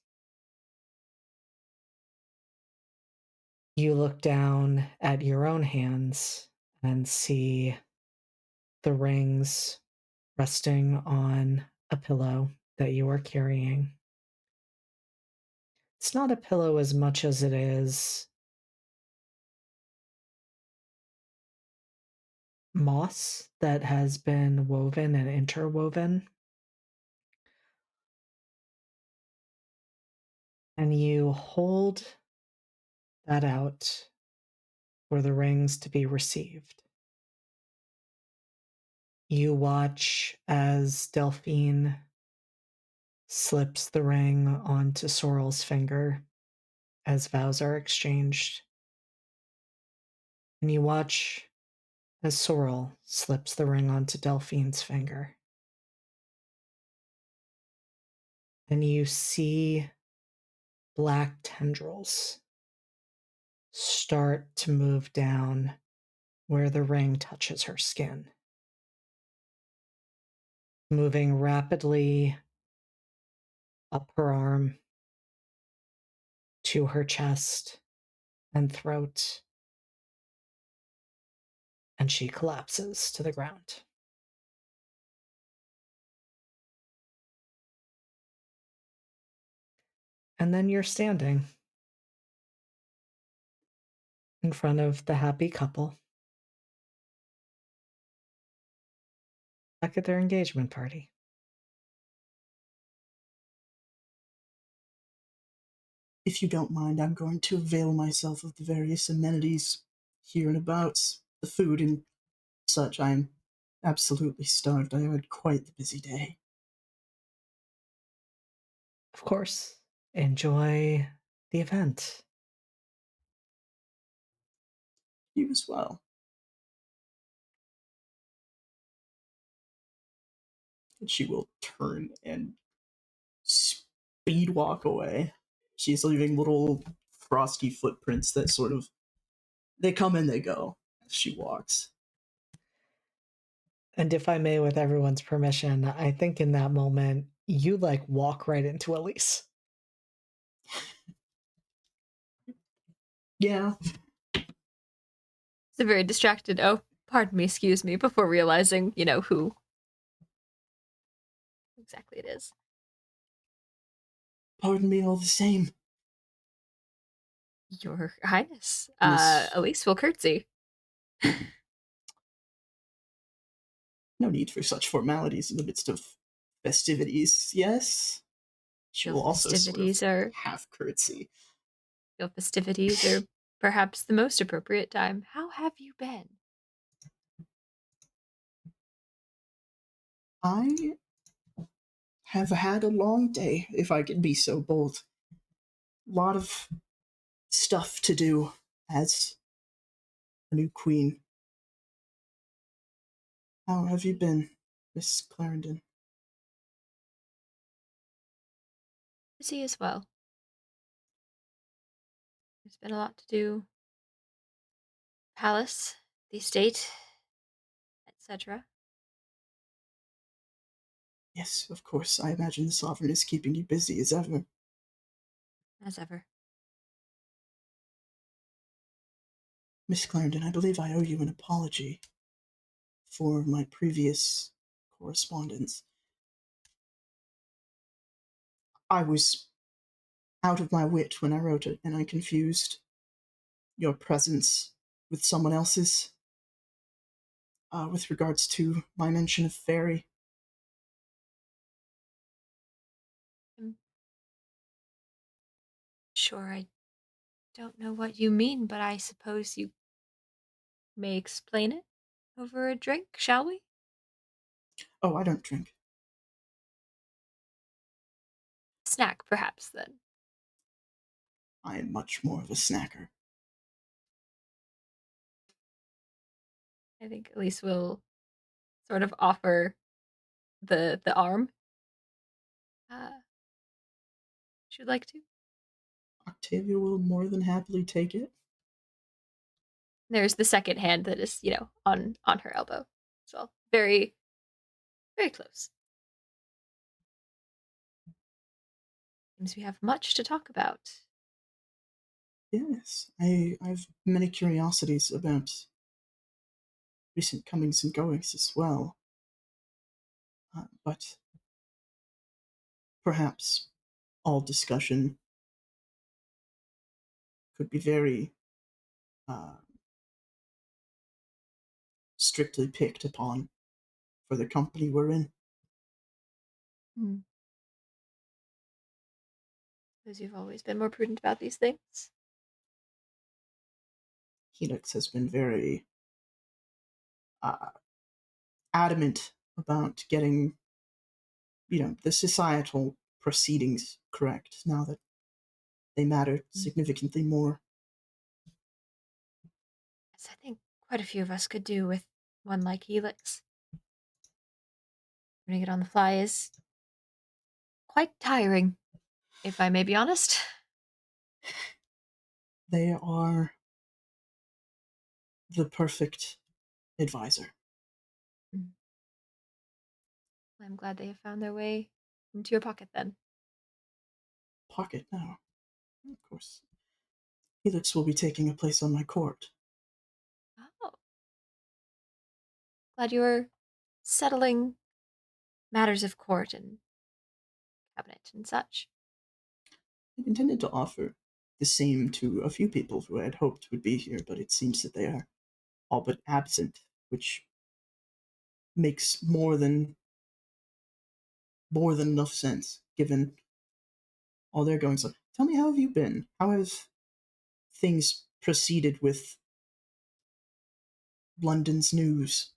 You look down at your own hands and see the rings resting on a pillow that you are carrying. It's not a pillow as much as it is moss that has been woven and interwoven. And you hold that out for the rings to be received. You watch as Delphine slips the ring onto Sorrel's finger as vows are exchanged. And you watch as Sorrel slips the ring onto Delphine's finger. And you see black tendrils start to move down where the ring touches her skin, moving rapidly up her arm to her chest and throat, and she collapses to the ground. And then you're standing in front of the happy couple back at their engagement party. If you don't mind, I'm going to avail myself of the various amenities here and about, the food and such. I'm absolutely starved. I had quite the busy day. Of course, enjoy the event. You as well. And she will turn and speed walk away. She's leaving little frosty footprints that sort of they come and they go as she walks. And if I may, with everyone's permission, I think in that moment, you walk right into Elise. Yeah. It's a very distracted, oh, pardon me, excuse me, before realizing, who exactly it is. Pardon me all the same. Your Highness. Miss- Elise will curtsy. No need for such formalities in the midst of festivities, yes? She will also Festivities are half curtsy. Your festivities are perhaps the most appropriate time. How have you been? I have had a long day, if I can be so bold. A lot of stuff to do as a new queen. How have you been, Miss Clarendon? Busy as well. There's been a lot to do. Palace, the estate, etc. Yes, of course. I imagine the sovereign is keeping you busy as ever. As ever. Miss Clarendon, I believe I owe you an apology for my previous correspondence. I was out of my wit when I wrote it, and I confused your presence with someone else's with regards to my mention of fairy. I'm sure I don't know what you mean, but I suppose you may explain it over a drink, shall we? Oh, I don't drink. Snack, perhaps, then. I am much more of a snacker. I think Elise will sort of offer the arm. Would you like to? Octavia will more than happily take it. There's the second hand that is, on her elbow. So very, very close. Seems we have much to talk about. Yes, I've many curiosities about recent comings and goings as well. But perhaps all discussion could be very strictly picked upon for the company we're in. Because you've always been more prudent about these things. Helix has been very adamant about getting, the societal proceedings correct now that they matter significantly more. As I think quite a few of us could do with one like Helix. Doing it on the fly is quite tiring, if I may be honest. They are the perfect advisor. I'm glad they have found their way into your pocket then. Pocket now. Of course. Helix will be taking a place on my court. Oh. Glad you were settling matters of court and cabinet and such. I intended to offer the same to a few people who I had hoped would be here, but it seems that they are all but absent, which makes more than enough sense given all their goings on. Tell me, how have you been? How have things proceeded with London's news?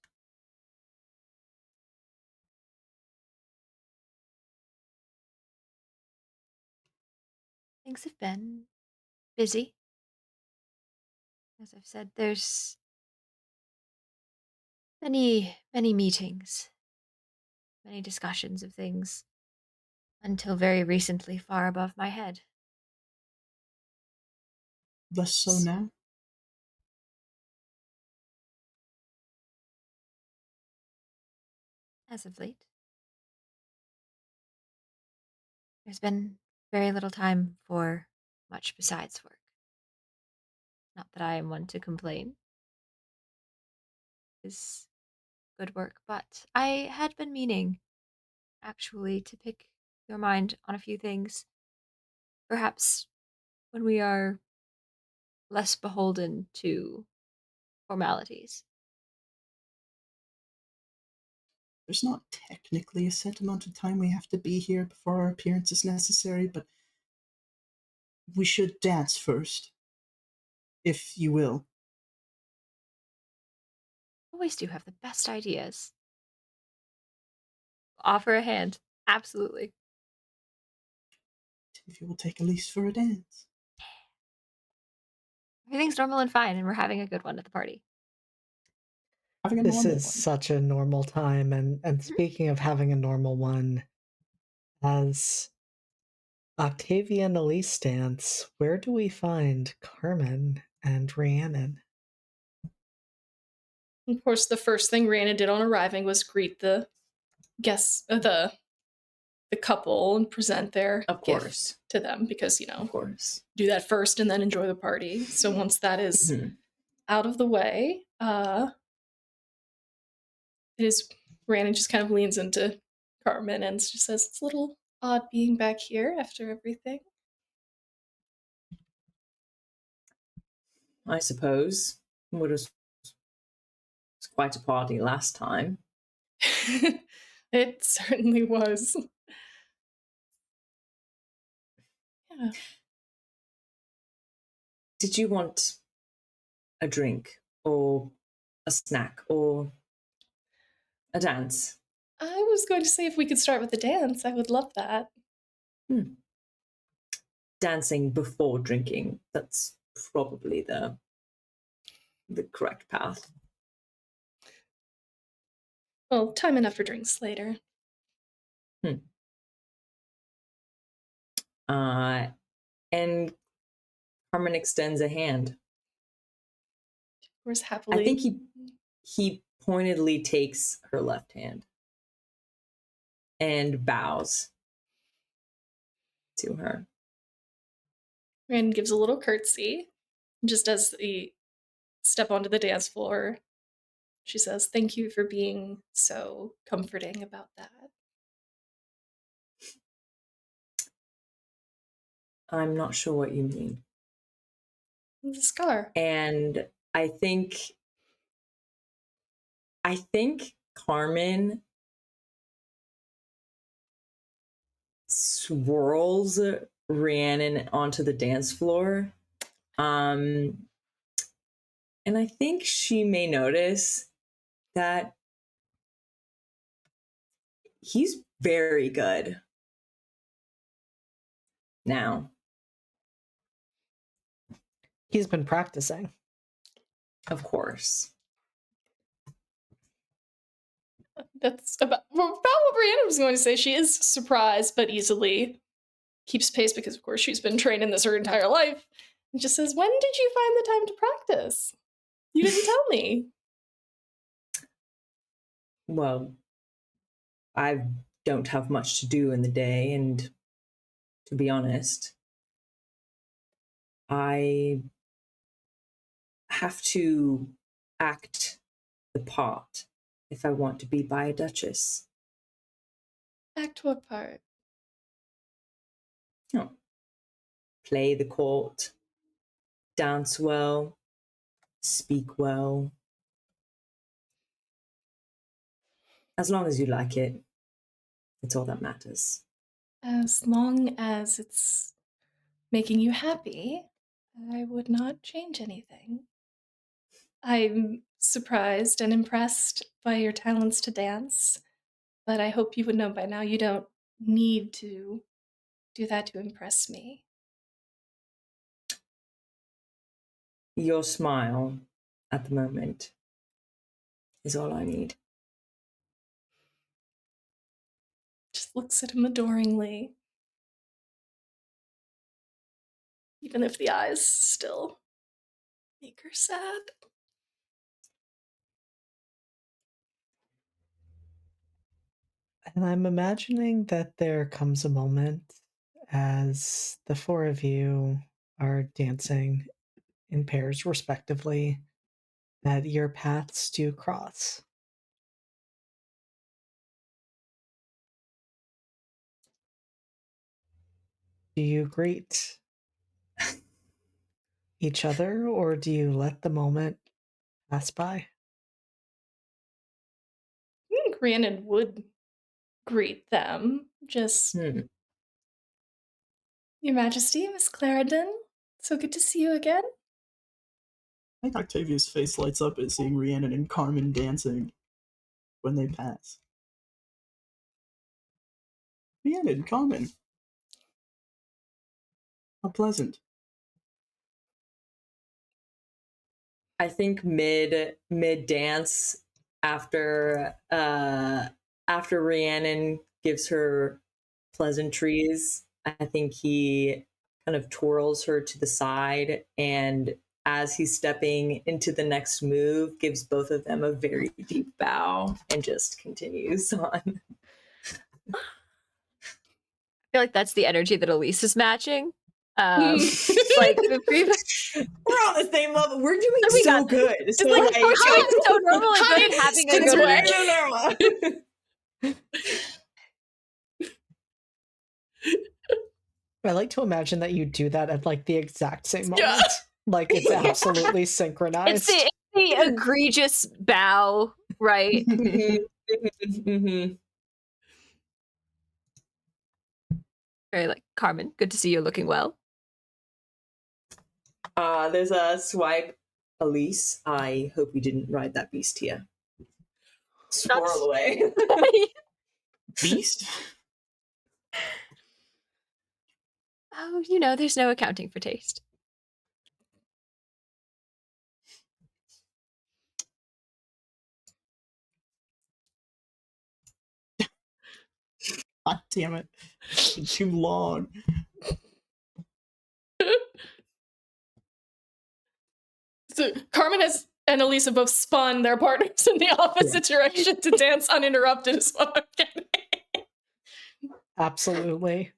Things have been busy. As I've said, there's many, many meetings, many discussions of things, until very recently far above my head. Less so now? As of late. There's been very little time for much besides work. Not that I am one to complain. It's good work, but I had been meaning, actually, to pick your mind on a few things. Perhaps when we are less beholden to formalities. There's not technically a set amount of time we have to be here before our appearance is necessary, but we should dance first, if you will. Always do have the best ideas. Offer a hand. Absolutely. If you will take Elise for a dance. Everything's normal and fine, and we're having a good one at the party. Having a This normal is one. such a normal time, and speaking of having a normal one, as Octavia and Elise dance, where do we find Carmen and Rhiannon? Of course, the first thing Rhiannon did on arriving was greet the guests, the couple, and present their Of gift course. to them because Of course. do that first and then enjoy the party. So once that is Mhm. out of the way, it is Rhiannon just kind of leans into Carmen and just says, "It's a little odd being back here after everything." I suppose. It was quite a party last time. It certainly was. Yeah. Did you want a drink or a snack or a dance? I was going to say if we could start with the dance, I would love that. Dancing before drinking. That's probably the correct path. Well, time enough for drinks later. And Carmen extends a hand. Where's happily? I think he pointedly takes her left hand and bows to her. And gives a little curtsy. Just as the step onto the dance floor, she says, "Thank you for being so comforting about that." I'm not sure what you mean. It's a scar. And I think Carmen swirls Rhiannon onto the dance floor. And I think she may notice that he's very good now. He's been practicing. Of course. That's about what Brianna was going to say. She is surprised, but easily keeps pace because, of course, she's been trained in this her entire life. And just says, "When did you find the time to practice? You didn't tell me." Well, I don't have much to do in the day, and to be honest, I have to act the part if I want to be by a duchess. Act what part? Oh. Play the court, dance well, speak well. As long as you like it, it's all that matters. As long as it's making you happy, I would not change anything. I'm surprised and impressed by your talents to dance, but I hope you would know by now you don't need to do that to impress me. Your smile at the moment is all I need. Just looks at him adoringly, even if the eyes still make her sad. And I'm imagining that there comes a moment as the four of you are dancing in pairs, respectively, that your paths do cross. Do you greet each other, or do you let the moment pass by? I think Rhiannon would greet them. Just, Your Majesty, Miss Clarendon, so good to see you again. I think Octavia's face lights up at seeing Rhiannon and Carmen dancing when they pass. Rhiannon, Carmen. How pleasant. I think mid dance after Rhiannon gives her pleasantries, I think he kind of twirls her to the side, and as he's stepping into the next move, gives both of them a very deep bow and just continues on. I feel like that's the energy that Elise is matching. Like the previous, We're on the same level. We're doing We so got- good. it's like we're doing so normally good and having a good week. I like to imagine that you do that at like the exact same moment. Like it's absolutely synchronized. It's the egregious bow, right? Very like, Carmen, good to see you looking well. There's a swipe. Elise, I hope you didn't ride that beast here. Swirl away. Beast? Oh, there's no accounting for taste. God damn it. It's been too long. So Carmen and Elise have both spun their partners in the opposite direction to dance uninterrupted is what I'm getting. Absolutely.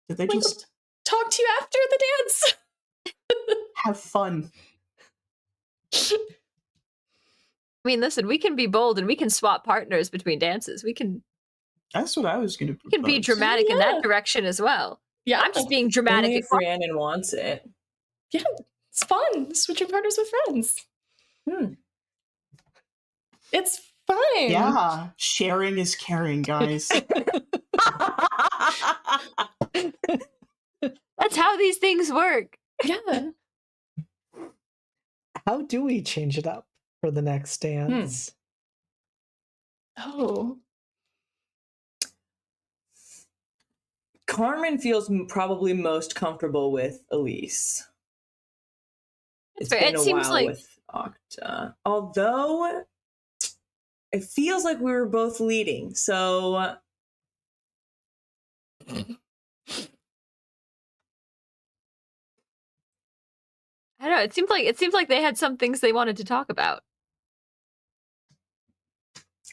Did they just Talk to you after the dance. have fun? I mean, listen, we can be bold and we can swap partners between dances. We can That's what I was going to propose. be dramatic in that direction as well. Yeah. I'm just being dramatic. Only if Rhiannon wants it. Yeah, it's fun. Switching partners with friends. It's fine. Yeah, sharing is caring, guys. That's how these things work. Yeah. How do we change it up for the next dance? Oh. Carmen feels probably most comfortable with Elise. It's fair. been It a seems while like- with Octa. Although it feels like we were both leading, so I don't know. It seems like they had some things they wanted to talk about.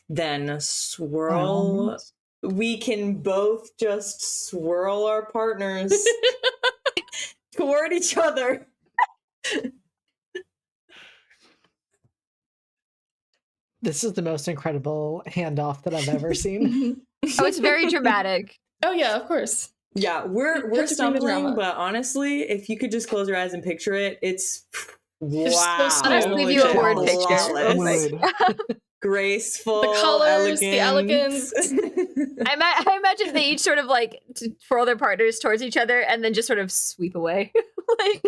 then swirl. We can both just swirl our partners toward each other. This is the most incredible handoff that I've ever seen. Oh, it's very dramatic. Oh yeah, of course. Yeah, we're Have to bring the stumbling, drama. but honestly, if you could just close your eyes and picture it, it's Just wow. so smooth. I'll leave you a word picture. Flawless. Would. Graceful, The colors, the elegant. I imagine they each sort of like twirl their partners towards each other and then just sort of sweep away. Like,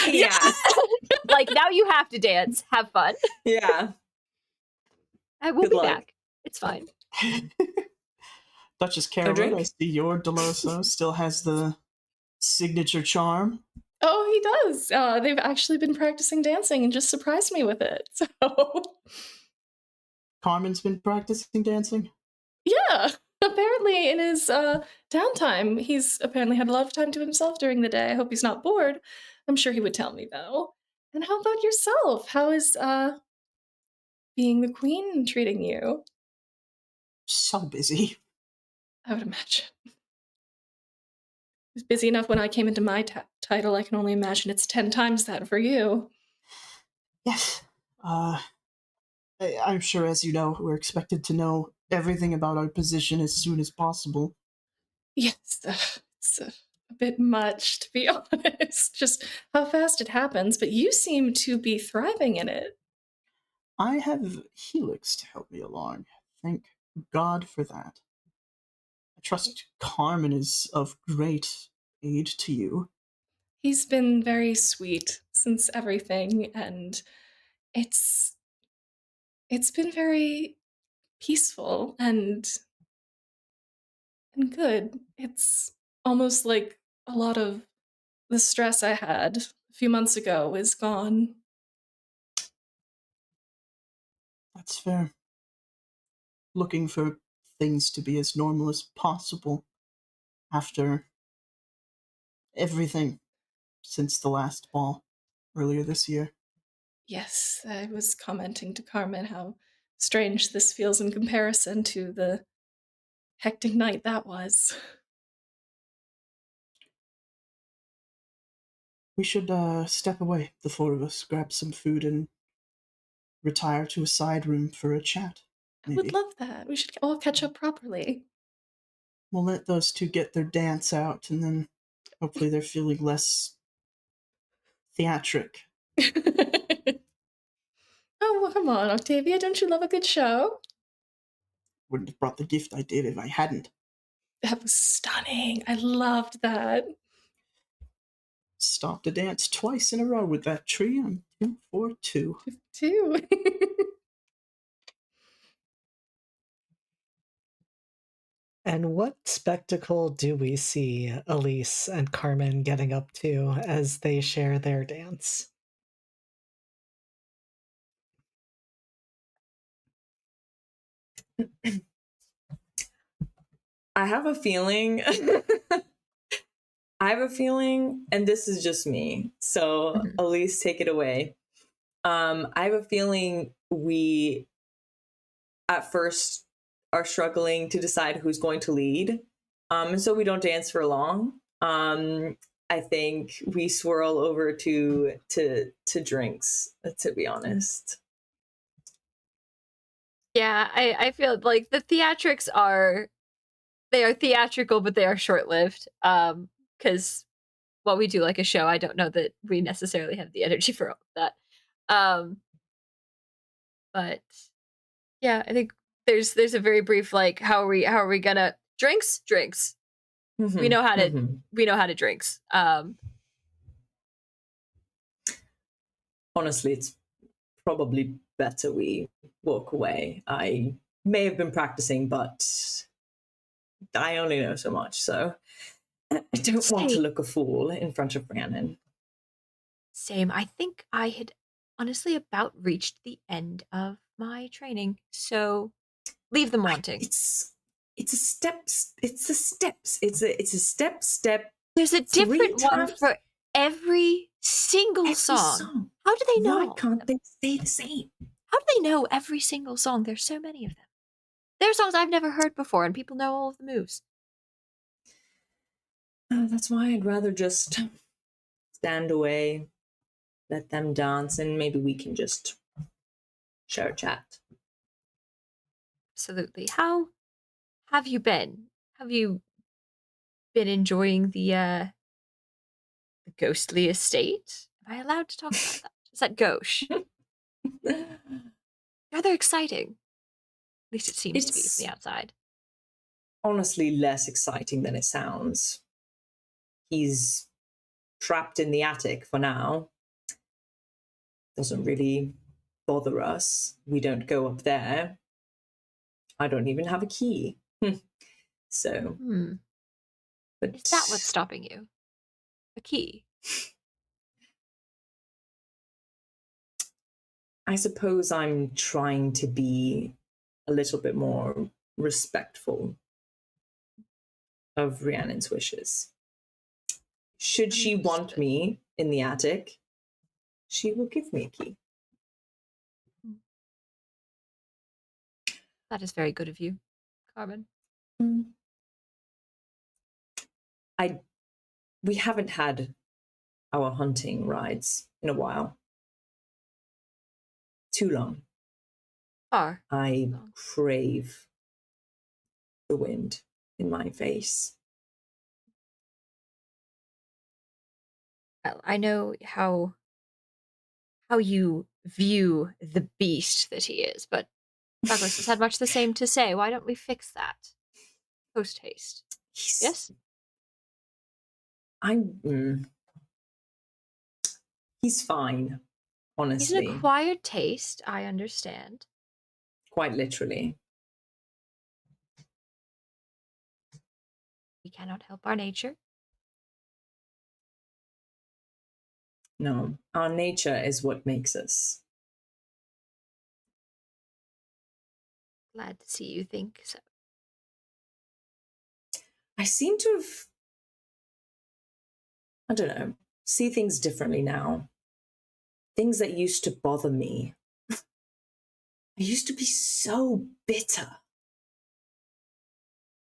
Yeah, like now you have to dance. Have fun. yeah. I will Good be luck. back. It's fine. Duchess A Carol, drink? I see your Deloso still has the signature charm. Oh, he does. They've actually been practicing dancing and just surprised me with it. So Carmen's been practicing dancing. yeah. Apparently in his downtime, he's apparently had a lot of time to himself during the day. I hope he's not bored. I'm sure he would tell me though. And how about yourself? How is being the queen treating you? So busy. I would imagine. It was busy enough when I came into my title. I can only imagine it's 10 times that for you. Yes. I'm sure, as you know, we're expected to know everything about our position as soon as possible. Yes, it's a bit much, to be honest. Just how fast it happens, but you seem to be thriving in it. I have Helix to help me along. Thank God for that. I trust Carmen is of great aid to you. He's been very sweet since everything, and it's been very peaceful and good. It's almost like a lot of the stress I had a few months ago is gone. That's fair. Looking for things to be as normal as possible after everything since the last ball earlier this year. Yes, I was commenting to Carmen how strange this feels in comparison to the hectic night that was. We should step away, the four of us, grab some food and retire to a side room for a chat. I Maybe. would love that. We should all catch up properly. We'll let those two get their dance out, and then hopefully they're feeling less theatric. Oh, well, come on, Octavia. Don't you love a good show? Wouldn't have brought the gift I did if I hadn't. That was stunning. I loved that. Stopped a dance twice in a row with that tree. I'm 2 for 2. Too. And what spectacle do we see Elise and Carmen getting up to as they share their dance? I have a feeling. I have a feeling, and this is just me. So, Mhm. Elise, take it away. I have a feeling we at first are struggling to decide who's going to lead. And so we don't dance for long. I think we swirl over to drinks, to be honest. Yeah, I feel like the theatrics are theatrical, but they are short-lived. Because while we do like a show, I don't know that we necessarily have the energy for all of that. But yeah, I think there's a very brief like how are we gonna drinks? Mm-hmm. We know how to Mm-hmm. we know how to drinks. Honestly, it's probably better we walk away. I may have been practicing, but I only know so much, so I don't want to look a fool in front of Rhiannon. Same. I think I had honestly about reached the end of my training, so leave them wanting. It's a steps. It's a steps. It's a step. There's a different one for every single song. How do they know? Why can't they stay the same? How do they know every single song? There's so many of them. There are songs I've never heard before, and people know all of the moves. That's why I'd rather just stand away, let them dance, and maybe we can just share a chat. Absolutely. How have you been? Have you been enjoying the ghostly estate? Am I allowed to talk about that? Is that gauche? Rather exciting. At least it seems to be from the outside. Honestly, less exciting than it sounds. He's trapped in the attic for now. Doesn't really bother us. We don't go up there. I don't even have a key. So. But is that what's stopping you? A key? I suppose I'm trying to be a little bit more respectful of Rhiannon's wishes. Should she want me in the attic, she will give me a key. That is very good of you, Carmen. We haven't had our hunting rides in a while. Too long. I crave the wind in my face. I know how you view the beast that he is, but Douglas has had much the same to say. Why don't we fix that? Post haste. Yes? He's fine, honestly. He's an acquired taste, I understand. Quite literally. We cannot help our nature. No, our nature is what makes us. Glad to see you think so. I seem to have, I don't know, see things differently now. Things that used to bother me. I used to be so bitter.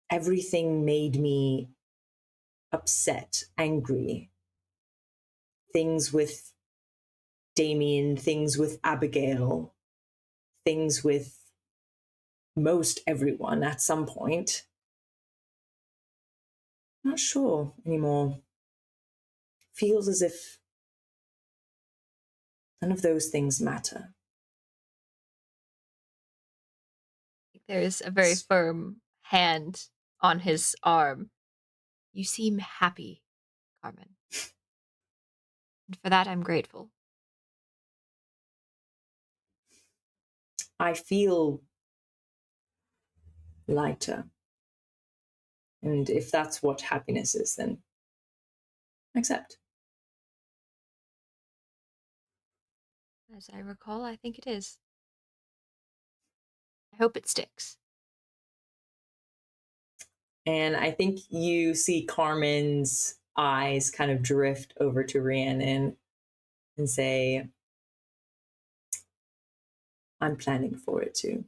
Everything made me upset, angry. Things with Damien, things with Abigail, things with most everyone at some point. I'm not sure anymore. Feels as if none of those things matter. There's a very firm hand on his arm. You seem happy, Carmen. And for that, I'm grateful. I feel lighter. And if that's what happiness is, then accept. As I recall, I think it is. I hope it sticks. And I think you see Carmen's eyes kind of drift over to Rhiannon and say, I'm planning for it to.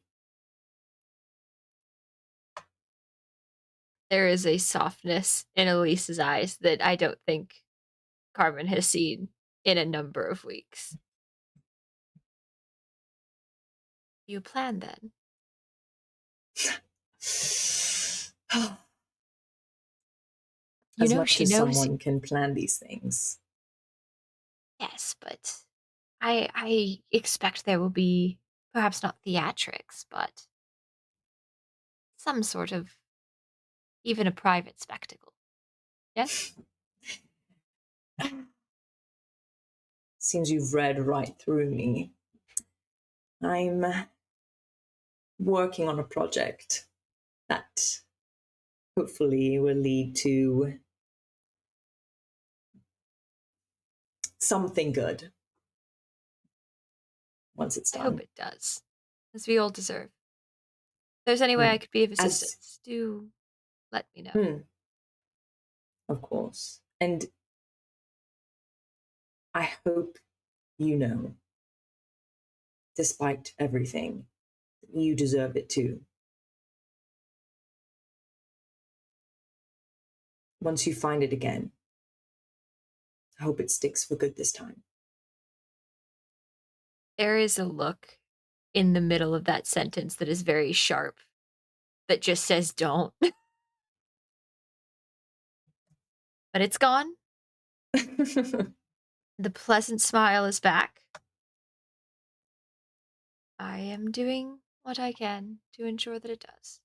There is a softness in Elise's eyes that I don't think Carmen has seen in a number of weeks. You plan then? You As know much she as knows. someone can plan these things. Yes, but I expect there will be perhaps not theatrics, but some sort of even a private spectacle. Yes? Seems you've read right through me. I'm working on a project that hopefully will lead to something good once it's I done. hope it does, as we all deserve. If there's any way I could be of As- assistance, do let me know. Of course. And I hope you know, despite everything, you deserve it too. Once you find it again, I hope it sticks for good this time. There is a look in the middle of that sentence that is very sharp, that just says don't. But it's gone. The pleasant smile is back. I am doing what I can to ensure that it does.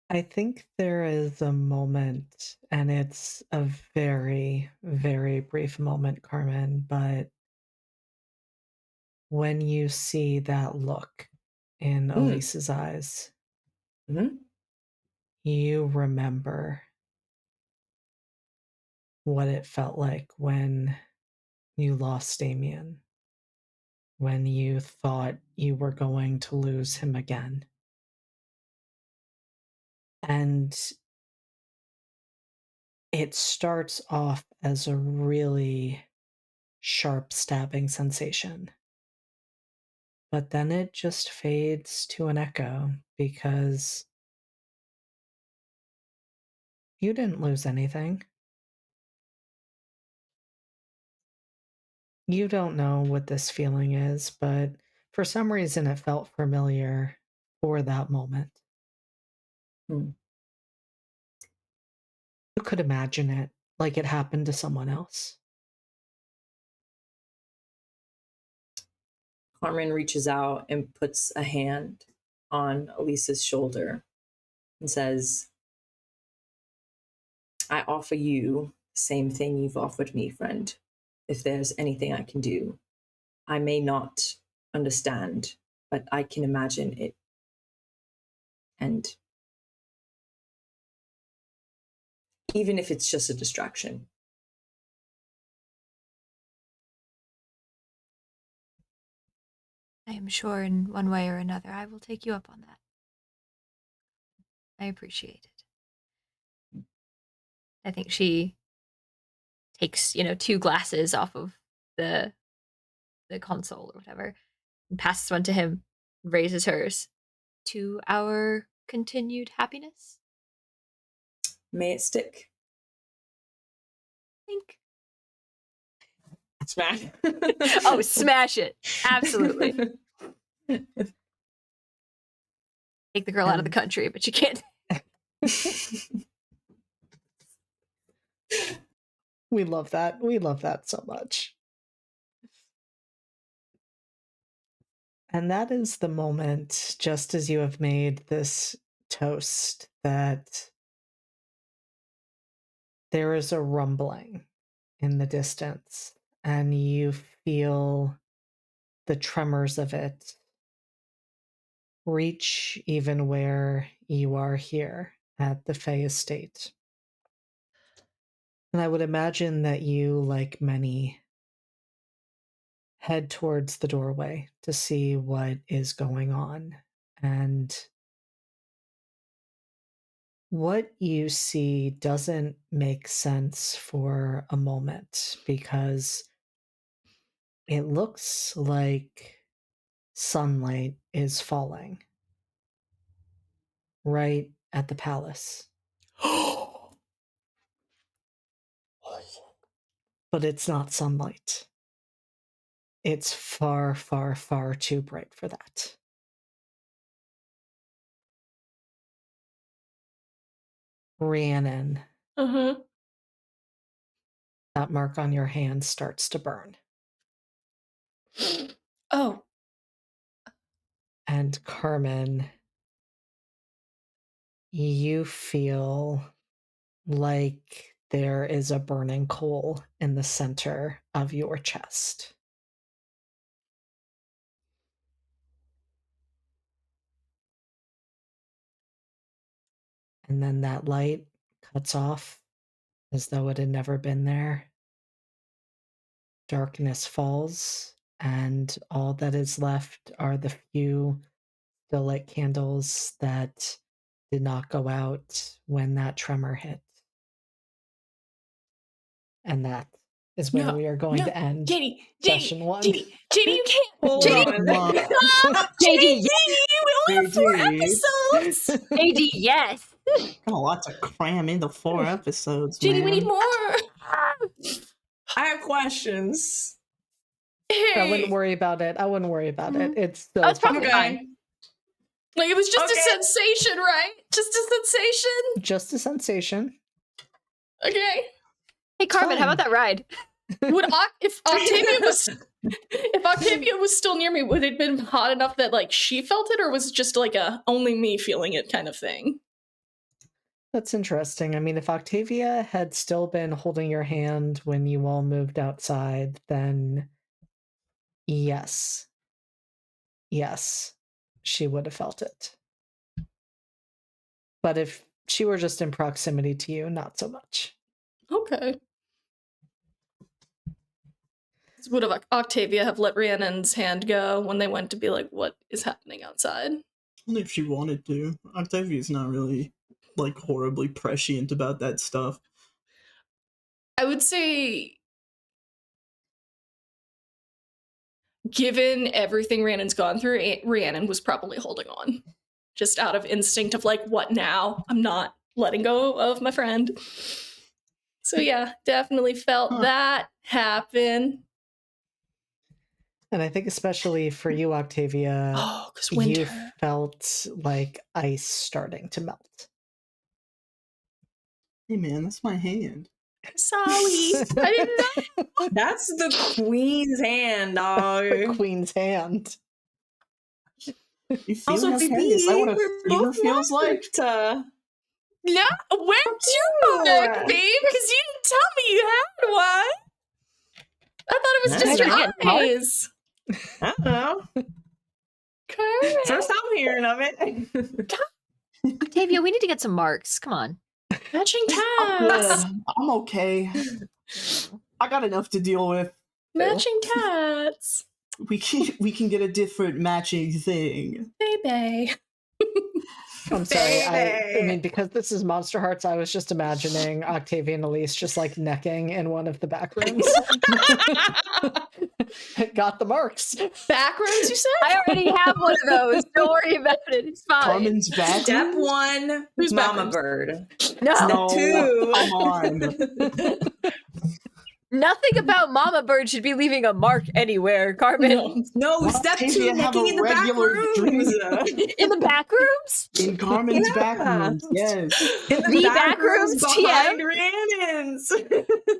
I think there is a moment, and it's a very, very brief moment, Carmen, but when you see that look in Elise's eyes, Mhm. you remember what it felt like when you lost Damien, when you thought you were going to lose him again. And it starts off as a really sharp stabbing sensation. But then it just fades to an echo because you didn't lose anything. You don't know what this feeling is, but for some reason it felt familiar for that moment. Hmm. You could imagine it like it happened to someone else. Carmen reaches out and puts a hand on Elisa's shoulder and says, I offer you the same thing you've offered me, friend. If there's anything I can do, I may not understand, but I can imagine it. And even if it's just a distraction. I am sure in one way or another I will take you up on that. I appreciate it. I think she takes, 2 glasses off of the console or whatever and passes one to him, raises hers. To our continued happiness? May it stick. Think. Smash. Oh, smash it. Absolutely. Take the girl out of the country, but you can't. We love that. We love that so much. And that is the moment, just as you have made this toast, that there is a rumbling in the distance, and you feel the tremors of it reach even where you are here at the Fey Estate. And I would imagine that you, like many, head towards the doorway to see what is going on. And What you see doesn't make sense for a moment because it looks like sunlight is falling right at the palace. But it's not sunlight. It's far, far, far too bright for that. Rhiannon, Uh-huh. that mark on your hand starts to burn. Oh. And Carmen, you feel like there is a burning coal in the center of your chest. And then that light cuts off as though it had never been there. Darkness falls, and all that is left are the few still lit candles that did not go out when that tremor hit. And that is where we are going to end session one. JD, you can't. Hold JD, on. stop! JD, JD, we only have 4 episodes. JD, yes. Got a lot to cram into 4 episodes, JD, man. we need more. I have questions. Hey. I wouldn't worry about it. It's still Oh, it's probably Okay. fine. Like, it was just a Okay. sensation, right? Just a sensation. just a sensation. Okay. Hey, Carmen, how fine. about that ride? If Octavia was still near me, would it have been hot enough that like she felt it, or was it just like a only me feeling it kind of thing? That's interesting. I mean, if Octavia had still been holding your hand when you all moved outside, then yes. Yes, she would have felt it. But if she were just in proximity to you, not so much. Okay. Would have Octavia have let Rhiannon's hand go when they went to be like, what is happening outside? Only if she wanted to. Octavia's not really, like, horribly prescient about that stuff. I would say, given everything Rhiannon's gone through, Rhiannon was probably holding on. Just out of instinct of like, what now? I'm not letting go of my friend. So yeah, definitely felt that happen. And I think especially for you, Octavia, Oh, because you winter. felt like ice starting to melt. Hey, man, that's my hand. Sorry. I didn't know. That's the queen's hand, dog. Queen's hand. You feel Also, his hand? baby, Is that what a we're fever both feels like? marked. No, where's your mark, babe? Because you didn't tell me you had one. I thought it was That's just your right. eyes. I don't know. Okay. First I'm hearing of it. Octavia, we need to get some marks. Come on. Matching I'm tats. good. I'm okay. I got enough to deal with. Matching tats. We can get a different matching thing. Baby. I'm sorry. I Baby. mean, because this is Monsterhearts, I was just imagining Octavia and Elise just like necking in one of the back rooms. Got the marks. Back rooms, you said? I already have one of those. Don't worry about it. It's fine. Carmen's back. Step 1, Who's Mama backwards? Bird. No, No, Two. come on. nothing about Mama Bird should be leaving a mark anywhere, Carmen. No. No, Why step can't 2, you have necking a in the back regular rooms. In the back rooms? In Carmen's back Yeah. rooms, yes. In The back rooms, behind Rhiannon's.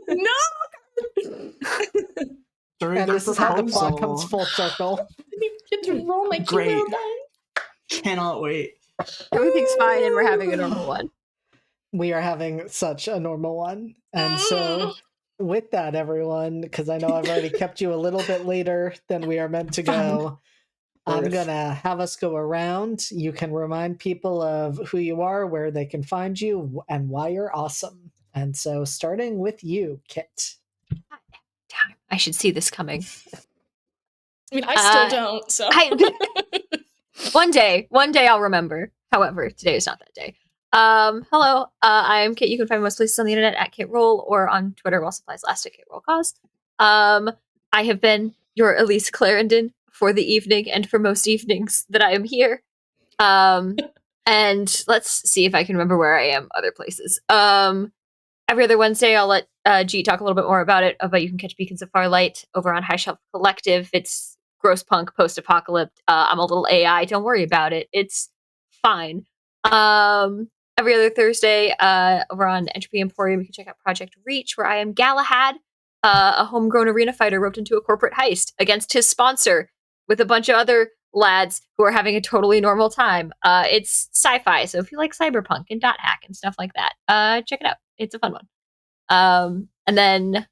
No! During And their this is how the plot proposal. comes full circle. You get to roll my Great. keyboard die. Cannot wait. Everything's fine and we're having a normal one. We are having such a normal one. And so, with that, everyone, because I know I've already kept you a little bit later than we are meant to go, I'm going to have us go around. You can remind people of who you are, where they can find you, and why you're awesome. And so, starting with you, Kit. Damn, I should see this coming. I mean, I still don't, so. One day I'll remember. However, today is not that day. Hello. I'm Kit. You can find me most places on the internet at Kit Roll or on Twitter while supplies last at Kit Roll Cost. I have been your Elise Clarendon for the evening and for most evenings that I am here. And let's see if I can remember where I am other places. Every other Wednesday, I'll let G talk a little bit more about it. But you can catch Beacons of Farlight over on High Shelf Collective. It's gross punk post-apocalypse. I'm a little AI. Don't worry about it. It's fine. Every other Thursday, over on Entropy Emporium, you can check out Project Reach, where I am Galahad, a homegrown arena fighter roped into a corporate heist against his sponsor with a bunch of other lads who are having a totally normal time. It's sci-fi, so if you like cyberpunk and dot hack and stuff like that, check it out. It's a fun one. And then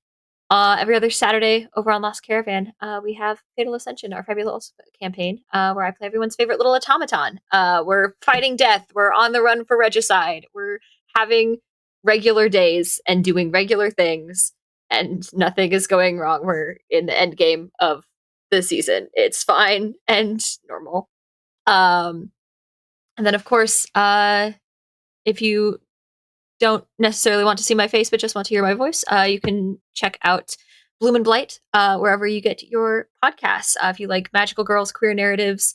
every other Saturday over on Lost Caravan, we have Fatal Ascension, our fabulous campaign, where I play everyone's favorite little automaton. We're fighting death. We're on the run for regicide. We're having regular days and doing regular things, and nothing is going wrong. We're in the end game of the season. It's fine and normal. And then, of course, if you don't necessarily want to see my face but just want to hear my voice, you can check out Bloom and Blight wherever you get your podcasts. If you like magical girls, queer narratives,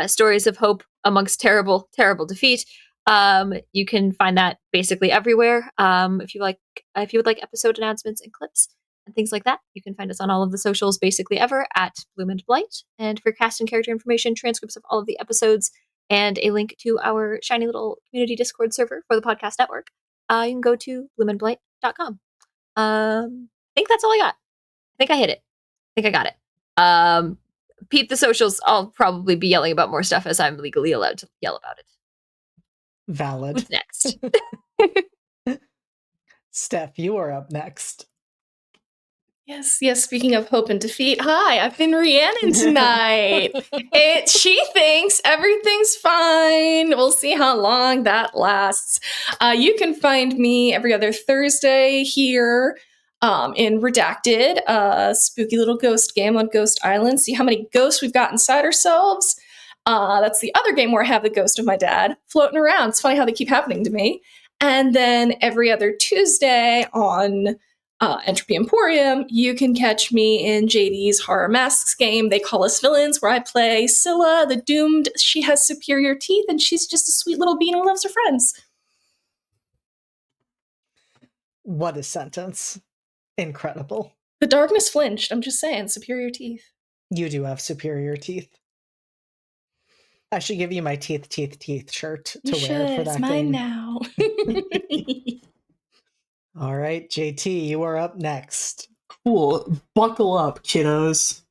stories of hope amongst terrible, terrible defeat, you can find that basically everywhere. If you would like episode announcements and clips and things like that, you can find us on all of the socials basically ever at Bloom and Blight. And for cast and character information, transcripts of all of the episodes, and a link to our shiny little community Discord server for the podcast network, you can go to bloomandblight.com. I think that's all I got. I think I hit it. I think I got it. Peep the socials. I'll probably be yelling about more stuff as I'm legally allowed to yell about it. Valid. Who's next? Steph, you are up next. Yes, speaking of hope and defeat, hi, I've been Rhiannon tonight. She thinks everything's fine. We'll see how long that lasts. You can find me every other Thursday here in Redacted, a spooky little ghost game on Ghost Island. See how many ghosts we've got inside ourselves. That's the other game where I have the ghost of my dad floating around. It's funny how they keep happening to me. And then every other Tuesday on Entropy Emporium, you can catch me in JD's Horror Masks game, They Call Us Villains, where I play Scylla, the Doomed. She has superior teeth, and she's just a sweet little bean who loves her friends. What a sentence. Incredible. The darkness flinched. I'm just saying, superior teeth. You do have superior teeth. I should give you my teeth shirt to wear for that It's mine game. now. All right, JT, you are up next. Cool. Buckle up, kiddos.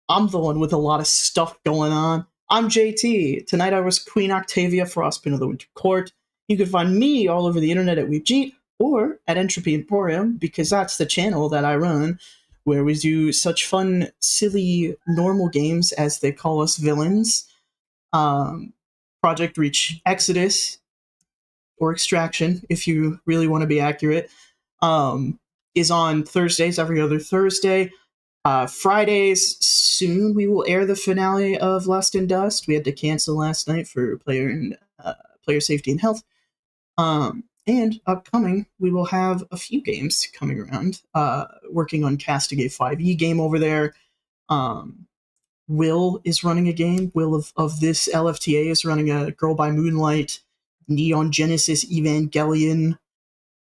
I'm the one with a lot of stuff going on. I'm JT. Tonight I was Queen Octavia Frostpin of the Winter Court. You can find me all over the internet at Weebjeet or at Entropy Emporium, because that's the channel that I run, where we do such fun, silly, normal games as They Call Us Villains, Project Reach Exodus, or Extraction, if you really want to be accurate, is on Thursdays, every other Thursday. Fridays, soon we will air the finale of Lust and Dust. We had to cancel last night for player safety and health. And upcoming, we will have a few games coming around. Working on casting a 5e game over there. Will is running a game. Will of this LFTA is running a Girl by Moonlight, Neon Genesis Evangelion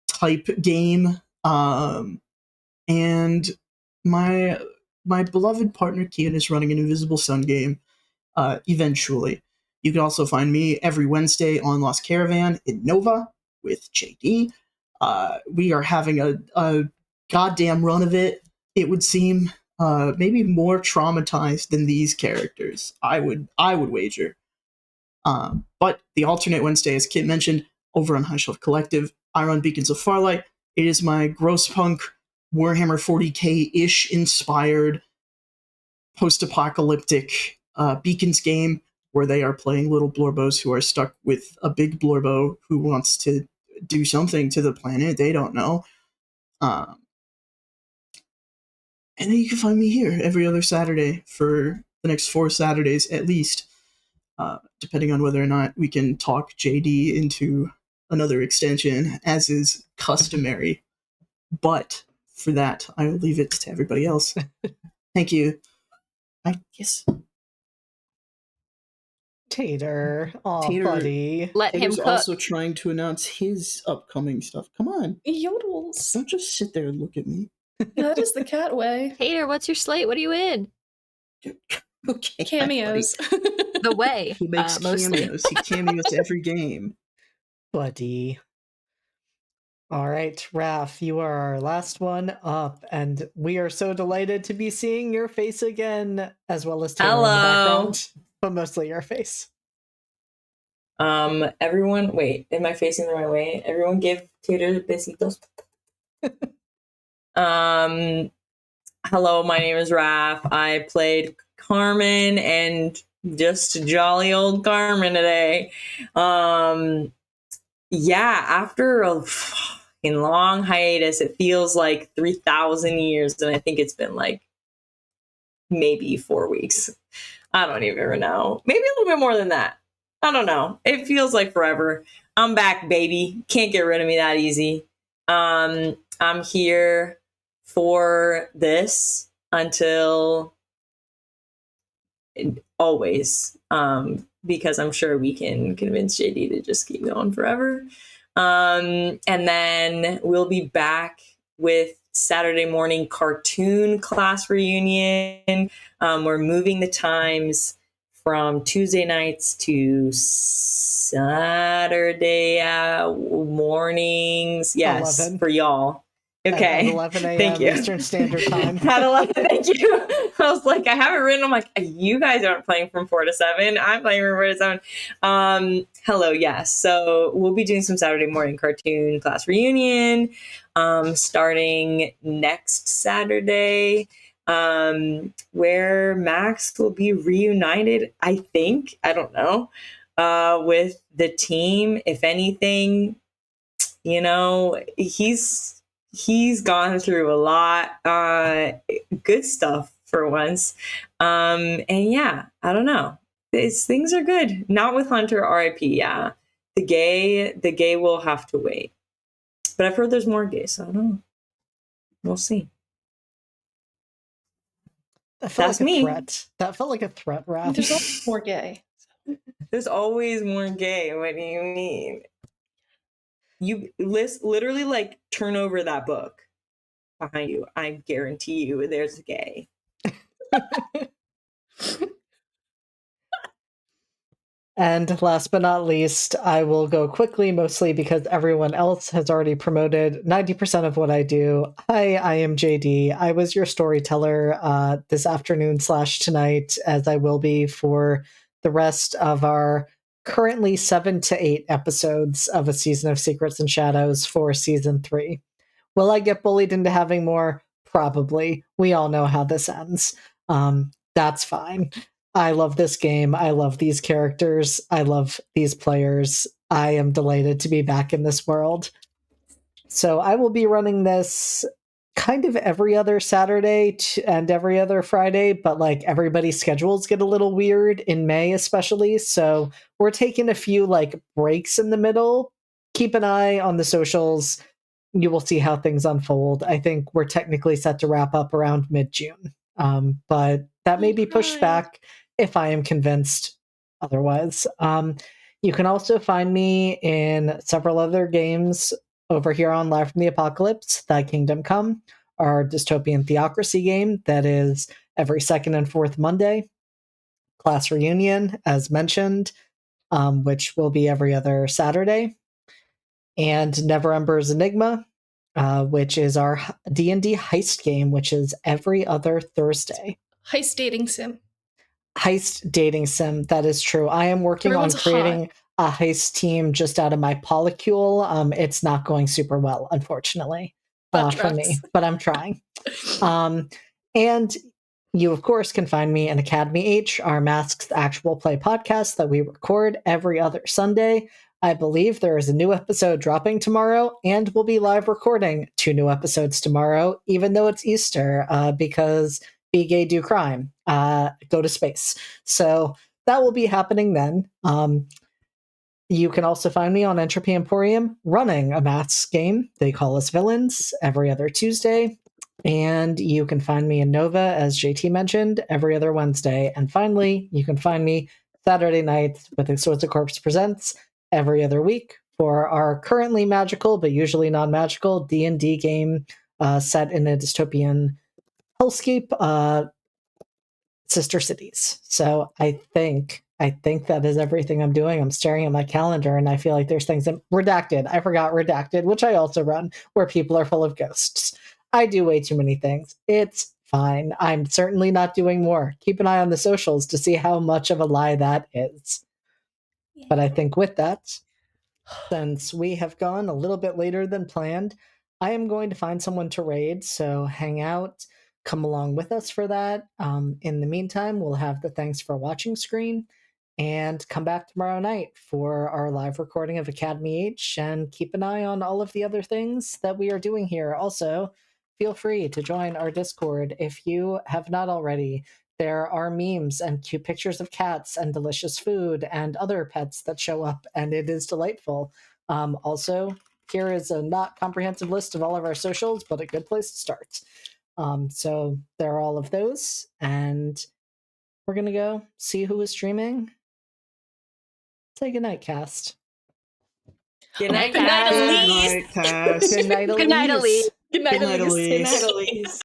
type game. And my beloved partner Kian is running an Invisible Sun game eventually. You can also find me every Wednesday on Lost Caravan in Nova with JD. We are having a goddamn run of it, it would seem. Maybe more traumatized than these characters, I would wager. But the alternate Wednesday, as Kit mentioned, over on High Shelf Collective, I run Beacons of Farlight. It is my gross punk Warhammer 40k-ish inspired post-apocalyptic Beacons game, where they are playing little blorbos who are stuck with a big blorbo who wants to do something to the planet. They don't know. And then you can find me here every other Saturday for the next 4 Saturdays at least, depending on whether or not we can talk JD into another extension, as is customary. But for that, I will leave it to everybody else. Thank you. I guess Tater. Aw, Tater- buddy. Let him Tater's cook. also trying to announce his upcoming stuff. Come on. Yodels. Don't just sit there and look at me. That is the cat way. Tater, what's your slate? What are you in? Okay. Cameos. The way. He makes mostly. cameos. He cameos every game. Buddy. All right, Raph, you are our last one up, and we are so delighted to be seeing your face again, as well as Taylor in the Hello. background, but mostly your face. Everyone, wait, am I facing the right way? Everyone give Tater besitos. Hello, my name is Raph. I played Carmen and just jolly old Carmen today. Yeah, after a fucking long hiatus, it feels like 3,000 years, and I think it's been like maybe 4 weeks. I don't even know. Maybe a little bit more than that. I don't know. It feels like forever. I'm back, baby. Can't get rid of me that easy. I'm here for this until always. Because I'm sure we can convince JD to just keep going forever. And then we'll be back with Saturday morning cartoon class reunion. We're moving the times from Tuesday nights to Saturday mornings. Yes, 11. for y'all. Okay. At 11 a.m. Thank you. Eastern Standard Time. At 11, thank you. I was like, I have it written. I'm like, you guys aren't playing from 4 to 7. I'm playing from 4 to 7. Hello, yes. So we'll be doing some Saturday morning cartoon class reunion starting next Saturday, where Max will be reunited, I think. I don't know. With the team. If anything, you know, he's gone through a lot, good stuff for once. And yeah, I don't know. Things are good. Not with Hunter, RIP. Yeah, the gay will have to wait. But I've heard there's more gays, so I don't know. We'll see. That felt That's like a me. threat. That felt like a threat, Raph. There's always more gay. There's always more gay. What do you mean? You literally like turn over that book behind you. I guarantee you there's a gay. And last but not least, I will go quickly, mostly because everyone else has already promoted 90% of what I do. Hi, I am JD. I was your storyteller this afternoon / tonight, as I will be for the rest of our currently 7 to 8 episodes of A Season of Secrets and Shadows for Season 3. Will I get bullied into having more? Probably. We all know how this ends. That's fine. I love this game. I love these characters. I love these players. I am delighted to be back in this world. So I will be running this kind of every other Saturday and every other Friday, but like everybody's schedules get a little weird in May, especially. So we're taking a few like breaks in the middle. Keep an eye on the socials. You will see how things unfold. I think we're technically set to wrap up around mid-June. But that may be pushed back if I am convinced otherwise. You can also find me in several other games over here on Live from the Apocalypse, Thy Kingdom Come, our dystopian theocracy game that is every second and fourth Monday. Class Reunion, as mentioned, which will be every other Saturday. And Never Ember's Enigma, which is our D&D heist game, which is every other Thursday. Heist dating sim. Heist dating sim, that is true. I am working Everyone's on creating a heist team just out of my polycule. It's not going super well, unfortunately, for me, but I'm trying. And you, of course, can find me in Academy H, our Masks Actual Play podcast that we record every other Sunday. I believe there is a new episode dropping tomorrow, and we'll be live recording 2 new episodes tomorrow, even though it's Easter, because be gay, do crime, go to space. So that will be happening then. You can also find me on Entropy Emporium running a maths game. They call us villains every other Tuesday. And you can find me in Nova, as JT mentioned, every other Wednesday. And finally, you can find me Saturday nights with Exorza Corpse Presents every other week for our currently magical, but usually non-magical D&D game set in a dystopian hellscape, Sister Cities. So I think that is everything I'm doing. I'm staring at my calendar and I feel like there's things that Redacted. I forgot Redacted, which I also run, where people are full of ghosts. I do way too many things. It's fine. I'm certainly not doing more. Keep an eye on the socials to see how much of a lie that is. But I think with that, since we have gone a little bit later than planned, I am going to find someone to raid, so hang out, come along with us for that. In the meantime, we'll have the thanks for watching screen, and come back tomorrow night for our live recording of Academy H, and keep an eye on all of the other things that we are doing here. Also, feel free to join our Discord if you have not already. There are memes and cute pictures of cats and delicious food and other pets that show up, and it is delightful. Also, here is a not comprehensive list of all of our socials, but a good place to start. So there are all of those, and we're going to go see who is streaming. Say goodnight, cast. Good night, Good night, guys. Elise. Good night, Cass. Good night, Good night, Elise. Good night, Good night, Elise. Elise. Good night, Elise.